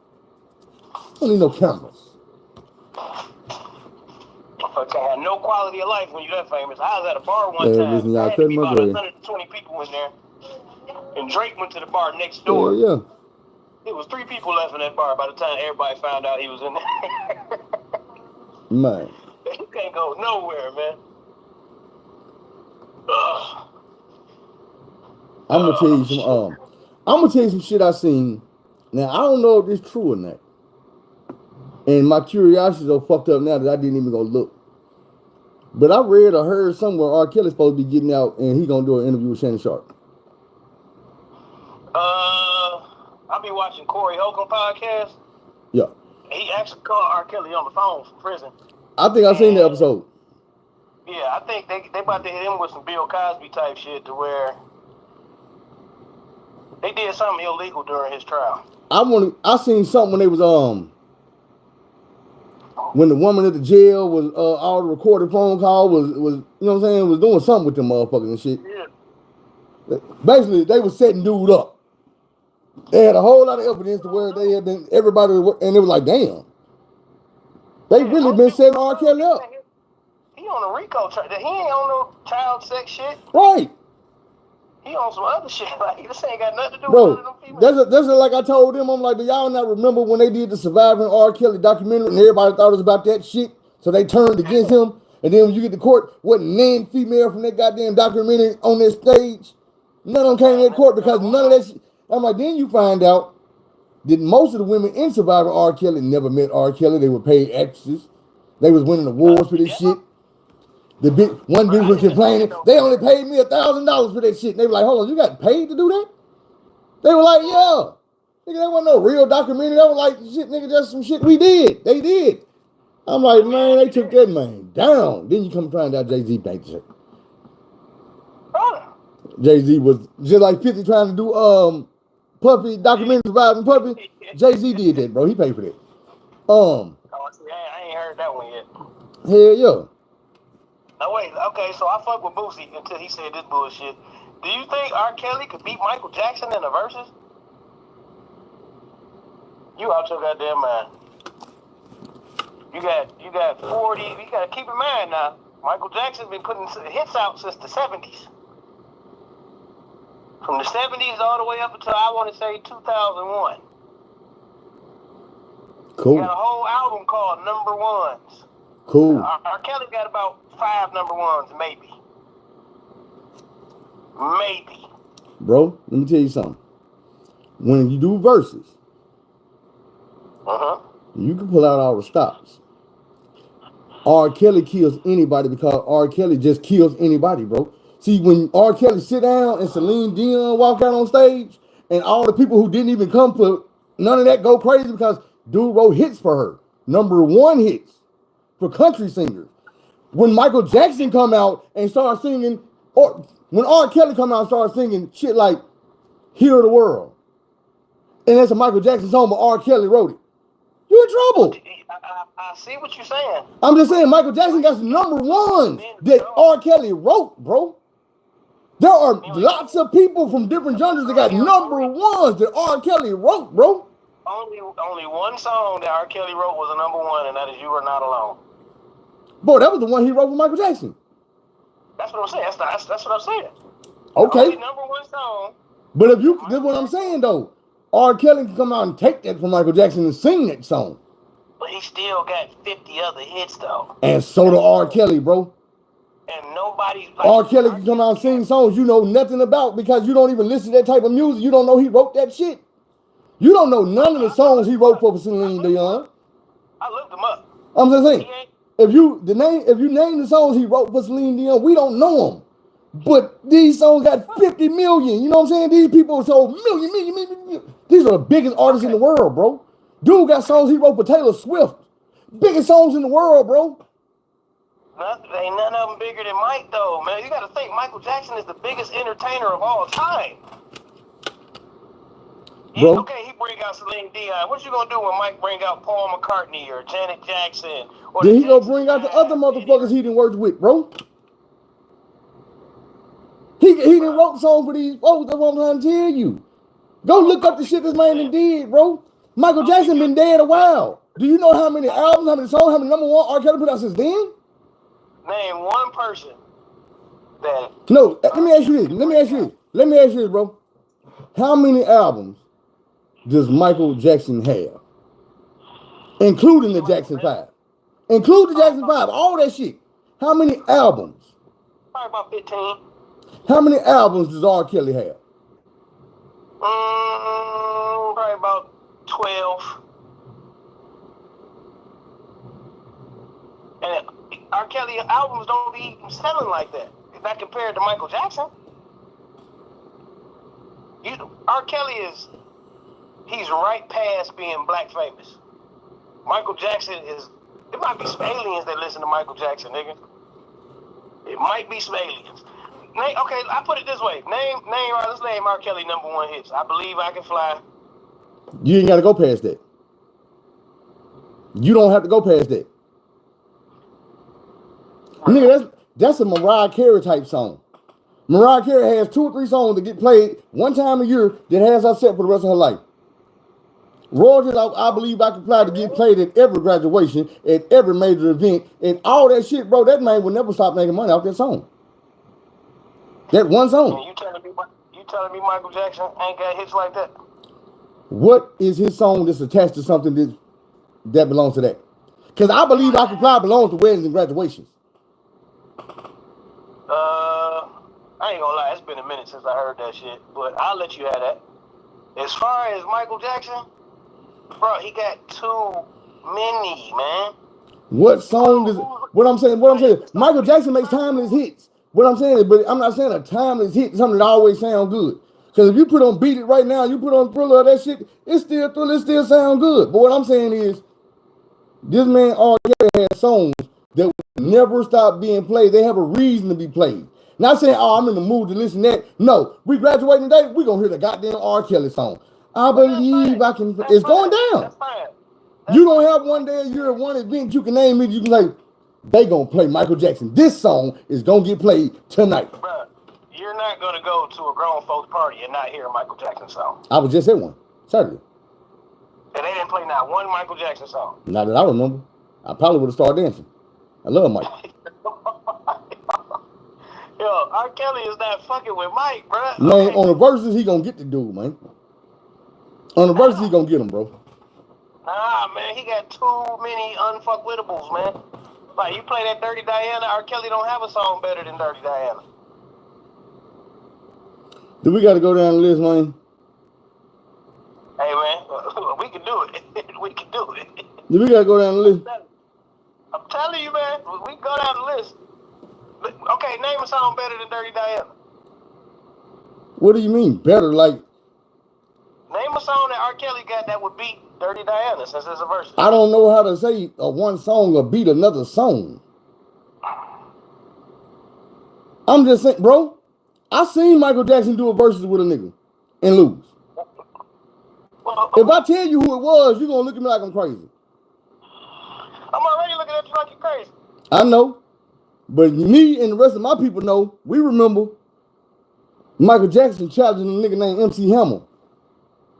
I don't need no cameras. Okay, I had no quality of life when you that famous. I was at a bar one time. Listen, y'all had to be cutting my about bread. 120 people in there. And Drake went to the bar next door. Yeah. There was 3 people left in that bar by the time everybody found out he was in there. Man. You can't go nowhere, man. Ugh. I'm gonna tell you some shit I seen. Now I don't know if it's true or not. And my curiosity is so fucked up now that I didn't even go look. But I read or heard somewhere R. Kelly's supposed to be getting out and he gonna do an interview with Shannon Sharp. I'll be watching Corey Holcomb podcast. Yeah. He actually called R. Kelly on the phone from prison. I think I seen the episode. Yeah, I think they about to hit him with some Bill Cosby type shit to where they did something illegal during his trial. I seen something when they was when the woman at the jail was all the recorded phone call was you know what I'm saying, was doing something with them motherfuckers and shit. Yeah. Basically, they was setting dude up. They had a whole lot of evidence to where they had been everybody, and it was like, damn, they really been setting R. Kelly up. He on a RICO charge. He ain't on no child sex shit. Right. He on some other shit. Like, this ain't got nothing to do Bro, with them people. that's like I told them. I'm like, do y'all not remember when they did the Surviving R. Kelly documentary and everybody thought it was about that shit? So they turned against him. And then when you get to court, wasn't none female from that goddamn documentary on that stage. None of them came to that court because none of that shit. I'm like, then you find out that most of the women in Surviving R. Kelly never met R. Kelly. They were paid actresses. They was winning awards for this shit. One bitch was complaining, they only paid me $1,000 for that shit. And they were like, hold on, you got paid to do that? They were like, yeah. Nigga, that wasn't no real documentary. That was like, shit, nigga, just some shit we did. They did. I'm like, man, they took that man down. Then you come find out Jay-Z banked the shit. Jay-Z was just like 50 trying to do Puffy, documentary Surviving Puffy. Jay-Z did that, bro. He paid for that. I ain't heard that one yet. Hell yeah. Now wait, okay, so I fuck with Boosie until he said this bullshit. Do you think R. Kelly could beat Michael Jackson in the verses? You out your goddamn mind. You got 40. You gotta keep in mind now. Michael Jackson's been putting hits out since the 70s. From the 70s all the way up until I want to say 2001. Cool. He got a whole album called Number Ones. Cool. R. Kelly got about 5 number ones, maybe. Maybe. Bro, let me tell you something. When you do verses, you can pull out all the stops. R. Kelly kills anybody because R. Kelly just kills anybody, bro. See, when R. Kelly sit down and Celine Dion walk out on stage, and all the people who didn't even come for none of that go crazy because dude wrote hits for her. Number 1 hits for country singers. When Michael Jackson come out and start singing, or when R. Kelly come out and start singing shit like Heal the World, and that's a Michael Jackson song, but R. Kelly wrote it. You You in trouble. I see what you're saying. I'm just saying Michael Jackson got some number ones that R. Kelly wrote, bro. There are lots of people from different genres that got number ones that R. Kelly wrote, bro. Only one song that R. Kelly wrote was a number one, and that is "You Are Not Alone." Boy, that was the one he wrote for Michael Jackson. That's what I'm saying. That's what I'm saying. Okay. Only number one song. But if you, that's what I'm saying though. R. Kelly can come out and take that from Michael Jackson and sing that song. But he still got 50 other hits though. And so do R. Kelly, bro. And nobody. Like, R. Kelly can come out and sing songs you know nothing about because you don't even listen to that type of music. You don't know he wrote that shit. You don't know none of the songs he wrote for Celine Dion. I looked them up. I'm just saying, if you name the songs he wrote for Celine Dion, we don't know them. But these songs got 50 million. You know what I'm saying? These people sold million. These are the biggest artists in the world, bro. Dude got songs he wrote for Taylor Swift. Biggest songs in the world, bro. Ain't none of them bigger than Mike, though, man. You got to think Michael Jackson is the biggest entertainer of all time. Bro. Okay, he bring out Celine Dion. What you gonna do when Mike bring out Paul McCartney or Janet Jackson? Or then he gonna bring out the other motherfuckers he done worked with, bro. He done wrote songs for these folks. That's what I'm trying to tell you. Go look up the shit this man done did, bro. Michael Jackson been dead a while. Do you know how many albums, how many songs, how many number one R. Kelly put out since then? Name one person that. No, let me ask you this, bro. How many albums does Michael Jackson have? Including the Jackson 5. Include the Jackson 5, all that shit. How many albums? Probably about 15. How many albums does R. Kelly have? Probably about 12. And R. Kelly albums don't be selling like that. If not compared to Michael Jackson. R. Kelly he's right past being black famous. Michael Jackson there might be some aliens that listen to Michael Jackson, nigga. It might be some aliens. Okay, I put it this way. Let's name R. Kelly number one hits. I Believe I Can Fly. You ain't got to go past that. You don't have to go past that. Right. Nigga, that's a Mariah Carey type song. Mariah Carey has 2 or 3 songs that get played one time a year that has her set for the rest of her life. Royalties, I Believe I Can Fly to get played at every graduation, at every major event, and all that shit, bro. That man will never stop making money off that song. That one song. You telling me Michael Jackson ain't got hits like that? What is his song that's attached to something that belongs to that? Because I Believe I Can Fly belongs to weddings and graduations. I ain't gonna lie, it's been a minute since I heard that shit, but I'll let you have that. As far as Michael Jackson, bro, he got too many, man. What song is what I'm saying? Michael Jackson makes timeless hits. What I'm saying is, but I'm not saying a timeless hit is something that always sound good. Because if you put on Beat It right now, you put on Thriller, that shit, it still sound good. But what I'm saying is, this man R. Kelly has songs that will never stop being played. They have a reason to be played. Not saying, oh, I'm in the mood to listen to that. No, we graduating today, we gonna hear the goddamn R. Kelly song. I Believe I Can. It's going down. You don't have one day a year, one event you can name me. You can say, they gonna play Michael Jackson. This song is gonna get played tonight. Bruh, you're not gonna go to a grown folks party and not hear a Michael Jackson song. I was just at one Saturday. And they didn't play not one Michael Jackson song. Not that I remember. I probably would have started dancing. I love Mike. Yo, R. Kelly is not fucking with Mike, bro. Man, on the verses, he gonna get the dude, man. On the verses, he gonna get him, bro. Nah, man, he got too many unfuckwitables, man. Like, you play that Dirty Diana, R. Kelly don't have a song better than Dirty Diana. Do we gotta go down the list, man? Hey, man, we can do it. We can do it. Do we gotta go down the list? I'm telling you, man, we can go down the list. Okay, name a song better than Dirty Diana. What do you mean, better? Like, name a song that R. Kelly got that would beat Dirty Diana since it's a verse. I don't know how to say one song or beat another song. I'm just saying, bro, I seen Michael Jackson do a verses with a nigga and lose. If I tell you who it was, you're gonna look at me like I'm crazy. like you're crazy. I know. But me and the rest of my people know, we remember Michael Jackson challenging a nigga named MC Hammer.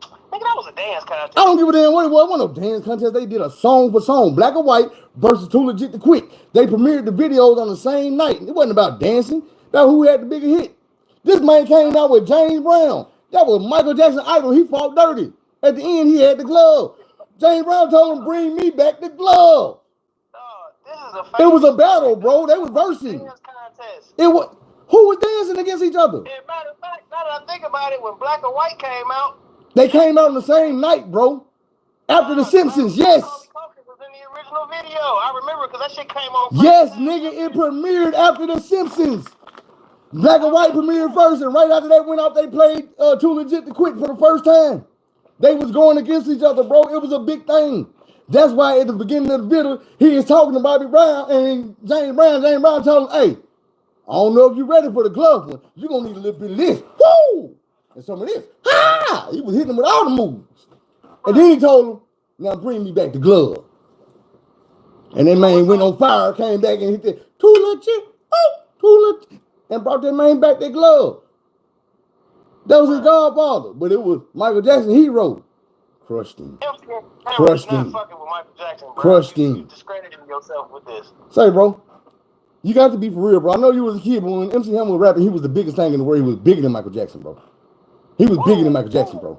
Nigga, that was a dance contest. I don't give a damn what it was. It wasn't no dance contest. They did a song for song, black and white versus Too Legit to Quit. They premiered the videos on the same night. It wasn't about dancing. About who had the bigger hit. This man came out with James Brown. That was Michael Jackson's idol. He fought dirty. At the end, he had the glove. James Brown told him, "Bring me back the glove." It was a battle, bro. They was versing. It was who was dancing against each other. Matter of fact, now that I think about it, when Black and White came out, they came out on the same night, bro. After The Simpsons, yes. Was in the original video. I remember because that shit came on. Yes, nigga, it premiered after The Simpsons. Black and White premiered first, and right after that went out, they played Too Legit to Quit for the first time. They was going against each other, bro. It was a big thing. That's why at the beginning of the video, he is talking to Bobby Brown and James Brown. James Brown told him, "Hey, I don't know if you're ready for the glove one. You're going to need a little bit of this. Woo! And some of this. Ha! He was hitting him with all the moves. And then he told him, "Now bring me back the glove." And that man went on fire, came back and hit that, "Too legit, oh, too legit," and brought that man back that glove. That was his godfather. But it was Michael Jackson, hero. Crushed him. Crushed him. Crushed him. You discredited yourself with this. Say, bro, you got to be for real, bro. I know you was a kid, but when MC Hammer was rapping, he was the biggest thing in the world. He was bigger than Michael Jackson, bro. He was bigger than Michael Jackson, bro.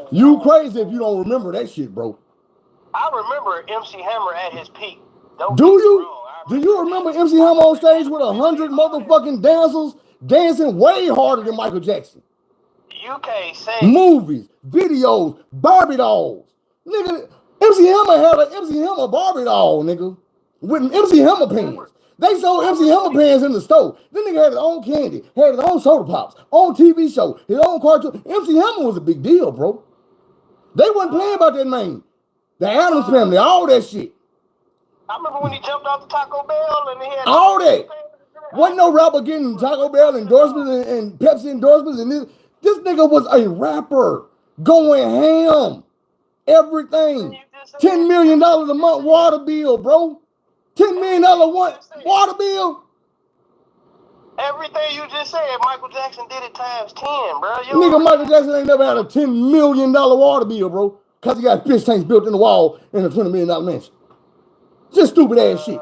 You crazy if you don't remember that shit, bro. I remember MC Hammer at his peak. Do you? Do you remember MC Hammer on stage with 100 motherfucking dancers dancing way harder than Michael Jackson? You can't say. Movies, videos, Barbie dolls. Nigga, MC Hammer had an MC Hammer Barbie doll, nigga. With MC Hammer pants. They sold MC Hammer pants in the store. This nigga had his own candy, had his own soda pops, own TV show, his own cartoon. MC Hammer was a big deal, bro. They wasn't playing about that man. The Addams Family, all that shit. I remember when he jumped off the Taco Bell and he had all that. Wasn't no rapper getting Taco Bell endorsements and Pepsi endorsements and this. This nigga was a rapper going ham. Everything. $10 million a month water bill, bro. $10 million water bill. Everything you just said, Michael Jackson did it times 10, bro. Nigga, Michael Jackson ain't never had a $10 million water bill, bro. Because he got fish tanks built in the wall in a $20 million mansion. Just stupid ass shit.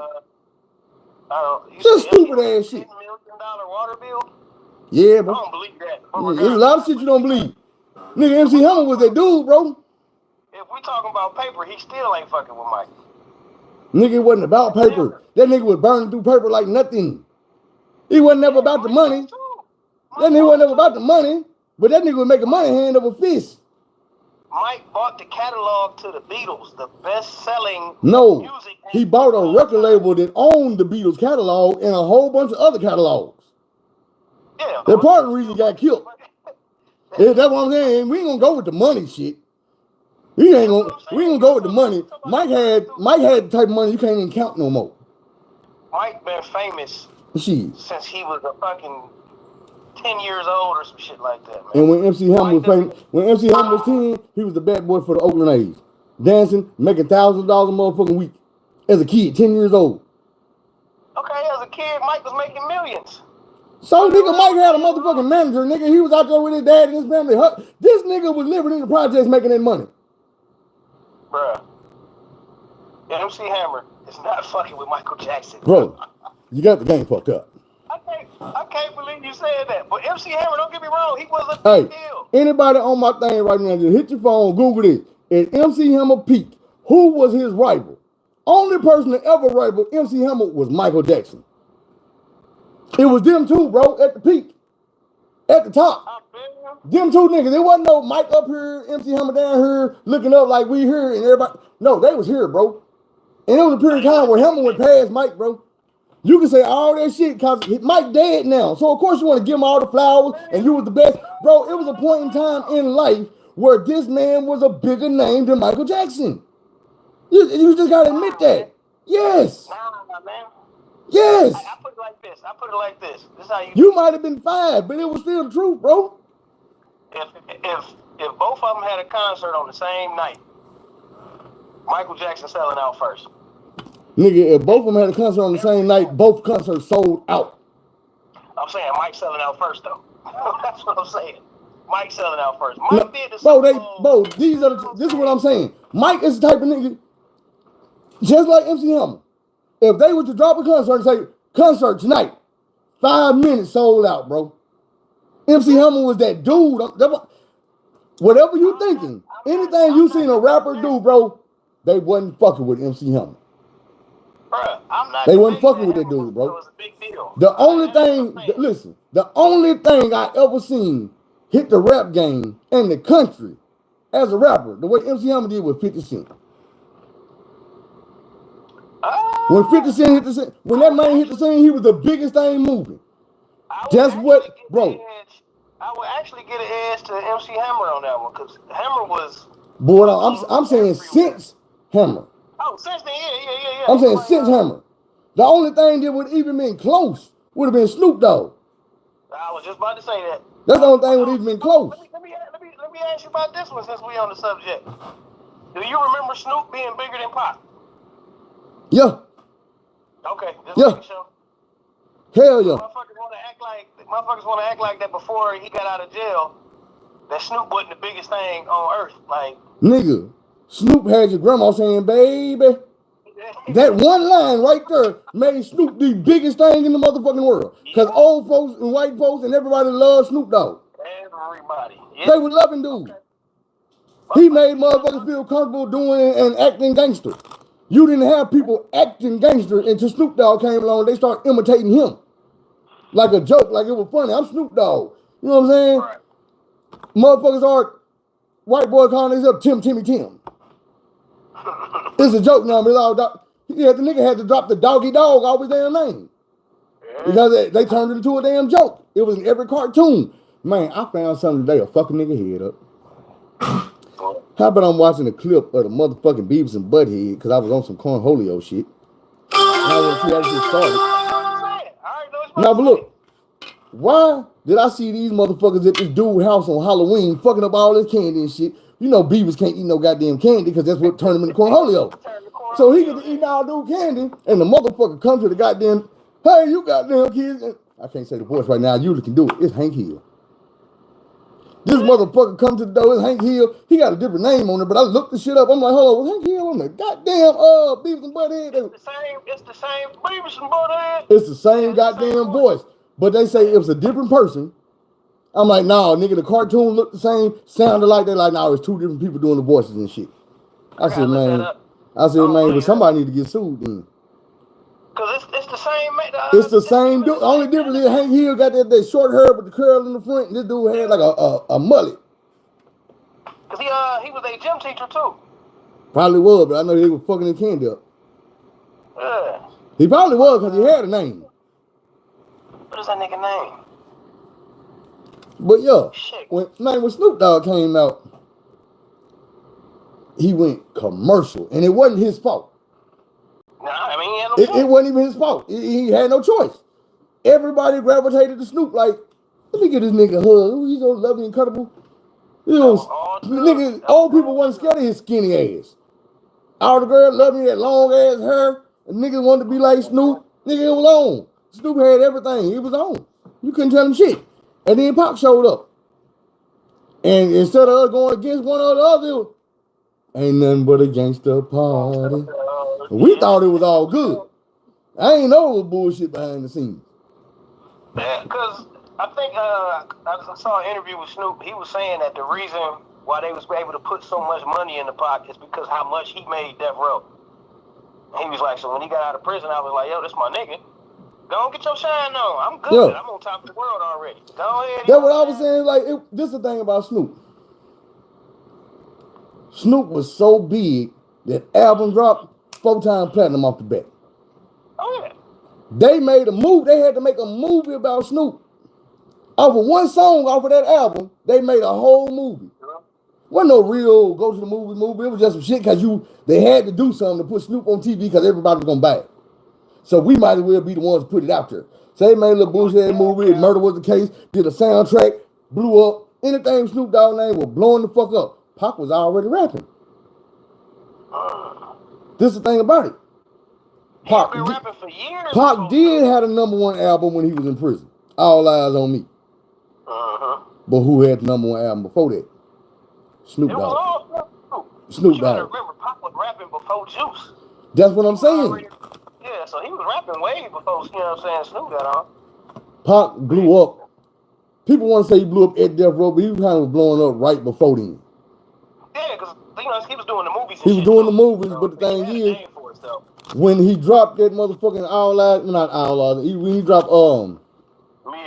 Just stupid ass shit. $10 million water bill? Yeah, bro. I don't believe that. Yeah, there's a lot of shit you don't believe. Nigga, MC Hammer was that dude, bro. If we talking about paper, he still ain't fucking with Mike. Nigga, it wasn't about paper. That nigga was burning through paper like nothing. He wasn't never about the money. That nigga wasn't never about the money. But that nigga was making money hand over fist. Mike bought the catalog to the Beatles, the best-selling music. He bought a record label that owned the Beatles catalog and a whole bunch of other catalogs. Yeah. That part of the reason he got killed. Yeah, that's what I'm saying. We ain't gonna go with the money shit. We ain't gonna go with the money. Mike had the type of money you can't even count no more. Mike been famous since he was a fucking 10 years old or some shit like that, man. And when MC Hammer was famous, when MC Hammer was 10, he was the bad boy for the Oakland A's. Dancing, making $1,000 a motherfucking week. As a kid, 10 years old. Okay, as a kid, Mike was making millions. So nigga, Mike had a motherfucking manager, nigga. He was out there with his dad and his family. This nigga was living in the projects making that money. Bruh. MC Hammer is not fucking with Michael Jackson. Bro, you got the game fucked up. I can't believe you said that. But MC Hammer, don't get me wrong, he was a big deal. Anybody on my thing right now, just hit your phone, Google this. At MC Hammer peak, who was his rival? Only person that ever rivaled MC Hammer was Michael Jackson. It was them two, bro, at the peak. At the top. Them two niggas. There wasn't no Mike up here, MC Hammer down here, looking up like we here and everybody. No, they was here, bro. And it was a period of time where Hammer went past Mike, bro. You can say all that shit because Mike dead now. So, of course, you want to give him all the flowers and you was the best. Bro, it was a point in time in life where this man was a bigger name than Michael Jackson. You just got to admit that. Yes. Nah, man. Yes. I put it like this. This is how you might have been 5, but it was still the truth, bro. If both of them had a concert on the same night, Michael Jackson selling out first. Nigga, if both of them had a concert on the same night, both concerts sold out. I'm saying Mike selling out first though. That's what I'm saying. Mike selling out first. Mike No, did the bro, Super Bowl. this is what I'm saying. Mike is the type of nigga, just like MC Hammer. If they were to drop a concert and say, concert tonight, 5 minutes sold out, bro. MC Hammer was that dude. Whatever you thinking, anything you seen a rapper do, bro, they wasn't fucking with MC Hammer. Bruh, I'm not They wasn't fucking with that dude, bro. It was a big deal. The only thing, listen, the only thing I ever seen hit the rap game in the country as a rapper, the way MC Hammer did with 50 Cent. When 50 Cent hit the scene, when that man hit the scene, he was the biggest thing moving. Just what, bro? I would actually get an edge to MC Hammer on that one because Hammer was. Boy, I'm saying since Hammer. Oh, since then, yeah. I'm saying since Hammer. The only thing that would even been close would have been Snoop Dogg. I was just about to say that. That's the only thing would have even been close. Let me ask you about this one since we on the subject. Do you remember Snoop being bigger than Pop? Yeah. Okay. Yeah. Hell yeah. Motherfuckers want to act like that before he got out of jail. That Snoop wasn't the biggest thing on earth. Like, nigga, Snoop had your grandma saying, baby. That one line right there made Snoop the biggest thing in the motherfucking world. Because old folks and white folks and everybody loved Snoop Dogg. Everybody. Yeah. They were loving dude. Okay. He made motherfuckers feel comfortable doing and acting gangster. You didn't have people acting gangster until Snoop Dogg came along. They started imitating him. Like a joke, like it was funny. I'm Snoop Dogg. You know what I'm saying? Right. Motherfuckers are white boy calling themselves Timmy Tim. It's a joke now, but it's all the nigga had to drop the doggy dog off his damn name. Because they turned it into a damn joke. It was in every cartoon. Man, I found something today, a fucking nigga head up. How about I'm watching a clip of the motherfucking Beavis and Butthead because I was on some cornholio shit. I want to see how this shit started. Now, but look, why did I see these motherfuckers at this dude's house on Halloween fucking up all this candy and shit? You know Beavis can't eat no goddamn candy because that's what turned him into cornholio. So he get to eat all dude candy and the motherfucker comes to the goddamn, hey, you goddamn kids. And I can't say the voice right now. You can do it. It's Hank Hill. This motherfucker come to the door. It's Hank Hill. He got a different name on it, but I looked the shit up. I'm like, hold on, Hank Hill on the goddamn Beavis and Butthead. It's the same Beavis and Butthead. It's the same goddamn voice. But they say it was a different person. I'm like, nah, nigga, the cartoon looked the same, sounded like they like, nah, it's two different people doing the voices and shit. I said, man, but somebody need to get sued then. Cause it's the same. It's the same dude. The only difference is Hank Hill got that short hair with the curl in the front, and this dude had like a mullet. Cause he was a gym teacher too. Probably was, but I know he was fucking his candy up. Yeah. He probably was because he had a name. What is that nigga name? But yeah, when Snoop Dogg came out, he went commercial, and it wasn't his fault. Nah, I mean, he had no choice. It wasn't even his fault. He had no choice. Everybody gravitated to Snoop like, let me get this nigga a hug. He's so lovely and cuddable. You know, nigga, old people wasn't scared of his skinny ass. All the girls loved me that long ass hair. The niggas wanted to be like Snoop. Nigga, it was on. Snoop had everything. It was on. You couldn't tell him shit. And then Pac showed up. And instead of us going against one or the other, ain't nothing but a gangster party. We thought it was all good. I ain't know it was bullshit behind the scenes. Yeah, because I think I saw an interview with Snoop. He was saying that the reason why they was able to put so much money in the Pac is because how much he made Death Row. He was like, so when he got out of prison, I was like, yo, this my nigga. Go and get your shine on. I'm good. Yeah. I'm on top of the world already. Go ahead. That's what I was saying. Like, this is the thing about Snoop. Snoop was so big that album dropped 4-time platinum off the bat. Oh, yeah. They made a move. They had to make a movie about Snoop. Off of one song off of that album, they made a whole movie. Wasn't no real go to the movie. It was just some shit because they had to do something to put Snoop on TV because everybody was going to buy it. So we might as well be the ones to put it out there. So they made a little bullshit movie. Murder Was the Case. Did a soundtrack. Blew up. Anything Snoop Dogg name was blowing the fuck up. Pac was already rapping. This is the thing about it. Pac been rapping for years. Pac did have a #1 album when he was in prison. All Eyes on Me. But who had the #1 album before that? Snoop It Dogg. was all Snoop you gotta Dogg. remember, Pac was rapping before Juice. That's what I'm saying. Yeah, so he was rapping way before, you know what I'm saying, Snoop got on. Pac blew up. People want to say he blew up at Death Row, but he was kind of blowing up right before then. Yeah, because, you know, he was doing the movies and He was doing the movies, but the thing is, when he dropped that motherfucking All Eyes, not All Eyes, when he dropped Me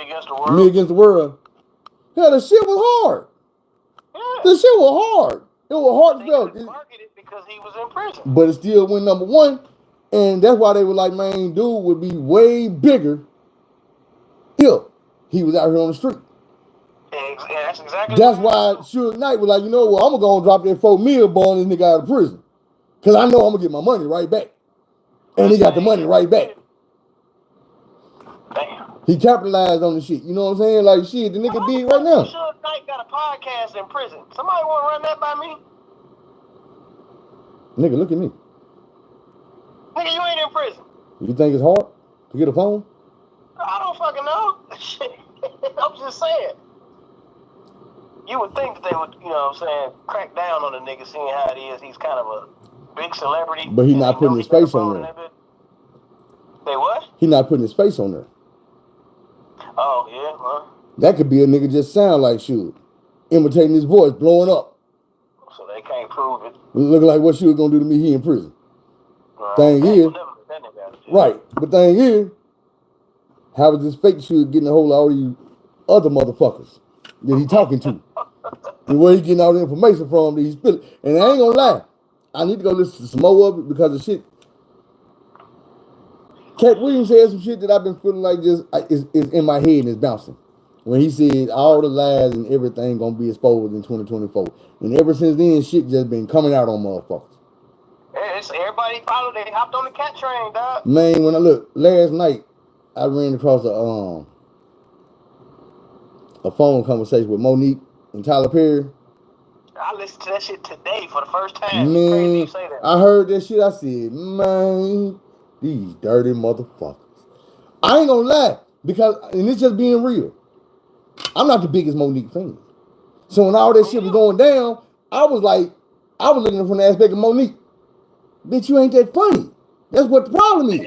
Against the World. Me Against the World, yeah, the shit was hard. Yeah. The shit was hard. It was heartfelt. He marketed because he was in prison. But it still went #1, and that's why they were like, man, dude would be way bigger if he was out here on the street. Yeah, that's exactly. That's why Suge Knight was like, you know what, I'm gonna drop that $4 million ball this nigga out of prison, cause I know I'm gonna get my money right back, and he got the money right back. Damn. He capitalized on the shit. You know what I'm saying? Like shit, the nigga big right now. Suge Knight got a podcast in prison. Somebody want to run that by me? Nigga, look at me. Nigga, you ain't in prison. You think it's hard to get a phone? I don't fucking know. Shit. I'm just saying. You would think that they would, you know what I'm saying, crack down on the nigga, seeing how it is. He's kind of a big celebrity. But he's not putting his face on there. Say what? He's not putting his face on there. Oh, yeah, huh? That could be a nigga just sound like Suge, imitating his voice, blowing up. So they can't prove it. Looking like what Suge gonna do to me, he in prison. Thing is, right, but thing is, how is this fake Suge getting a hold of all these other motherfuckers that he talking to? And where he getting all the information from that he's spilling? And I ain't gonna lie, I need to go listen to some more of it because the shit. Cat Williams said some shit that I've been feeling like just is in my head and it's bouncing. When he said all the lies and everything gonna be exposed in 2024. And ever since then, shit just been coming out on motherfuckers. Yeah, everybody followed, they hopped on the cat train, dog. Man, when I look, last night, I ran across a phone conversation with Monique and Tyler Perry. I listened to that shit today for the first time. Man, It's crazy you say that. I heard that shit. I said, man, these dirty motherfuckers. I ain't gonna lie, because, and it's just being real, I'm not the biggest Monique fan. So when all that shit was going down, I was looking from the aspect of Monique. Bitch, you ain't that funny. That's what the problem is.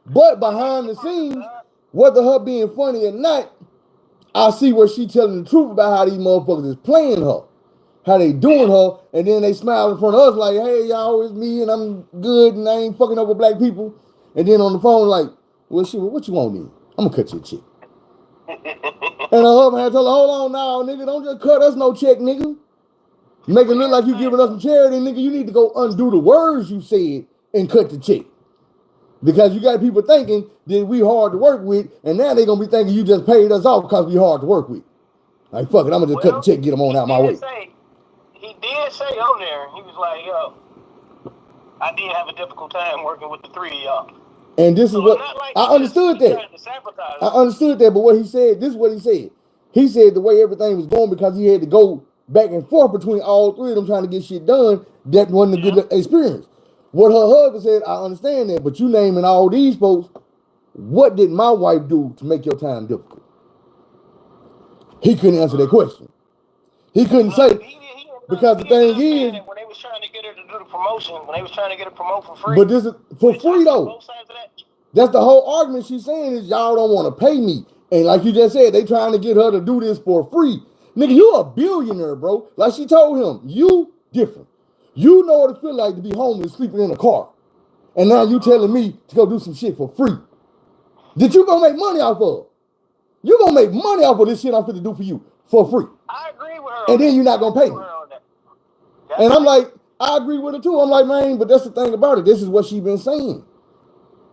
But behind the scenes, whether her being funny or not, I see where she telling the truth about how these motherfuckers is playing her. How they doing her, and then they smile in front of us like, hey, y'all, it's me, and I'm good, and I ain't fucking up with black people. And then on the phone like, well, shit, what you want then? I'm gonna cut you a check. And her husband had to tell her, hold on now, nigga, don't just cut us no check, nigga. Make it look like you giving us some charity, nigga. You need to go undo the words you said and cut the check. Because you got people thinking that we hard to work with, and now they gonna be thinking you just paid us off because we hard to work with. Like, fuck it, I'm gonna just cut the check, get them on out my way. He did say on there, he was like, yo, I did have a difficult time working with the three of y'all. And this is what, I understood that. I understood that, but what he said, this is what he said. He said the way everything was going, because he had to go back and forth between all three of them trying to get shit done, that wasn't a good experience. What her husband said, I understand that, but you naming all these folks, what did my wife do to make your time difficult? He couldn't answer that question. He couldn't say, because the thing is, when they was trying to get her to do the promotion, when they was trying to get her promote for free. But this is for free though. That's the whole argument she's saying is y'all don't want to pay me. And like you just said, they trying to get her to do this for free. Nigga, you a billionaire, bro. Like she told him, you different. You know what it feel like to be homeless, sleeping in a car. And now you telling me to go do some shit for free. That you gonna make money off of? You gonna make money off of this shit I'm finna do for you for free. I agree with her. And then you're not gonna pay me. And I'm like, I agree with her too. I'm like, man, but that's the thing about it. This is what she been saying.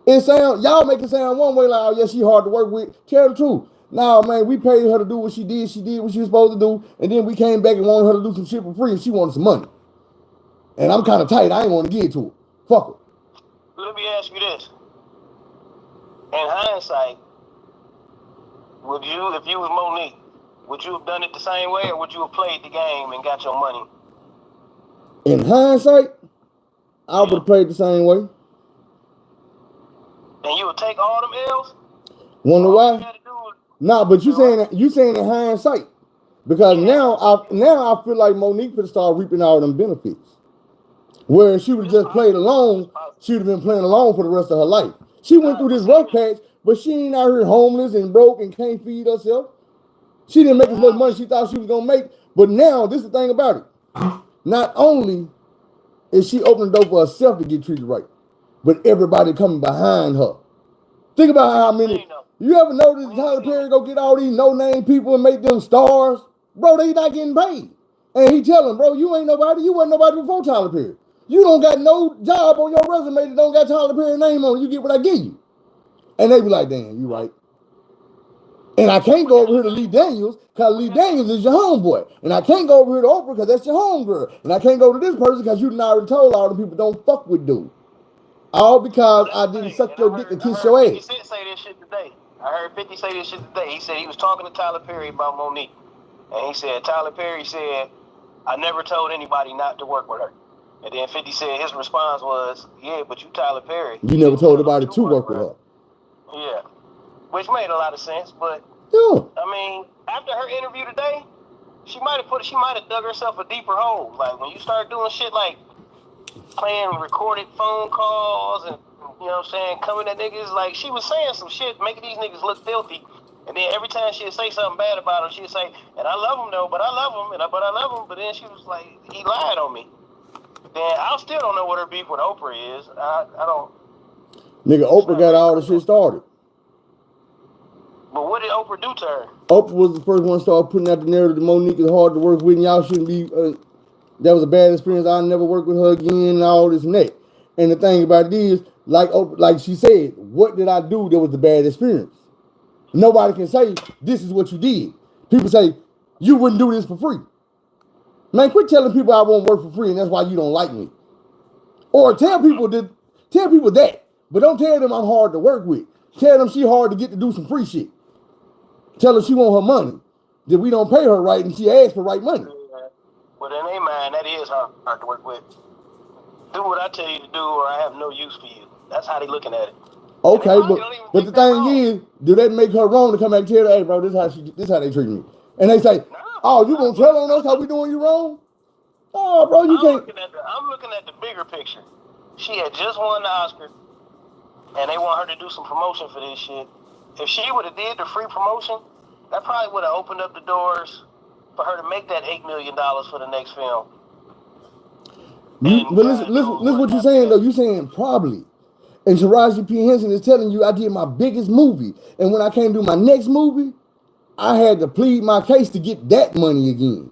It sound, y'all make it sound one way, like, oh yeah, she hard to work with. Tell the truth. Nah, man, we paid her to do what she did. She did what she was supposed to do. And then we came back and wanted her to do some shit for free, and she wanted some money. And I'm kind of tight. I ain't want to give it to her. Fuck her. Let me ask you this. In hindsight, would you, if you was Monique, would you have done it the same way, or would you have played the game and got your money? In hindsight, I would have played the same way. then you would take all them L's. Wonder All you why? had to do was, Nah, but you saying in hindsight. Because now I feel like Monique could start reaping all them benefits. Where she would have just played alone, she would have been playing alone for the rest of her life. She went through this rough patch, but she ain't out here homeless and broke and can't feed herself. She didn't make as much money she thought she was gonna make. But now, this is the thing about it. Not only is she opening the door for herself to get treated right, but everybody coming behind her. Think about how many. You ever notice Tyler Perry go get all these no-name people and make them stars? Bro, they not getting paid. And he tell them, bro, you ain't nobody. You wasn't nobody before Tyler Perry. You don't got no job on your resume that don't got Tyler Perry's name on it. You get what I give you. And they be like, damn, you right. And I can't go over here to Lee Daniels because Lee Daniels is your homeboy. And I can't go over here to Oprah because that's your homegirl. And I can't go to this person because you done already told all the people don't fuck with dude. All because I didn't suck your dick and kiss your ass. 50 Cent say this shit today. I heard 50 say this shit today. He said he was talking to Tyler Perry about Monique. And he said, Tyler Perry said, I never told anybody not to work with her. And then 50 said his response was, yeah, but you Tyler Perry. You never told anybody to work with her. Yeah. Which made a lot of sense, but yeah. I mean, after her interview today, she might have dug herself a deeper hole. Like when you start doing shit like playing recorded phone calls and, you know what I'm saying, coming at niggas, like she was saying some shit, making these niggas look filthy. And then every time she'd say something bad about him, she'd say, and I love him though, but I love him, but I love him. But then she was like, he lied on me. Then I still don't know what her beef with Oprah is. I don't. Nigga, Oprah got all the shit started. But what did Oprah do to her? Oprah was the first one to start putting out the narrative that Monique is hard to work with and y'all shouldn't be, that was a bad experience, I'll never work with her again and all this and that. And the thing about it is, like she said, what did I do that was the bad experience? Nobody can say, this is what you did. People say, you wouldn't do this for free. Man, quit telling people I won't work for free and that's why you don't like me. Or tell people that, but don't tell them I'm hard to work with. Tell them she hard to get to do some free shit. Tell her she want her money, that we don't pay her right and she asked for right money. Well, in their mind, that is hard to work with. Do what I tell you to do or I have no use for you. That's how they looking at it. Okay, but the thing is, do that make her wrong to come back and tell her, hey, bro, this how they treat me? And they say, oh, you gonna tell on us how we doing you wrong? Oh, bro, you can't. I'm looking at the bigger picture. She had just won the Oscar, and they want her to do some promotion for this shit. If she would have did the free promotion, that probably would have opened up the doors for her to make that $8 million for the next film. But listen what you're saying, though. You're saying probably. And Taraji P. Henson is telling you I did my biggest movie. And when I came to do my next movie, I had to plead my case to get that money again.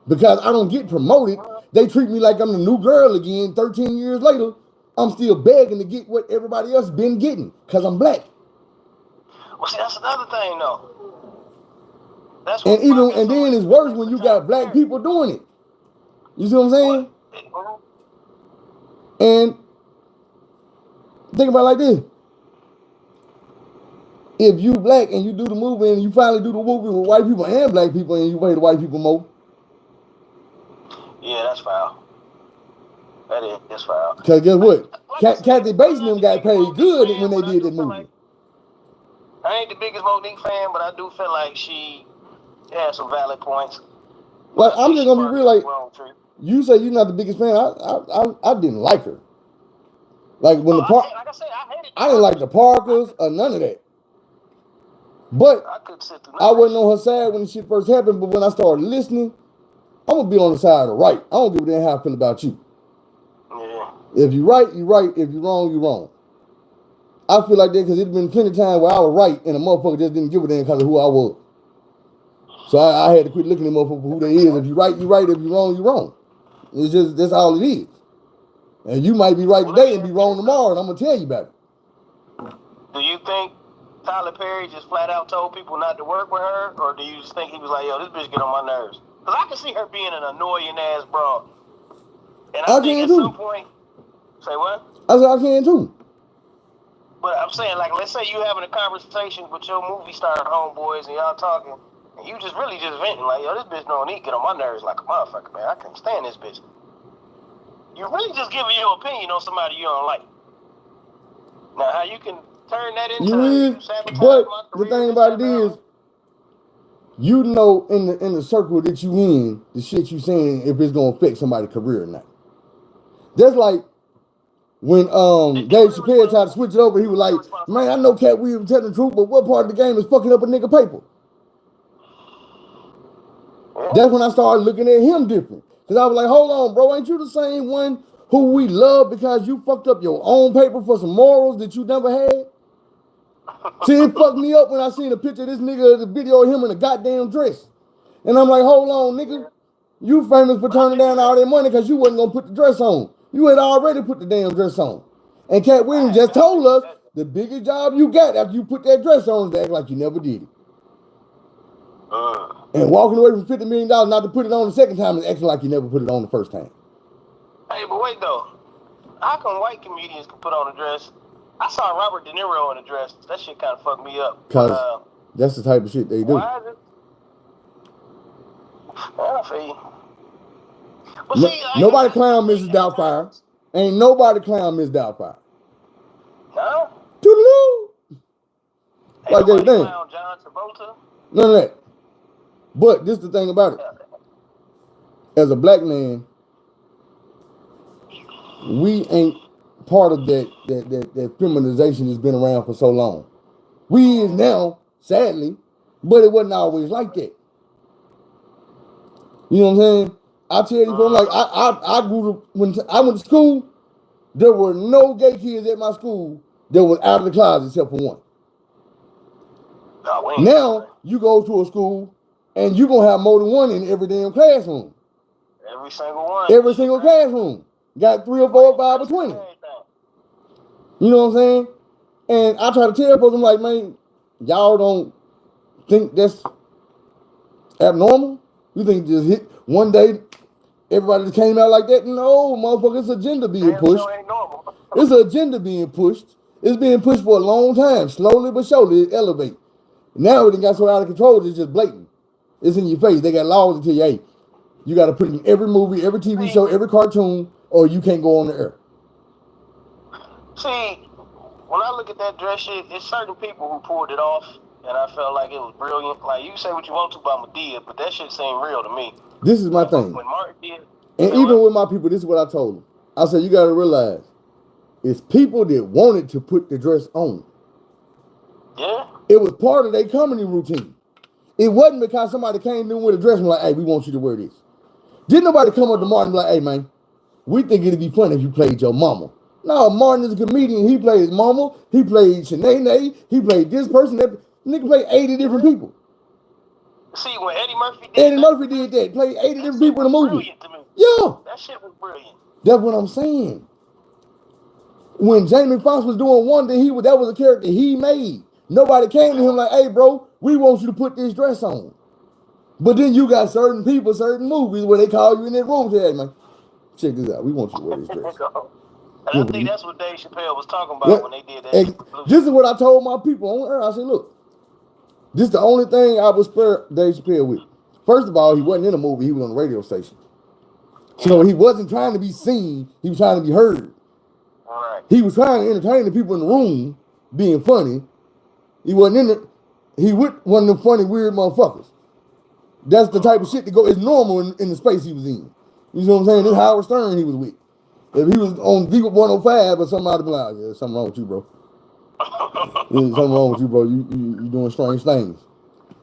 Because I don't get promoted. They treat me like I'm the new girl again 13 years later. I'm still begging to get what everybody else been getting because I'm black. Well, see, that's another thing, though. And then it's worse when you got black people doing it. You see what I'm saying? And think about it like this. If you black and you do the movie and you finally do the movie with white people and black people and you pay the white people more. Yeah, that's foul. That's foul. Because guess what? Kathy Bates and them got paid good when they did that movie. I ain't the biggest Monique fan, but I do feel like she has some valid points. Well, I'm just gonna be real. Like you say, you're not the biggest fan. I didn't like her. Like when I didn't like the Parkers or none of that. But I wasn't on her side when the shit first happened. But when I started listening, I'm gonna be on the side of the right. I don't give a damn how I feel about you. Yeah. If you right, you right. If you wrong, you wrong. I feel like that because it's been plenty of times where I was right and a motherfucker just didn't give a damn because of who I was. So I had to quit looking at motherfuckers for who they is. If you right, you right. If you wrong, you wrong. It's just, that's all it is. And you might be right today and be wrong tomorrow, and I'm going to tell you about it. Do you think Tyler Perry just flat out told people not to work with her? Or do you just think he was like, yo, this bitch get on my nerves? Because I can see her being an annoying ass broad. And I think at some point, say what? I said I can too. But I'm saying, like, let's say you having a conversation with your movie star homeboys and y'all talking, and you just really just venting, like, yo, this bitch don't need to get on my nerves like a motherfucker, man. I can't stand this bitch. You're really just giving your opinion on somebody you don't like. Now, how you can turn that into You is, sabotage but my the career. thing about it is, you know, in the circle that you in, the shit you saying, if it's gonna affect somebody's career or not. That's like when Dave Chappelle tried to switch it over. He was like, "Man, I know Cat Williams telling the truth, but what part of the game is fucking up a nigga paper?" That's when I started looking at him different. Because I was like, hold on, bro, ain't you the same one who we love because you fucked up your own paper for some morals that you never had? See, it fucked me up when I seen a picture of this nigga, the video of him in a goddamn dress. And I'm like, hold on, nigga. You famous for turning down all that money because you wasn't going to put the dress on. You had already put the damn dress on. And Cat Williams just told us the biggest job you got after you put that dress on is to act like you never did it. And walking away from $50 million not to put it on the second time is acting like you never put it on the first time. Hey, but wait though. How come white comedians can put on a dress? I saw Robert De Niro in a dress. That shit kind of fucked me up. Because that's the type of shit they do. Why is it? I feel you. But see, nobody clown Mrs. Doubtfire. Ain't nobody clown Miss Doubtfire. No? Toodaloo. Like nobody clown John Travolta? None of that. But this is the thing about it. As a black man, we ain't part of that feminization that's been around for so long. We is now, sadly, but it wasn't always like that. You know what I'm saying? I tell you, like I grew up when I went to school. There were no gay kids at my school that was out of the closet except for one. Now you go to a school and you're gonna have more than one in every damn classroom. Every single one. Every single classroom. Got 3 or 4 or 5 or 20. You know what I'm saying? And I try to tell folks, I'm like, man, y'all don't think that's abnormal? You think just hit one day everybody just came out like that? No, motherfucker, it's agenda being pushed. It's an agenda being pushed. It's being pushed for a long time. Slowly but surely it elevates. Now it got so out of control, it's just blatant. It's in your face. They got laws that tell you, hey, you got to put it in every movie, every TV show, every cartoon, or you can't go on the air. See, when I look at that dress shit, it's certain people who pulled it off, and I felt like it was brilliant. Like, you say what you want to about Madea, but that shit seemed real to me. This is my thing. When Martin did, and even with my people, this is what I told them. I said, you got to realize, it's people that wanted to put the dress on. Yeah. It was part of their comedy routine. It wasn't because somebody came in with a dress and like, hey, we want you to wear this. Didn't nobody come up to Martin and be like, hey, man, we think it'd be funny if you played your mama. No, Martin is a comedian. He played his mama. He played Shanae. He played this person. That nigga played 80 different people. See, when Eddie Murphy did that, played 80 different people in the movie. To me. Yeah. That shit was brilliant. That's what I'm saying. When Jamie Foxx was doing one thing, that was a character he made. Nobody came to him like, hey, bro, we want you to put this dress on. But then you got certain people, certain movies where they call you in that room and say, hey, man, check this out. We want you to wear this dress. And I think that's what Dave Chappelle was talking about when they did that. This is what I told my people on air. I said, look, this is the only thing I would spare Dave Chappelle with. First of all, he wasn't in a movie. He was on a radio station. So he wasn't trying to be seen. He was trying to be heard. Right. He was trying to entertain the people in the room, being funny. He wasn't in it. He with one of them funny, weird motherfuckers. That's the type of shit that is normal in the space he was in. You know what I'm saying? This Howard Stern he was with. If he was on Deep 105 or somebody be like, yeah, something wrong with you, bro. Something wrong with you, bro. You doing strange things.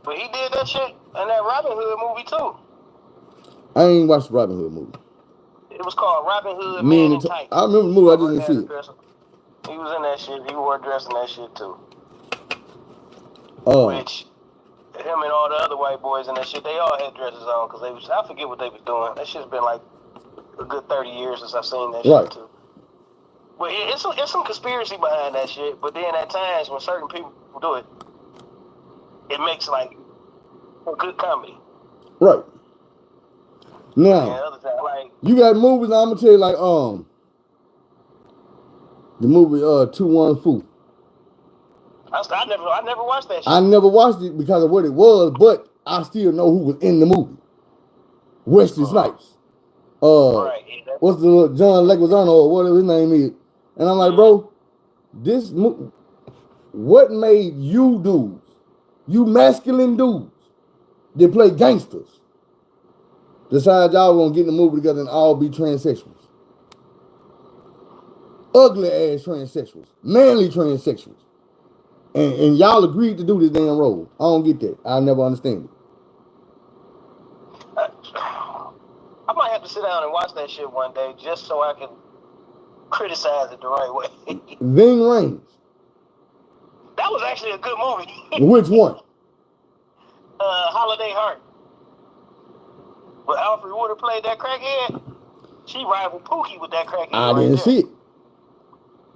But he did that shit in that Robin Hood movie too. I ain't watched the Robin Hood movie. It was called Robin Hood Man in Tights. I remember the movie, I just didn't see it. He was in that shit. He wore a dress in that shit too. Oh. Which him and all the other white boys and that shit, they all had dresses on because I forget what they was doing. That shit's been like a good 30 years since I've seen that shit too. But it's some conspiracy behind that shit. But then at times when certain people do it, it makes like a good comedy. Right. Now, you got movies. I'm gonna tell you like the movie 2-1-Fu. I never watched that shit. I never watched it because of what it was, but I still know who was in the movie. Wesley Snipes. What's the John Leguizamo or whatever his name is? And I'm like, bro, this movie, what made you dudes, you masculine dudes, that play gangsters, decide y'all gonna get in the movie together and all be transsexuals? Ugly ass transsexuals, manly transsexuals. And y'all agreed to do this damn role. I don't get that. I'll never understand it. I might have to sit down and watch that shit one day just so I can criticize it the right way. Ving Rhames. That was actually a good movie. Which one? Holiday Heart. But Alfred Woodard played that crackhead. She rivaled Pookie with that crackhead. I didn't see it.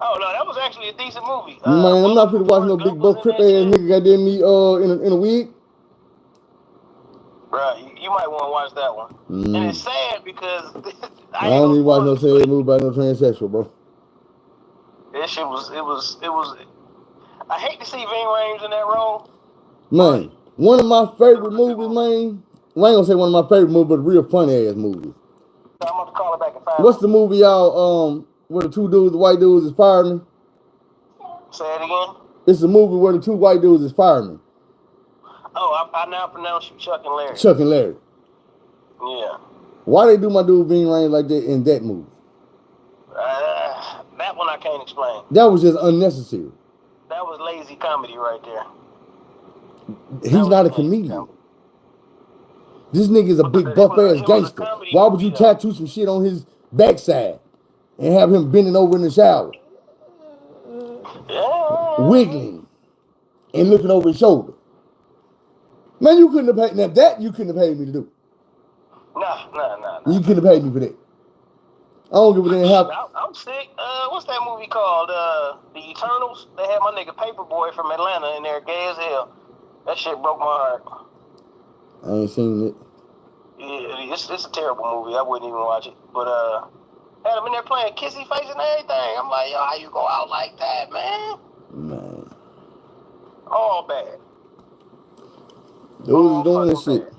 Oh no, that was actually a decent movie. Man, I'm not pretty watching no big buff crip ass nigga goddamn me in a wig. Bro, you might want to watch that one. And it's sad because I don't even watch no sad movie about no transsexual, bro. That shit was I hate to see Ving Rhames in that role. Man, one of my favorite movies, man. Well, I ain't gonna say one of my favorite movies, but a real funny ass movie. I'm gonna call it back in 5 What's the movie y'all where the two dudes, the white dudes is firemen? Say it again. It's a movie where the two white dudes is firemen. Oh, I now pronounce you Chuck and Larry. Chuck and Larry. Yeah. Why they do my dude Ving Rhames like that in that movie? That one I can't explain. That was just unnecessary. That was lazy comedy right there. He's not a comedian. This nigga's a big buff ass gangster. Why would you tattoo some shit on his backside and have him bending over in the shower? Yeah. Wiggling and looking over his shoulder. Man, you couldn't have paid. Now that you couldn't have paid me to do. Nah. You couldn't have paid me for that. I don't give a damn how. I'm sick. What's that movie called? The Eternals. They had my nigga Paperboy from Atlanta in there, gay as hell. That shit broke my heart. I ain't seen it. Yeah, it's a terrible movie. I wouldn't even watch it. But had him in there playing kissy face and everything. I'm like, yo, how you go out like that, man? Man. All bad. Dudes doing this shit.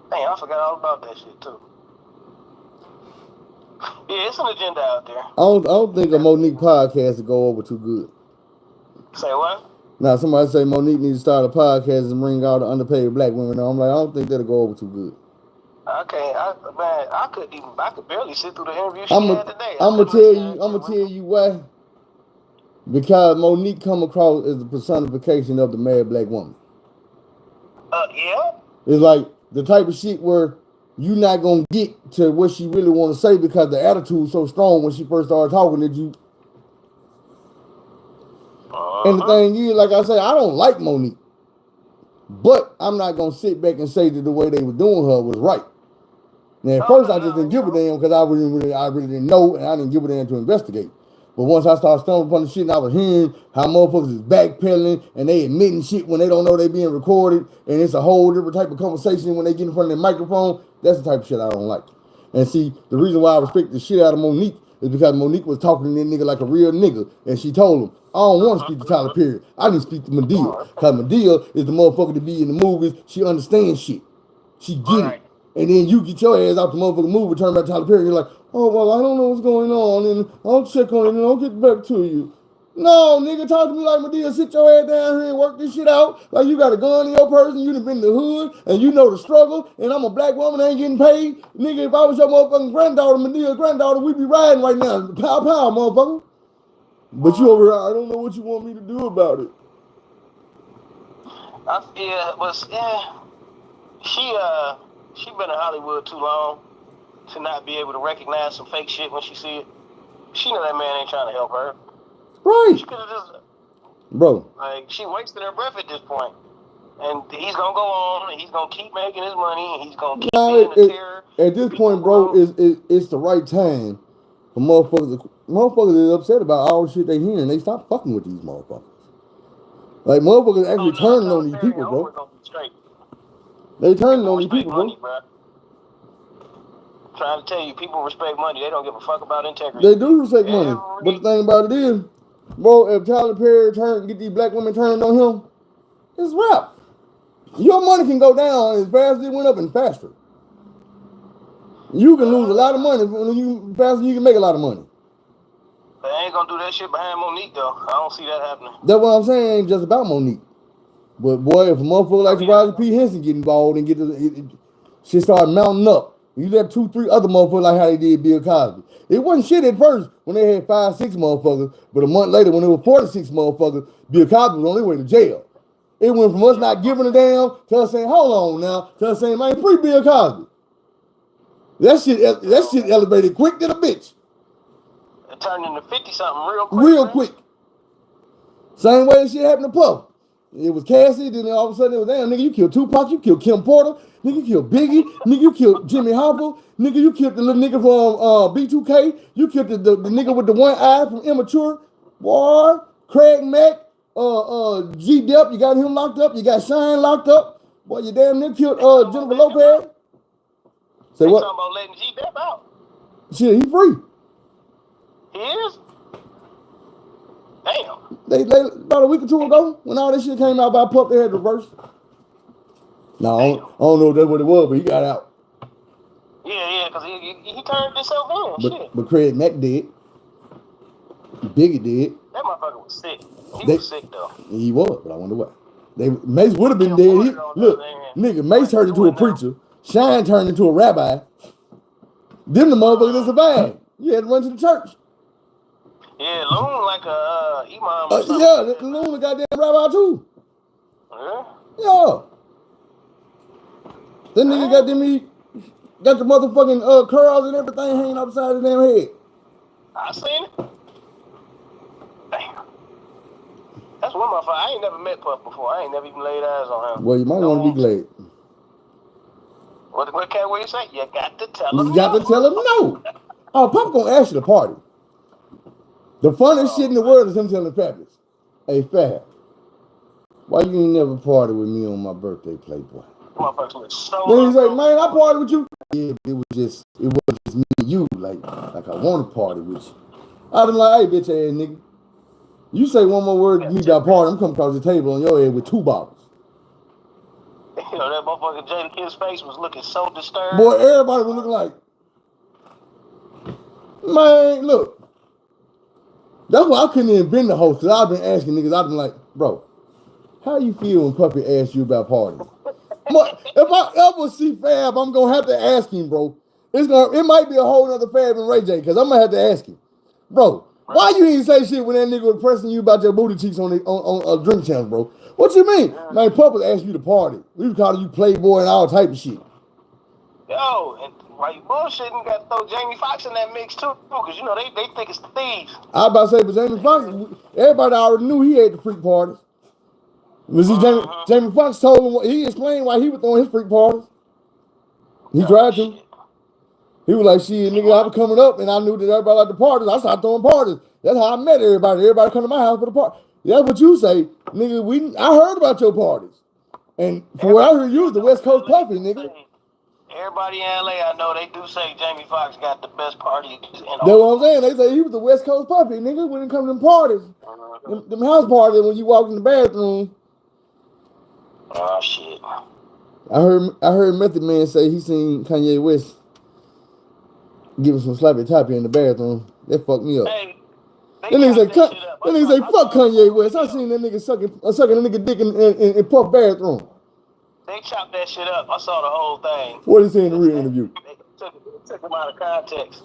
Dang, I forgot all about that shit too. Yeah, it's an agenda out there. I don't think a Monique podcast would go over too good. Say what? Now somebody say Monique needs to start a podcast and bring all the underpaid black women on. I'm like, I don't think that'll go over too good. I could barely sit through the interview she had today. I'm gonna tell you why. Because Monique come across as the personification of the mad black woman. Yeah. It's like the type of shit where you not gonna get to what she really want to say because the attitude's so strong when she first started talking that you. And the thing is, like I say, I don't like Monique, but I'm not gonna sit back and say that the way they were doing her was right. Now, at first, I just didn't give a damn because I really didn't know, and I didn't give a damn to investigate. But once I started stumbling upon the shit and I was hearing how motherfuckers is backpedaling and they admitting shit when they don't know they being recorded, and it's a whole different type of conversation when they get in front of their microphone, that's the type of shit I don't like. And see, the reason why I respect the shit out of Monique is because Monique was talking to that nigga like a real nigga, and she told him, I don't want to speak to Tyler Perry. I need to speak to Madea, because Madea is the motherfucker to be in the movies. She understands shit. She get it. And then you get your ass out the motherfucking movie, turn back to Tyler Perry, you're like, oh, well, I don't know what's going on, and I'll check on it, and I'll get back to you. No, nigga, talk to me like Madea. Sit your ass down here and work this shit out. Like you got a gun in your purse, and you done been in the hood, and you know the struggle, and I'm a black woman, I ain't getting paid. Nigga, if I was your motherfucking granddaughter, Madea's granddaughter, we'd be riding right now. Pow, pow, motherfucker. But you over here, I don't know what you want me to do about it. She been in Hollywood too long to not be able to recognize some fake shit when she see it. She know that man ain't trying to help her. Right. She could have just, bro. Like, she wasted her breath at this point. And he's gonna go on, and he's gonna keep making his money, and he's gonna keep being a terror. At this point, bro, it's the right time for motherfuckers is upset about all the shit they hearing. They stop fucking with these motherfuckers. Like motherfuckers actually turning on these people, bro. They turning on these people, money, bro. I'm trying to tell you, people respect money. They don't give a fuck about integrity. They do respect money. But the thing about it is, bro, if Tyler Perry get these black women turned on him, it's rap. Your money can go down as fast as it went up and faster. You can lose a lot of money when you faster you can make a lot of money. They ain't gonna do that shit behind Monique though. I don't see that happening. That's what I'm saying. It ain't just about Monique. But boy, if a motherfucker like Roger P. Henson get involved and shit start mounting up, you let 2, 3 other motherfuckers like how they did Bill Cosby. It wasn't shit at first when they had 5, 6 motherfuckers, but a month later when there were 46 motherfuckers, Bill Cosby was on his way to jail. It went from us not giving a damn to us saying, hold on now, to us saying, man, free Bill Cosby. That shit elevated quick than a bitch. It turned into 50-something real quick. Real quick. Same way that shit happened to Puff. It was Cassie, then all of a sudden it was, damn, nigga, you killed Tupac, you killed Kim Porter, nigga, you killed Biggie, nigga, you killed Jimmy Hoffa, nigga, you killed the little nigga from B2K, you killed the nigga with the one eye from Immature, boy, Craig Mack, G Dep, you got him locked up, you got Shine locked up, boy, you damn near killed Jennifer Lopez. Say what? Talking about letting G Dep out. Shit, he free. He is? Damn. They about a week or 2 ago, when all this shit came out about Puff, they had reversed. No, I don't know if that's what it was, but he got out. Yeah, because he turned himself in. Shit. But Craig Mack did. Biggie did. That motherfucker was sick. He was sick though. He was, but I wonder what. Mace would have been dead. Look, nigga, Mace turned into a preacher. Shine turned into a rabbi. Them the motherfuckers that survived. You had to run to the church. Yeah, Loon like a imam or something. Yeah, Loon a goddamn rabbi too. Yeah? Yeah. That nigga got the motherfucking curls and everything hanging upside his damn head. I seen it. Damn. That's one motherfucker. I ain't never met Puff before. I ain't never even laid eyes on him. Well, you might want to be glad. What Cat Willie say? You got to tell him. You got to tell him no. Oh, Puff gonna ask you to party. The funniest shit in the world is him telling Fabulous, hey Fab, why you ain't never party with me on my birthday, Playboy? Motherfuckers look so. Then he's like, man, I party with you. Yeah, it was just me and you, like I want to party with you. I been like, hey bitch ass nigga, you say one more word to me about party, I'm coming across the table on your head with 2 bottles. You know, that motherfucker Jada Kid's face was looking so disturbed. Boy, everybody was looking like, man, look. That's why I couldn't even been the host, because I've been asking niggas, I've been like, bro, how you feel when Puppy asks you about parties? If I ever see Fab, I'm going to have to ask him, bro. It might be a whole other Fab and Ray J, because I'm going to have to ask him. Bro, why you ain't say shit when that nigga was pressing you about your booty cheeks on drink channels, bro? What you mean? Man, Puppy asked you to party. We was calling you Playboy and all type of shit. Yo, and while you bullshitting, got to throw Jamie Foxx in that mix too, because you know they think it's thieves. I was about to say, but Jamie Foxx, everybody already knew he had the freak parties. Jamie Foxx told him, he explained why he was throwing his freak parties. He tried to. He was like, shit, nigga, I was coming up and I knew that everybody liked the parties. I started throwing parties. That's how I met everybody. Everybody come to my house for the party. That's what you say, nigga. I heard about your parties. And from what I heard, you was the West Coast Puppy, nigga. Everybody in LA, I know, they do say Jamie Foxx got the best parties. That's what I'm saying. They say he was the West Coast Puppy, nigga, when it comes to them parties. Them house parties when you walk in the bathroom. Oh, shit. I heard Method Man say he seen Kanye West give him some slappy toppy in the bathroom. That fucked me up. Hey, that nigga say, fuck Kanye West. I seen that nigga sucking a nigga dick in Puff bathroom. They chopped that shit up. I saw the whole thing. What he said in the real interview? They took him out of context.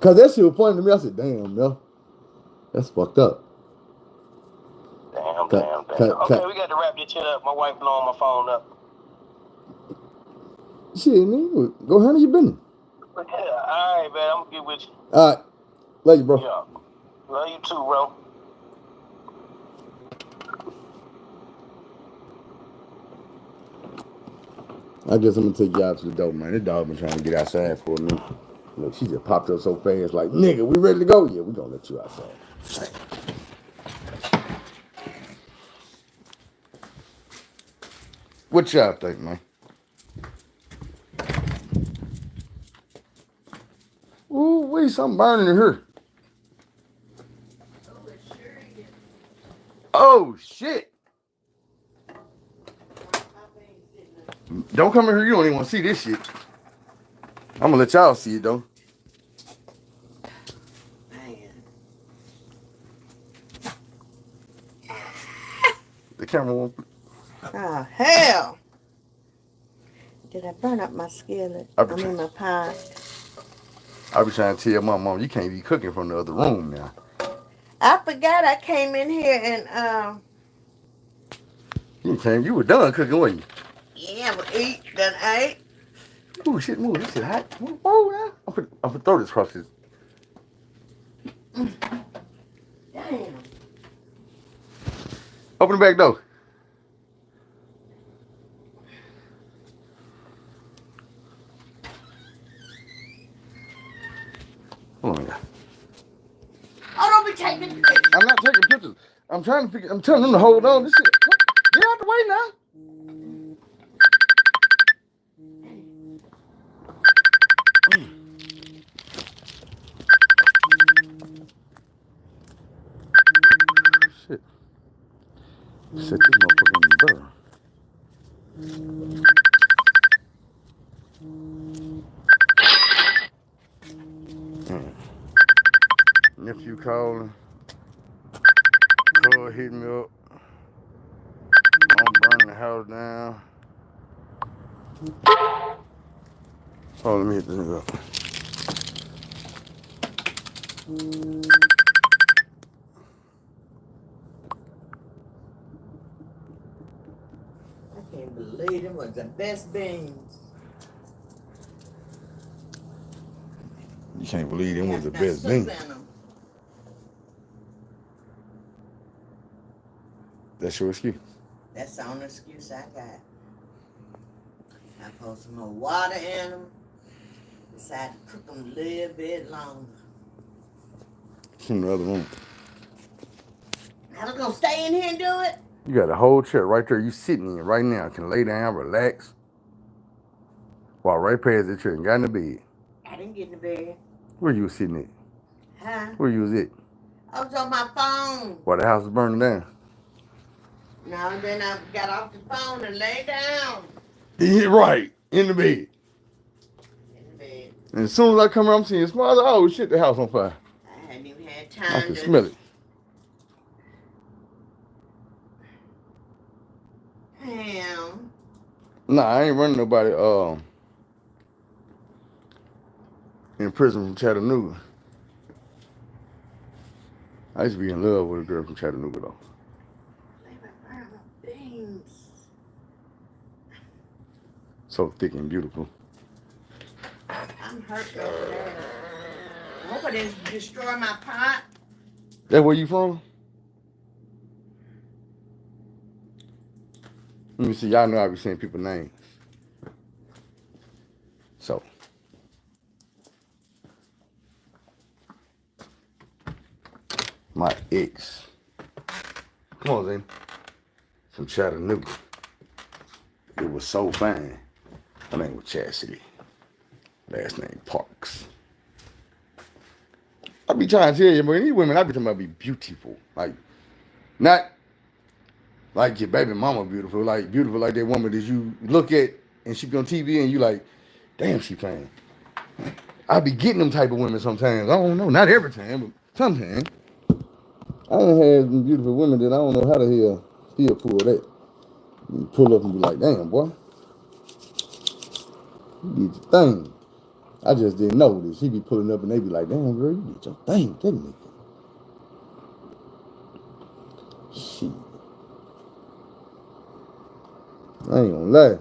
Cause that shit was funny to me. I said, damn, no. That's fucked up. Damn. Okay, we got to wrap this shit up. My wife blowing my phone up. Shit, nigga. Go handle your business. Yeah, all right, man. I'm going to get with you. All right. Love you, bro. Yeah. Love you too, bro. I guess I'm going to take you out to the door, man. This dog been trying to get outside for a minute. Look, she just popped up so fast, like, nigga, we ready to go? Yeah, we going to let you outside. What y'all think, man? Ooh, wait, something burning in here. Oh, shit. Don't come in here. You don't even want to see this shit. I'm going to let y'all see it, though. Man. camera won't. Oh, hell. Did I burn up my skillet? I mean, my pot. I be trying to tell my mom, you can't be cooking from the other room now. I forgot I came in here and, You were done cooking, wasn't you? yeah, we done ate. Ooh, shit, move. This shit hot. Whoa, now. I'm gonna throw this across this. Damn. Open the back door. Hold on, y'all. Oh, don't be taking pictures. I'm not taking pictures. I'm trying to figure. I'm telling them to hold on. This shit. Get out the way now. Shit. Set this motherfucker on the burner. Nephew calling. Cuz hit me up. I'm burning the house down. Oh, let me hit this nigga up. I can't believe it was the best beans. You can't believe them was the Got best soup thing. in 'em. That's your excuse. That's the only excuse I got. I put some more water in them. Decided to cook them a little bit longer. It's in the other room. I was gonna stay in here and do it. You got a whole chair right there. You sitting in right now. Can lay down, relax. Walk right past the chair and got in the bed. I didn't get in the bed. Where you was sitting at? Huh? Where you was at? I was on my phone. While the house was burning down. No, then I got off the phone and lay down. Yeah, right. In the bed. In the bed. And as soon as I come around, I'm seeing smoke. Oh shit, the house on fire. I hadn't even had I time can to smell it. Damn. Nah, I ain't running nobody in prison from Chattanooga. I used to be in love with a girl from Chattanooga though. They were burning beans. So thick and beautiful. I'm hurt over that. I hope I didn't destroy my pot. That where you from? Let me see. Y'all know I be saying people's names. So. My ex. Come on, Zane. From Chattanooga. It was so fine. Her name was Chastity. Last name Parks. I be trying to tell you, but these women I be talking about be beautiful. Like, not like your baby mama beautiful, like that woman that you look at and she be on TV and you like, damn, she fine. I be getting them type of women sometimes. I don't know, not every time, but sometimes. I done had some beautiful women that I don't know how the hell feel pull that. You pull up and be like, damn, boy. You did your thing. I just didn't know this. She be pulling up and they be like, damn, girl, you did your thing, that nigga. Shit. I ain't gonna lie.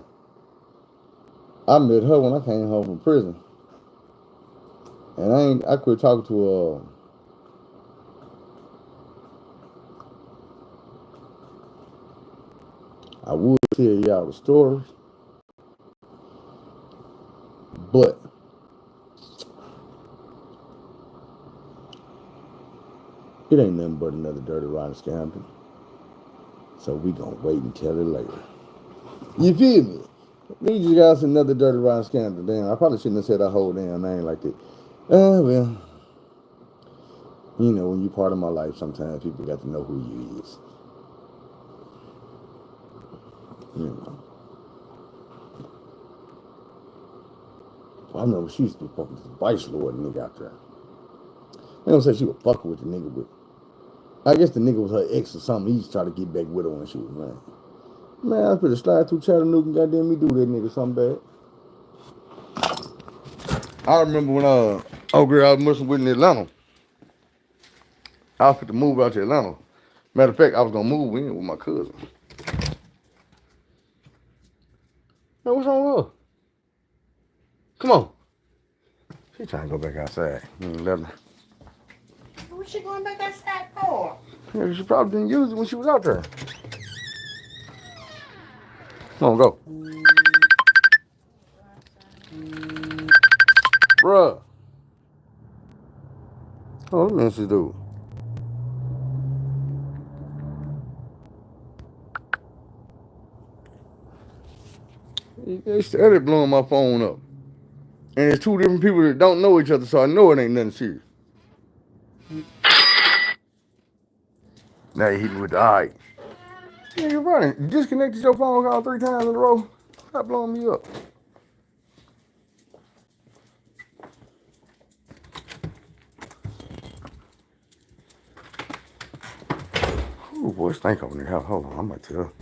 I met her when I came home from prison. And I quit talking to I would tell y'all the stories, but it ain't nothing but another dirty rotten scandal. So we gonna wait and tell it later. You feel me? We just got another dirty rotten scandal. Damn, I probably shouldn't have said that whole damn name like that. Well, you know, when you part of my life, sometimes people got to know who you is. You know. I remember she used to be fucking this vice lord nigga out there. They don't say she was fucking with the nigga, but I guess the nigga was her ex or something. He used to try to get back with her when she was married. Man, I put a slide through Chattanooga and goddamn me do that nigga something bad. I remember when old girl I was messing with in Atlanta. I was fit to move out to Atlanta. Matter of fact, I was gonna move in with my cousin. Man, what's wrong with her? Come on. She trying to go back outside. Let her. What's she going back outside for? Yeah, she probably didn't use it when she was out there. Come on, go. Bruh. Oh, let me see, dude. They started blowing my phone up. And it's two different people that don't know each other, so I know it ain't nothing serious. Now you hit me with the alright. Yeah, you're running. You disconnected your phone call 3 times in a row. Stop blowing me up. Ooh, boy, stink over there. Hold on, I'm about to tell.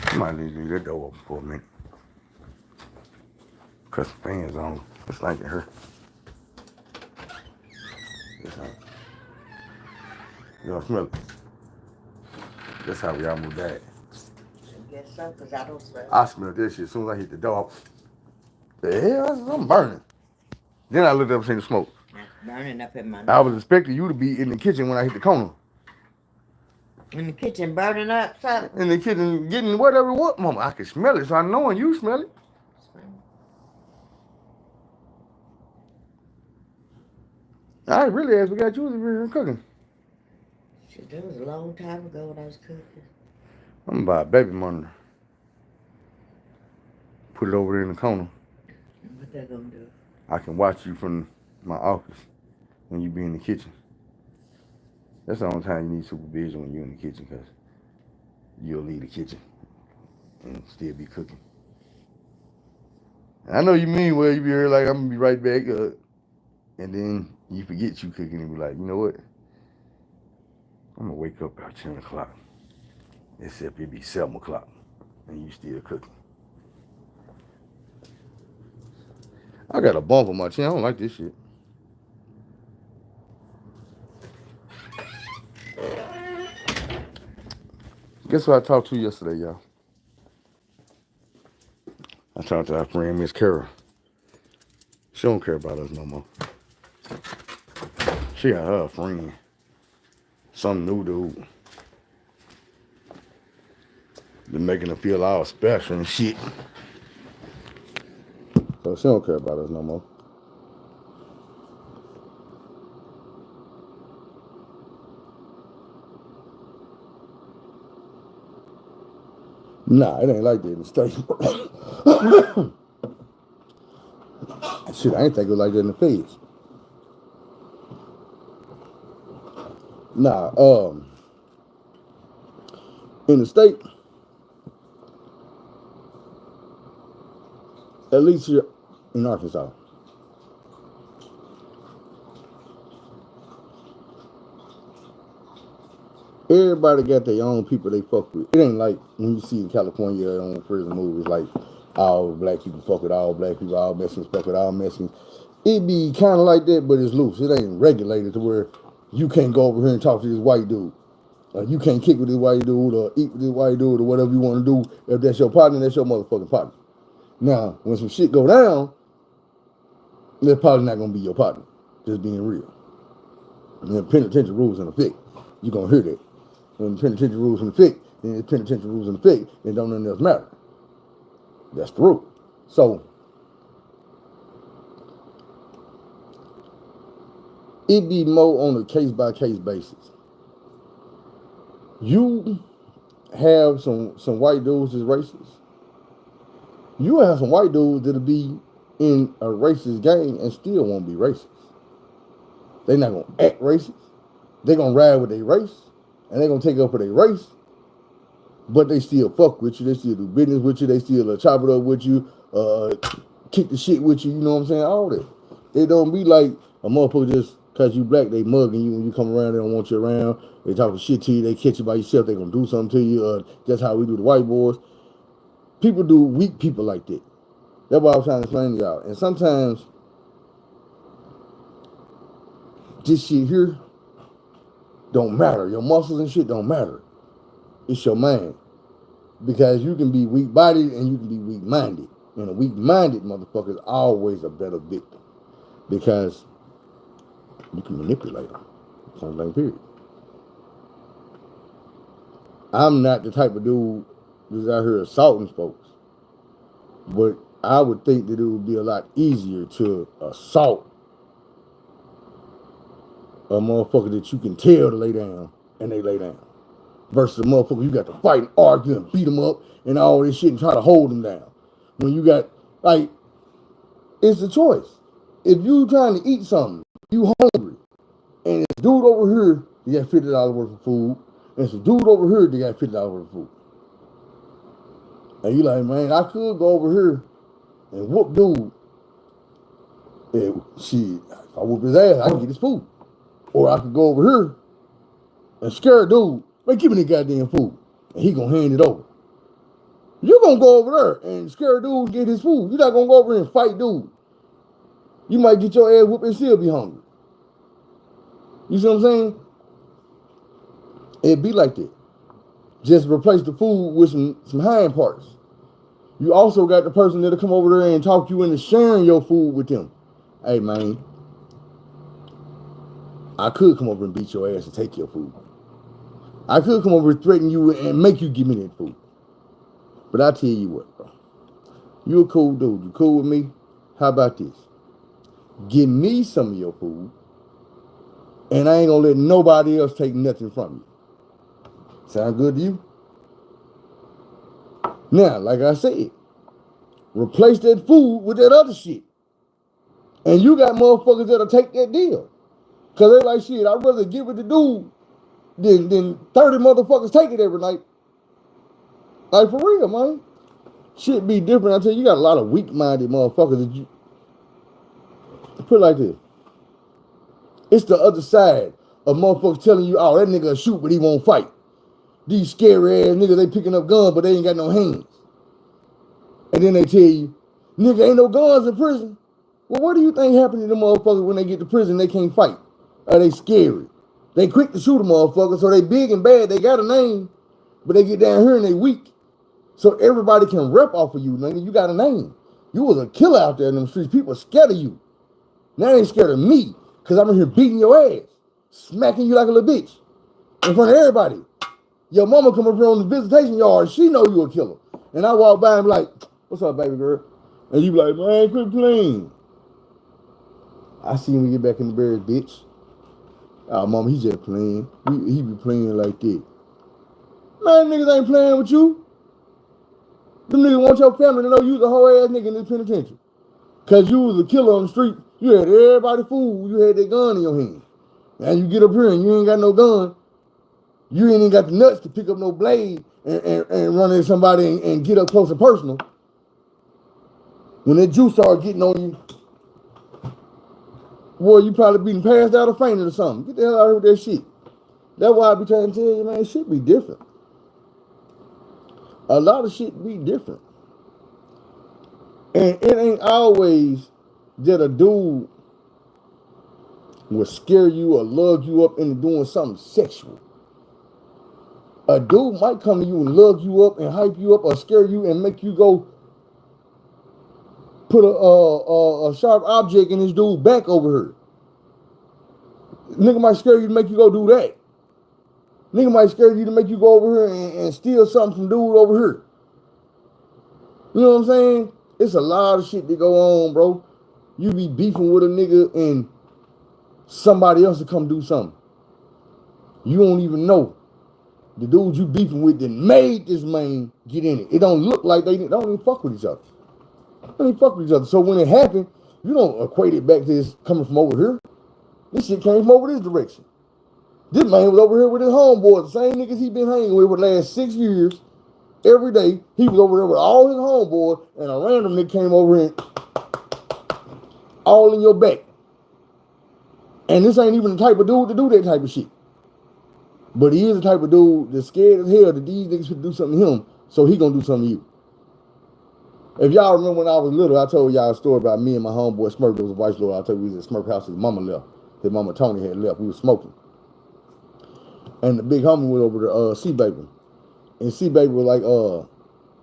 I might need to leave that door open for a minute. Cause the fan's on. It's like it hurt. Y'all smell it? That's how we almost died. I guess so, because I don't smell it. I smelled that shit as soon as I hit the door. The hell? I'm burning. Then I looked up and seen the smoke. That's burning up in my nose. I was expecting you to be in the kitchen when I hit the corner. In the kitchen burning up something? In the kitchen getting whatever what, mama. I can smell it, so I know when you smell it. I really asked, we got you here cooking. Shit, that was a long time ago when I was cooking. I'm gonna buy a baby monitor. Put it over there in the corner. What that gonna do? I can watch you from my office when you be in the kitchen. That's the only time you need supervision, when you're in the kitchen, because you'll leave the kitchen and still be cooking. And I know you mean well, you be here like, I'm gonna be right back, and then you forget you cooking and be like, you know what? I'm gonna wake up about 10 o'clock, except it be 7 o'clock, and you still cooking. I got a bump on my chin. I don't like this shit. Guess who I talked to yesterday, y'all? I talked to our friend, Miss Carol. She don't care about us no more. She got her a friend. Some new dude. Been making her feel all special and shit. So she don't care about us no more. Nah, it ain't like that in the States. Shit, I ain't think it was like that in the Feds. Nah, in the state, at least here in Arkansas, everybody got their own people they fuck with. It ain't like when you see in California on prison movies, like all black people fuck with all black people, all Mexicans fuck with all Mexicans. It be kind of like that, but it's loose. It ain't regulated to where you can't go over here and talk to this white dude. You can't kick with this white dude or eat with this white dude or whatever you want to do. If that's your partner, that's your motherfucking partner. Now, when some shit go down, that's probably not going to be your partner. Just being real. And the penitentiary rules in effect. You're going to hear that. When the penitentiary rules in effect, then the penitentiary rules in effect, then don't nothing else matter. That's the rule. So, it be more on a case-by-case basis. You have some white dudes that's racist. You have some white dudes that'll be in a racist gang and still won't be racist. They're not going to act racist. They're going to ride with their race. And they're going to take up for their race. But they still fuck with you. They still do business with you. They still chop it up with you. Kick the shit with you. You know what I'm saying? All that. They don't be like a motherfucker just Because you black, they mugging you when you come around. They don't want you around. They talking shit to you. They catch you by yourself. They gonna do something to you. That's how we do the white boys. People do weak people like that. That's what I was trying to explain to y'all. And sometimes this shit here don't matter. Your muscles and shit don't matter. It's your mind. Because you can be weak-bodied and you can be weak-minded. And a weak-minded motherfucker is always a better victim. Because you can manipulate them. Point blank period. I'm not the type of dude that's out here assaulting folks. But I would think that it would be a lot easier to assault a motherfucker that you can tell to lay down and they lay down. Versus a motherfucker you got to fight and argue and beat them up and all this shit and try to hold them down. When you got, like, it's a choice. If you trying to eat something, you hungry, and it's a dude over here, you got $50 worth of food, and it's a dude over here, they got $50 worth of food. And you like, man, I could go over here and whoop dude. And shit, if I whoop his ass, I can get his food. Or I could go over here and scare a dude, man, give me the goddamn food. And he gonna hand it over. You're gonna go over there and scare a dude and get his food. You're not gonna go over here and fight dude. You might get your ass whooped and still be hungry. You see what I'm saying? It'd be like that. Just replace the food with some hind parts. You also got the person that'll come over there and talk you into sharing your food with them. Hey, man, I could come over and beat your ass and take your food. I could come over and threaten you and make you give me that food. But I tell you what, bro. You a cool dude. You cool with me? How about this? Give me some of your food, and I ain't gonna let nobody else take nothing from you. Sound good to you? Now, like I said, replace that food with that other shit. And you got motherfuckers that'll take that deal. Cause they like, shit, I'd rather give it to dude than 30 motherfuckers take it every night. Like, for real, man. Shit be different. I tell you, you got a lot of weak-minded motherfuckers that you... Put it like this. It's the other side of motherfuckers telling you, oh, that nigga will shoot, but he won't fight. These scary ass niggas, they picking up guns, but they ain't got no hands. And then they tell you, nigga, ain't no guns in prison. Well, what do you think happened to them motherfuckers when they get to prison, they can't fight? Are they scary? They quick to shoot a motherfucker, so they big and bad, they got a name, but they get down here and they weak. So everybody can rep off of you, nigga. You got a name. You was a killer out there in them streets. People scared of you. Now they ain't scared of me, because I'm in here beating your ass, smacking you like a little bitch in front of everybody. Your mama come up here on the visitation yard, she know you a killer. And I walk by and be like, what's up, baby girl? And you be like, man, quit playing. I see him get back in the bed, bitch. Oh, mama, he just playing. He be playing like that. Man, niggas ain't playing with you. Them niggas want your family to know you was a whole ass nigga in this penitentiary. Cause you was a killer on the street. You had everybody fooled. You had that gun in your hand. And you get up here and you ain't got no gun. You ain't even got the nuts to pick up no blade and run into somebody and get up close and personal. When that juice started getting on you, boy, you probably been passed out or fainted or something. Get the hell out of here with that shit. That's why I be trying to tell you, man, shit be different. A lot of shit be different. And it ain't always that a dude will scare you or lug you up into doing something sexual. A dude might come to you and lug you up and hype you up or scare you and make you go put a sharp object in this dude's back over here. Nigga might scare you to make you go do that. Nigga might scare you to make you go over here and steal something from dude over here. You know what I'm saying? It's a lot of shit that go on, bro. You be beefing with a nigga and somebody else will come do something. You don't even know. The dudes you beefing with that made this man get in it. It don't look like they don't even fuck with each other. They don't even fuck with each other. So when it happened, you don't equate it back to this coming from over here. This shit came from over this direction. This man was over here with his homeboys, the same niggas he been hanging with for the last 6 years. Every day, he was over there with all his homeboys, and a random nigga came over and all in your back. And this ain't even the type of dude to do that type of shit. But he is the type of dude that's scared as hell that these niggas should do something to him, so he gonna do something to you. If y'all remember when I was little, I told y'all a story about me and my homeboy Smurf. There was a white lord. I told you we was at Smurf house. His mama left. His mama Tony had left. We was smoking. And the big homie went over to C-Baby. And C-Baby was like,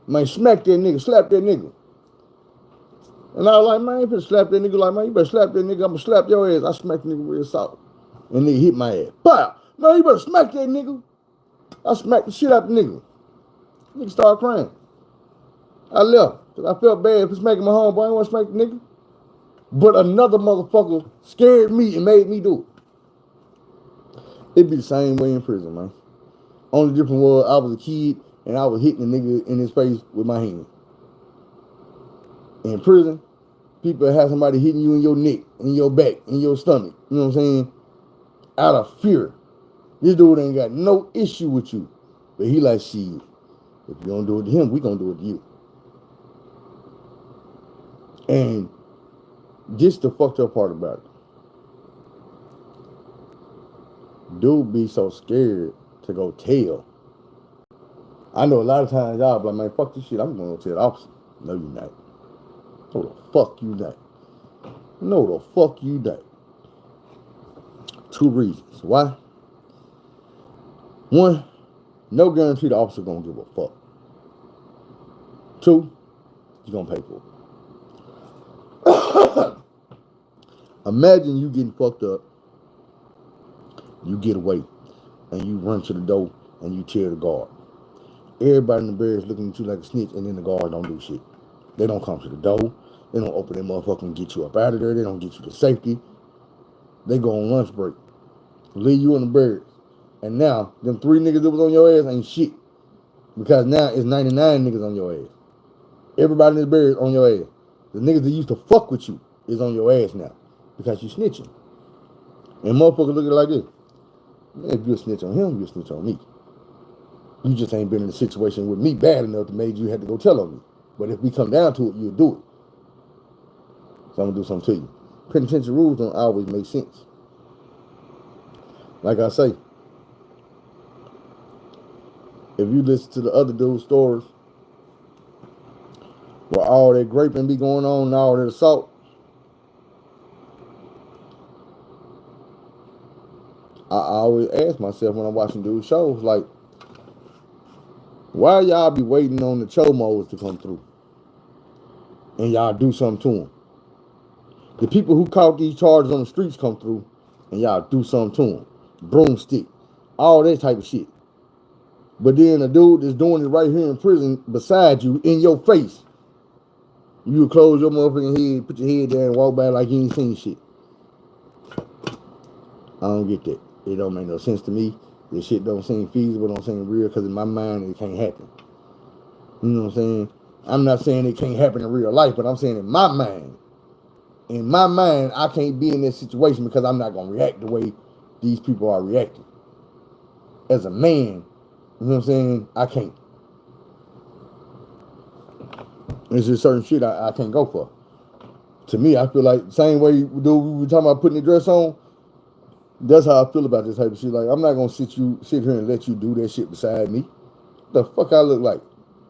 man, smack that nigga, slap that nigga. And I was like, man, you better slap that nigga. Like, man, you better slap that nigga. I'm gonna slap your ass. I smacked the nigga real soft. And nigga hit my ass. Pow! Man, you better smack that nigga. I smacked the shit out the nigga. Nigga started crying. I left. Cause I felt bad for smacking my homeboy. I didn't want to smack the nigga. But another motherfucker scared me and made me do it. It'd be the same way in prison, man. Only difference was I was a kid and I was hitting the nigga in his face with my hand. In prison, people have somebody hitting you in your neck, in your back, in your stomach. You know what I'm saying? Out of fear. This dude ain't got no issue with you. But he like, shit, if you don't do it to him, we gonna do it to you. And this the fucked up part about it. Dude be so scared to go tell. I know a lot of times y'all be like, man, fuck this shit. I'm gonna go tell the officer. No, you not. No, the fuck you not. No, the fuck you not. 2 reasons. Why? 1, no guarantee the officer gonna give a fuck. 2, you gonna pay for it. Imagine you getting fucked up, you get away, and you run to the door and you tell the guard. Everybody in the barracks looking at you like a snitch, and then the guard don't do shit. They don't come to the door. They don't open their motherfucker and get you up out of there. They don't get you to safety. They go on lunch break. Leave you in the barracks. And now, them 3 niggas that was on your ass ain't shit. Because now it's 99 niggas on your ass. Everybody in this barracks on your ass. The niggas that used to fuck with you is on your ass now. Because you snitching. And motherfuckers look at it like this. Man, if you a snitch on him, you a snitch on me. You just ain't been in a situation with me bad enough to make you have to go tell on me. But if we come down to it, you'll do it. So I'm gonna do something to you. Penitentiary rules don't always make sense. Like I say, if you listen to the other dude's stories, where all that graping be going on and all that assault, I always ask myself when I'm watching dude shows, like, why y'all be waiting on the chomos to come through and y'all do something to them? The people who caught these charges on the streets come through and y'all do something to them. Broomstick, all that type of shit. But then a dude that's doing it right here in prison beside you, in your face, you would close your motherfucking head, put your head down and walk by like you ain't seen shit. I don't get that. It don't make no sense to me. This shit don't seem feasible, don't seem real, because in my mind it can't happen. You know what I'm saying? I'm not saying it can't happen in real life, but I'm saying in my mind, I can't be in this situation because I'm not going to react the way these people are reacting. As a man, you know what I'm saying? I can't. There's just certain shit I can't go for. To me, I feel like the same way we were talking about putting the dress on, that's how I feel about this type of shit. Like, I'm not going to sit here and let you do that shit beside me. What the fuck I look like?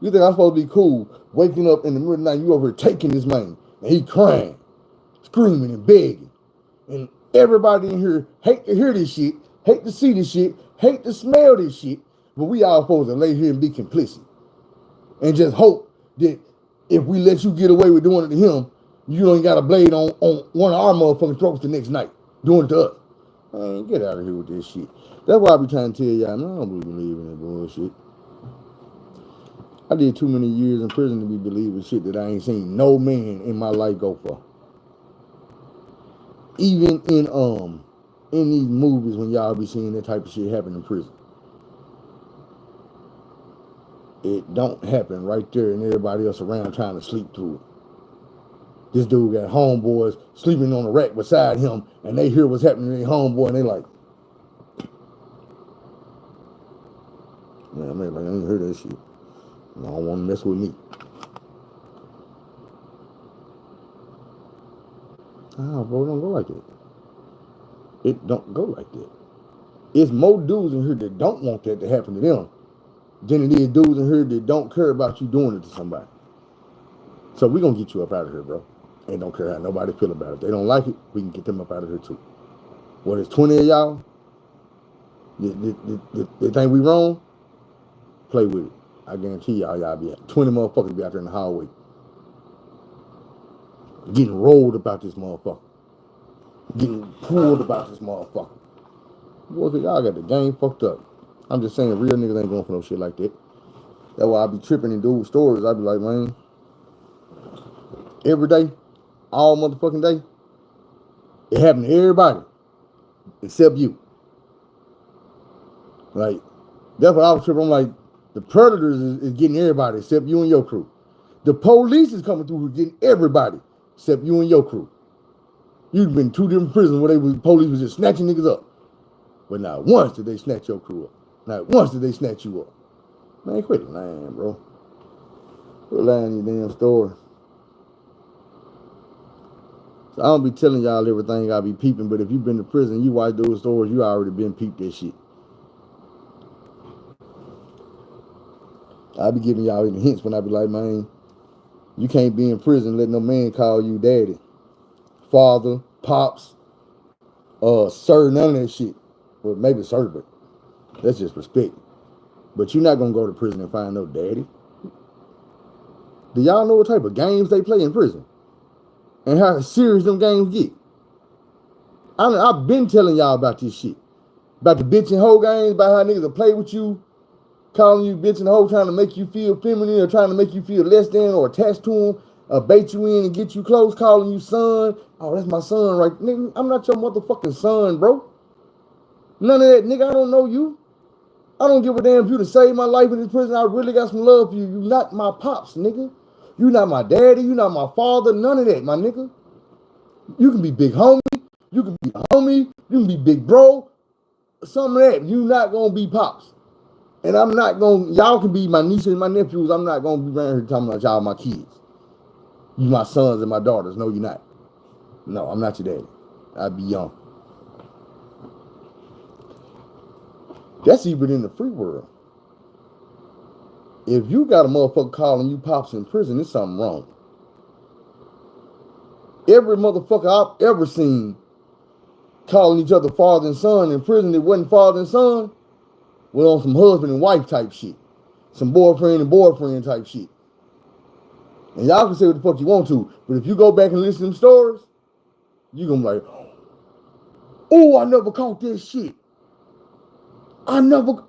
You think I'm supposed to be cool waking up in the middle of the night, you over here taking this man, and he crying, screaming and begging. And everybody in here hate to hear this shit, hate to see this shit, hate to smell this shit, but we all supposed to lay here and be complicit. And just hope that if we let you get away with doing it to him, you don't got a blade on one of our motherfucking throats the next night, doing it to us. Man, get out of here with this shit. That's why I be trying to tell y'all, man, I don't believe in that bullshit. I did too many years in prison to be believing shit that I ain't seen no man in my life go for. Even in these movies when y'all be seeing that type of shit happen in prison. It don't happen right there and everybody else around trying to sleep through it. This dude got homeboys sleeping on the rack beside him and they hear what's happening to their homeboy and they like, man, I ain't heard that shit. I don't want to mess with me. Ah, bro, don't go like that. It don't go like that. It's more dudes in here that don't want that to happen to them than it is dudes in here that don't care about you doing it to somebody. So we gonna get you up out of here, bro. And don't care how nobody feel about it. If they don't like it, we can get them up out of here too. What is 20 of y'all? They think we wrong? Play with it. I guarantee y'all be 20 motherfuckers be out there in the hallway. Getting rolled about this motherfucker. Getting pulled about this motherfucker. Boy, y'all got the game fucked up. I'm just saying, real niggas ain't going for no shit like that. That's why I be tripping and doing stories. I be like, man, every day, all motherfucking day, it happened to everybody except you. Like, that's what I was tripping. I'm like, the predators is getting everybody except you and your crew. The police is coming through getting everybody except you and your crew. You've been 2 different prisons where police was just snatching niggas up. But not once did they snatch your crew up. Not once did they snatch you up. Man, quit lying, bro. Quit lying your damn story. So I don't be telling y'all everything I be peeping, but if you been to prison, you watch those stories, you already been peeped that shit. I be giving y'all even hints when I be like, man, you can't be in prison let no man call you daddy, father, pops, sir, none of that shit. Well, maybe sir, but that's just respect. But you're not gonna go to prison and find no daddy. Do y'all know what type of games they play in prison? And how serious them games get? I've been telling y'all about this shit. About the bitch and hoe games, about how niggas will play with you, calling you bitch and hoe, trying to make you feel feminine or trying to make you feel less than or attached to them, bait you in and get you close, calling you son. Oh, that's my son, right? Nigga, I'm not your motherfucking son, bro. None of that, nigga. I don't know you. I don't give a damn if you to save my life in this prison. I really got some love for you. You not my pops, nigga. You not my daddy. You not my father. None of that, my nigga. You can be big homie. You can be a homie. You can be big bro. Some of that. You not gonna be pops. And I'm not gonna. Y'all can be my nieces and my nephews. I'm not gonna be around here talking about y'all my kids. You my sons and my daughters. No, you're not. No, I'm not your daddy. I'd be young. That's even in the free world. If you got a motherfucker calling you pops in prison, there's something wrong. Every motherfucker I've ever seen calling each other father and son in prison that wasn't father and son was on some husband and wife type shit. Some boyfriend and boyfriend type shit. And y'all can say what the fuck you want to, but if you go back and listen to them stories, you're gonna be like, oh, I never caught this shit. I never.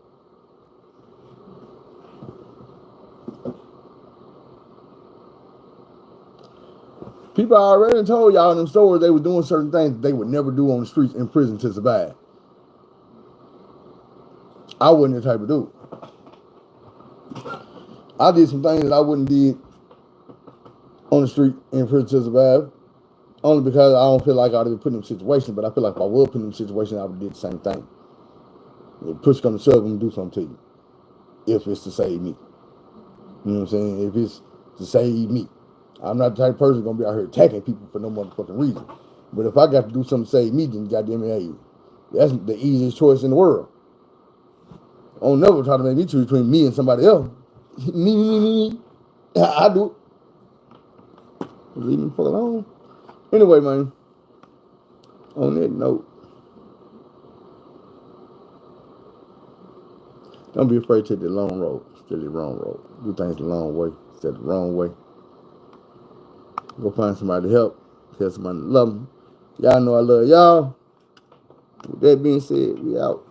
People already told y'all in them stories they were doing certain things that they would never do on the streets in prison to survive. I wasn't the type of dude. I did some things that I wouldn't did on the street in prison to survive. Only because I don't feel like I'd be put in them situations, but I feel like if I was put in them situations, I would have did the same thing. If push come to shove, I'm gonna do something to you. If it's to save me. You know what I'm saying? If it's to save me. I'm not the type of person gonna be out here attacking people for no motherfucking reason. But if I got to do something to save me, then goddamn it, hey, that's the easiest choice in the world. I don't never try to make me choose between me and somebody else. Me. I do it. Leave me fuck alone. Anyway, man, on that note, don't be afraid to take the long road instead of the wrong road. Do things the long way instead of the wrong way. Go find somebody to help. Tell somebody to love them. Y'all know I love y'all. With that being said, we out.